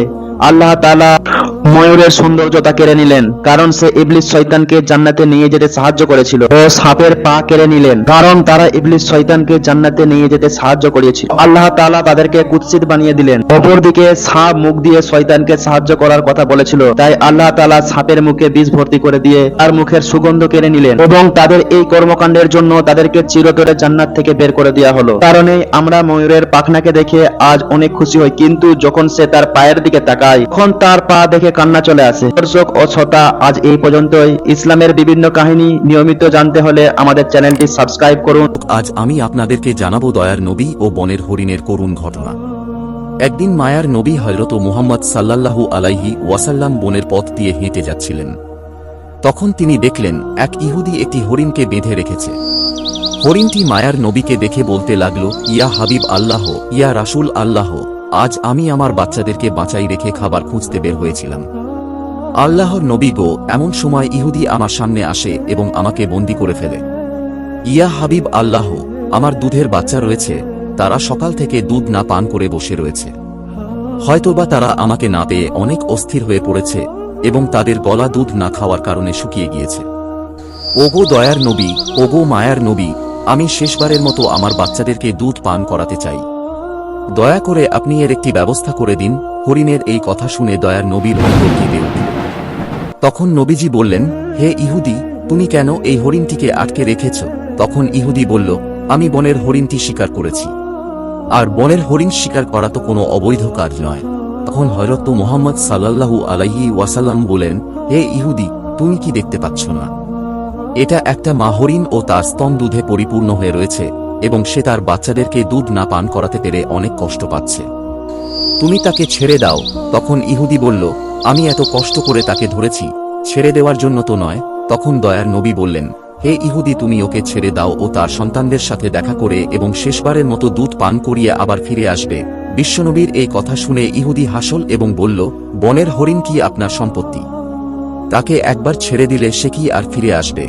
Speaker 2: আল্লাহ তাআলা ময়ূরের সৌন্দর্যতা কেড়ে নিলেন কারণ সে ইবলিস শয়তানকে জান্নাতে নিয়ে যেতে সাহায্য করেছিল, ও সাপের পা কেড়ে নিলেন কারণ তারা ইবলিস শয়তানকে জান্নাতে নিয়ে যেতে সাহায্য করেছিল। আল্লাহ তাআলা তাদেরকে কুৎসিত বানিয়ে দিলেন। অপরদিকে সাপ মুখ দিয়ে শয়তানকে সাহায্য করার কথা বলেছিল, তাই আল্লাহ তাআলা সাপের মুখে বিষ ভর্তি করে দিয়ে তার মুখের সুগন্ধ কেড়ে নিলেন এবং তাদের এই কর্মকাণ্ডের জন্য তাদেরকে চিরতরে জান্নাত থেকে বের করে দেওয়া হলো। কারণে আমরা ময়ূরের পাখনাকে দেখে আজ অনেক খুশি হই, কিন্তু যখন সে তার পায়ের দিকে তাকায় তখন তার পা দেখে কান্না চলে আসে। দর্শক ও শ্রোতা, আজ এই পর্যন্তই। ইসলামের বিভিন্ন কাহিনী নিয়মিত জানতে হলে আমাদের চ্যানেলটি সাবস্ক্রাইব করুন।
Speaker 5: আজ আমি আপনাদেরকে জানাবো দয়ার নবী ও বনের হরিণের করুণ ঘটনা। একদিন মায়ার নবী হযরত মুহাম্মদ সাল্লাল্লাহু আলাইহি ওয়াসাল্লাম বনের পথ দিয়ে হেঁটে যাচ্ছিলেন। তখন তিনি দেখলেন এক ইহুদি একটি হরিণকে বেঁধে রেখেছে। হরিণটি মায়ার নবীকে দেখে বলতে লাগলো, ইয়া হাবিব আল্লাহ, ইয়া রাসূল আল্লাহ, আজ আমি আমার বাচ্চাদেরকে বাঁচাই রেখে খাবার খুঁজতে বের হয়েছিলাম। আল্লাহর নবী গো, এমন সময় ইহুদি আমার সামনে আসে এবং আমাকে বন্দী করে ফেলে। ইয়া হাবিব আল্লাহ, আমার দুধের বাচ্চা রয়েছে, তারা সকাল থেকে দুধ না পান করে বসে রয়েছে। হয়তোবা তারা আমাকে না পেয়ে অনেক অস্থির হয়ে পড়েছে এবং তাদের গলা দুধ না খাওয়ার কারণে শুকিয়ে গিয়েছে। ওগো দয়ার নবী, ওগো মায়ার নবী, আমি শেষবারের মতো আমার বাচ্চাদেরকে দুধ পান করাতে চাই, দয়া করে আপনি এর একটি ব্যবস্থা করে দিন। হরিণের এই কথা শুনে দয়ার নবীর অন্তর কেঁপে উঠল। তখন নবীজি বললেন, হে ইহুদি, তুমি কেন এই হরিণটিকে আটকে রেখেছ? তখন ইহুদি বলল, আমি বনের হরিণটি শিকার করেছি, আর বনের হরিণ শিকার করা তো কোনো অবৈধ কাজ নয়। তখন হযরত মুহাম্মদ সাল্লাল্লাহু আলাইহি ওয়াসাল্লাম বলেন, হে ইহুদি, তুমি কি দেখতে পাচ্ছ না? এটা একটা মা হরিণ ও তার স্তন দুধে পরিপূর্ণ হয়ে রয়েছে এবং সে তার বাচ্চাদেরকে দুধ না পান করাতে পেরে অনেক কষ্ট পাচ্ছে, তুমি তাকে ছেড়ে দাও। তখন ইহুদি বলল, আমি এত কষ্ট করে তাকে ধরেছি, ছেড়ে দেওয়ার জন্য তো নয়। তখন দয়ার নবী বললেন, হে ইহুদি, তুমি ওকে ছেড়ে দাও ও তার সন্তানদের সাথে দেখা করে এবং শেষবারের মতো দুধ পান করিয়ে আবার ফিরে আসবে। বিশ্বনবীর এই কথা শুনে ইহুদি হাসল এবং বলল, বনের হরিণ কি আপনার সম্পত্তি? তাকে একবার ছেড়ে দিলে সে কি আর ফিরে আসবে?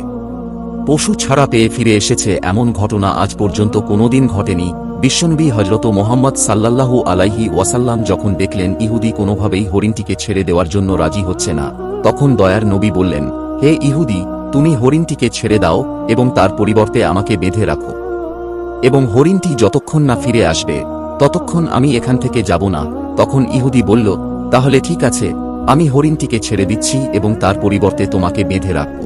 Speaker 5: পশু ছাড়া পেয়ে ফিরে এসেছে এমন ঘটনা আজ পর্যন্ত কোনোদিন ঘটেনি। বিশ্বনবী হযরত মুহাম্মদ সাল্লাল্লাহু আলাইহি ওয়াসাল্লাম যখন দেখলেন ইহুদি কোনোভাবেই হরিণটিকে ছেড়ে দেওয়ার জন্য রাজি হচ্ছে না, তখন দয়ার নবী বললেন, হে ইহুদি, তুমি হরিণটিকে ছেড়ে দাও এবং তার পরিবর্তে আমাকে বেঁধে রাখো, এবং হরিণটি যতক্ষণ না ফিরে আসবে ততক্ষণ আমি এখান থেকে যাব না। তখন ইহুদি বলল, তাহলে ঠিক আছে, আমি হরিণটিকে ছেড়ে দিচ্ছি এবং তার পরিবর্তে তোমাকে বেঁধে রাখব,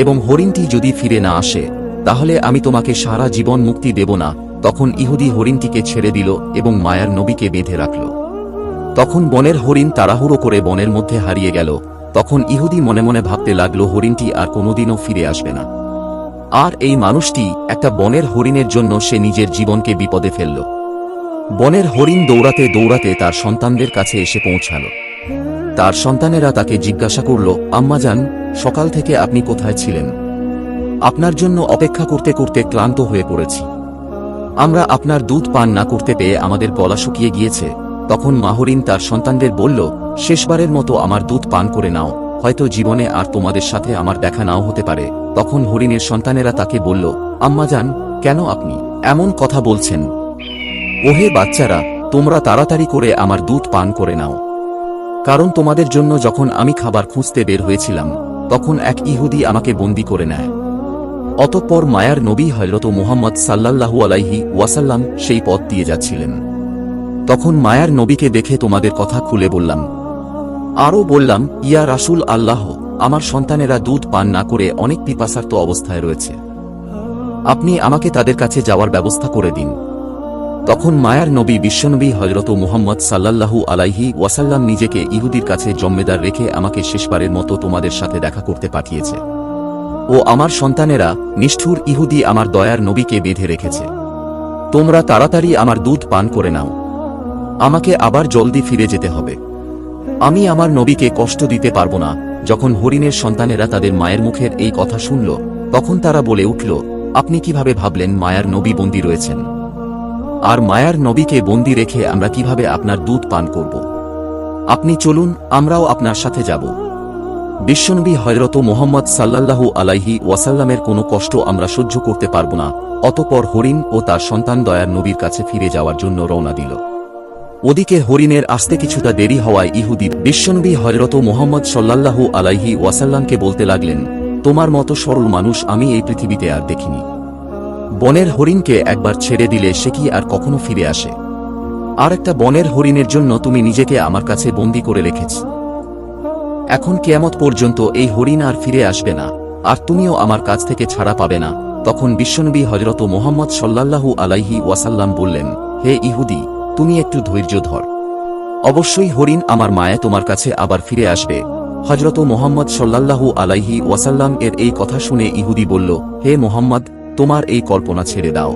Speaker 5: এবং হরিণটি যদি ফিরে না আসে তাহলে আমি তোমাকে সারা জীবন মুক্তি দেব না। তখন ইহুদি হরিণটিকে ছেড়ে দিল এবং মায়ার নবীকে বেঁধে রাখল। তখন বনের হরিণ তাড়াহুড়ো করে বনের মধ্যে হারিয়ে গেল। তখন ইহুদি মনে মনে ভাবতে লাগল, হরিণটি আর কোনোদিনও ফিরে আসবে না। আর এই মানুষটি একটা বনের হরিণের জন্য সে নিজের জীবনকে বিপদে ফেলল। বনের হরিণ দৌড়াতে দৌড়াতে তার সন্তানদের কাছে এসে পৌঁছাল। তার সন্তানেরা তাকে জিজ্ঞাসা করল, আম্মাজান, সকাল থেকে আপনি কোথায় ছিলেন? আপনার জন্য অপেক্ষা করতে করতে ক্লান্ত হয়ে পড়েছি। আমরা আপনার দুধ পান না করতে পেয়ে আমাদের গলা শুকিয়ে গিয়েছে। তখন মা হরিণ তার সন্তানদের বলল, শেষবারের মতো আমার দুধ পান করে নাও, হয়তো জীবনে আর তোমাদের সাথে আমার দেখা নাও হতে পারে। তখন হরিণের সন্তানেরা তাকে বলল, আম্মাজান, কেন আপনি এমন কথা বলছেন? ওহে বাচ্চারা, তোমরা তাড়াতাড়ি করে আমার দুধ পান করে নাও, কারণ তোমাদের জন্য যখন আমি খাবার খুঁজতে বের হয়েছিলাম তখন এক ইহুদি আমাকে বন্দী করে নেয়। অতঃপর মায়ার নবী হযরত মুহাম্মদ সাল্লাল্লাহু আলাইহি ওয়াসাল্লাম সেই পথ দিয়ে যাচ্ছিলেন। তখন মায়ার নবীকে দেখে তোমাদের কথা খুলে বললাম। আরও বললাম, ইয়া রাসূল আল্লাহ, আমার সন্তানেরা দুধ পান না করে অনেক পিপাসার্ত অবস্থায় রয়েছে, আপনি আমাকে তাদের কাছে যাওয়ার ব্যবস্থা করে দিন। তখন মায়ার নবী বিশ্বনবী হযরত মুহাম্মদ সাল্লাল্লাহু আলাইহি ওয়াসাল্লাম নিজেকে ইহুদির কাছে জম্মেদার রেখে আমাকে শেষবারের মতো তোমাদের সাথে দেখা করতে পাঠিয়েছে। ও আমার সন্তানেরা, নিষ্ঠুর ইহুদি আমার দয়ার নবীকে বেঁধে রেখেছে। তোমরা তাড়াতাড়ি আমার দুধ পান করে নাও, আমাকে আবার জলদি ফিরে যেতে হবে। আমি আমার নবীকে কষ্ট দিতে পারব না। যখন হরিণের সন্তানেরা তাদের মায়ের মুখের এই কথা শুনল তখন তারা বলে উঠল, আপনি কিভাবে ভাবলেন মায়ার নবী বন্দী রয়েছেন? আর মায়ার নবীকে বন্দী রেখে আমরা কিভাবে আপনার দুধ পান করব? আপনি চলুন, আমরাও আপনার সাথে যাব। বিশ্বনবী হযরত মুহাম্মদ সাল্লাল্লাহু আলাইহি ওয়াসাল্লামের কোনো কষ্ট আমরা সহ্য করতে পারব না। অতঃপর হরিণ ও তার সন্তান দয়ার নবীর কাছে ফিরে যাওয়ার জন্য রওনা দিল। ওদিকে হরিণের আসতে কিছুটা দেরি হওয়ায় ইহুদি বিশ্বনবী হযরত মুহাম্মদ সাল্লাল্লাহু আলাইহি ওয়াসাল্লামকে বলতে লাগলেন, তোমার মতো সরল মানুষ আমি এই পৃথিবীতে আর দেখিনি। বনের হরিণকে একবার ছেড়ে দিলে সে কি আর কখনো ফিরে আসে? আর একটা বনের হরিণের জন্য তুমি নিজেকে আমার কাছে বন্দী করে রেখেছ। এখন কিয়ামত পর্যন্ত এই হরিণ আর ফিরে আসবে না, আর তুমিও আমার কাছ থেকে ছাড়া পাবে না। তখন বিশ্বনবী হযরত মুহাম্মদ সাল্লাল্লাহু আলাইহি ওয়াসাল্লাম বললেন, হে ইহুদি, তুমি একটু ধৈর্য ধর, অবশ্যই হরিণ আমার মায়া তোমার কাছে আবার ফিরে আসবে। হযরত মুহাম্মদ সাল্লাল্লাহু আলাইহি ওয়াসাল্লাম এর এই কথা শুনে ইহুদি বলল, হে মুহাম্মদ, তোমার এই কল্পনা ছেড়ে দাও।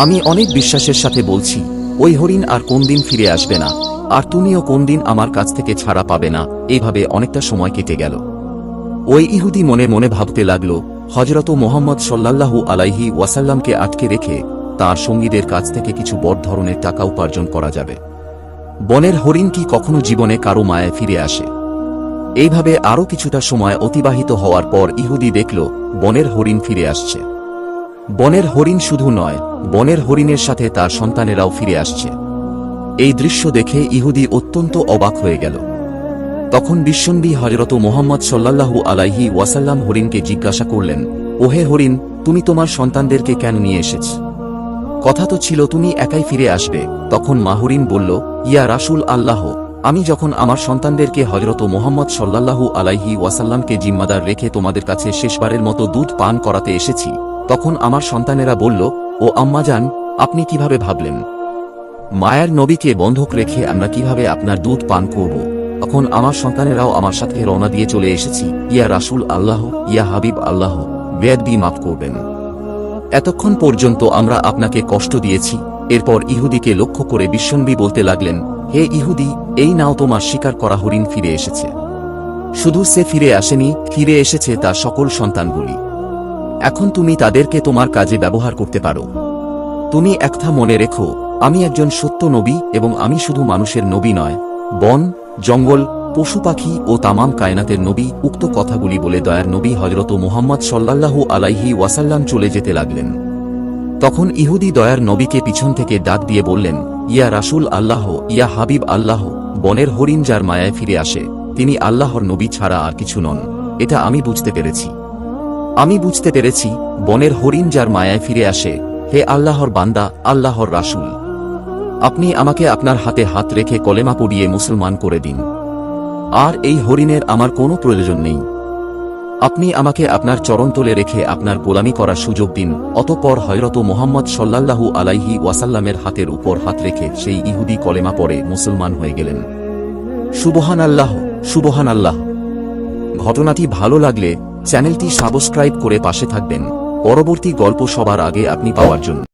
Speaker 5: আমি অনেক বিশ্বাসের সাথে বলছি, ওই হরিণ আর কোনদিন ফিরে আসবে না, আর তুমিও কোনদিন আমার কাছ থেকে ছাড়া পাবে না। এইভাবে অনেকটা সময় কেটে গেল। ওই ইহুদি মনে মনে ভাবতে লাগল, হযরত মুহাম্মদ সাল্লাল্লাহু আলাইহি ওয়াসাল্লামকে আটকে রেখে তার সঙ্গীদের কাছ থেকে কিছু বড় ধরনের টাকা উপার্জন করা যাবে। বনের হরিণ কি কখনো জীবনে কারো মায়ায় ফিরে আসে? এইভাবে আরও কিছুটা সময় অতিবাহিত হওয়ার পর ইহুদি দেখল বনের হরিণ ফিরে আসছে। বনের হরিণ শুধু নয়, বনের হরিণের সাথে তার সন্তানেরাও ফিরে আসছে। এই দৃশ্য দেখে ইহুদি অত্যন্ত অবাক হয়ে গেল। তখন বিশ্বনবী হযরত মুহাম্মদ সাল্লাল্লাহু আলাইহি ওয়াসাল্লাম হরিণকে জিজ্ঞাসা করলেন, ওহে হরিণ, তুমি তোমার সন্তানদেরকে কেন নিয়ে এসেছ? কথা তো ছিল তুমি একাই ফিরে আসবে। তখন মা হরিণ বলল, ইয়া রাসূল আল্লাহ, আমি যখন আমার সন্তানদেরকে হযরত মুহাম্মদ সাল্লাল্লাহু আলাইহি ওয়াসাল্লামকে জিম্মাদার রেখে তোমাদের কাছে শেষবারের মতো দুধ পান করাতে এসেছি, তখন আমার সন্তানেরা বলল, ও আম্মাজান, আপনি কিভাবে ভাবলেন মায়ার নবীকে বন্ধক রেখে আমরা কিভাবে আপনার দুধ পান করব? তখন আমার সন্তানেরাও আমার সাথে রওনা দিয়ে চলে এসেছি। ইয়া রাসূল আল্লাহ, ইয়া হাবিব আল্লাহ, বেয়াদবি মাফ করবেন। এতক্ষণ পর্যন্ত আমরা আপনাকে কষ্ট দিয়েছি। এরপর ইহুদিকে লক্ষ্য করে বিশ্বনবী বলতে লাগলেন, হে ইহুদি, এই নাও তোমার শিকার করা হরিণ ফিরে এসেছে। শুধু সে ফিরে আসেনি, ফিরে এসেছে তার সকল সন্তানগুলি। এখন তুমি তাদেরকে তোমার কাজে ব্যবহার করতে পারো। তুমি একটা মনে রেখো, আমি একজন সত্য নবী এবং আমি শুধু মানুষের নবী নয়, বন, জঙ্গল, পশু পাখি ও তামাম কায়নাতের নবী। উক্ত কথাগুলি বলে দয়ার নবী হযরত মুহাম্মদ সাল্লাল্লাহু আলাইহি ওয়াসাল্লাম চলে যেতে লাগলেন। তখন ইহুদি দয়ার নবীকে পিছন থেকে ডাক দিয়ে বললেন, ইয়া রাসূল আল্লাহ, ইয়া হাবিব আল্লাহ, বনের হরিণ যার মায়ায় ফিরে আসে তিনি আল্লাহর নবী ছাড়া আর কিছু নন। এটা আমি বুঝতে পেরেছি। আমি বুঝতে পেরেছি বনের হরিণ যার মায়ায় ফিরে আসে, হে আল্লাহর বান্দা, আল্লাহর রাসূল, আপনি আমাকে আপনার হাতে হাত রেখে কলেমা পড়িয়ে মুসলমান করে দিন। আর এই হরিণের আমার কোনো প্রয়োজন নেই। আপনি আমাকে আপনার চরণতলে রেখে আপনার গোলামি করার সুযোগ দিন। অতঃপর হযরত মুহাম্মদ সাল্লাল্লাহু আলাইহি ওয়াসাল্লামের হাতের উপর হাত রেখে সেই ইহুদি কলেমা পড়ে মুসলমান হয়ে গেলেন। সুবহানাল্লাহ, সুবহানাল্লাহ। ঘটনাটি ভালো লাগলে চ্যানেলটি সাবস্ক্রাইব করে পাশে থাকবেন পরবর্তী গল্প সবার আগে আপনি পাওয়ার জন্য।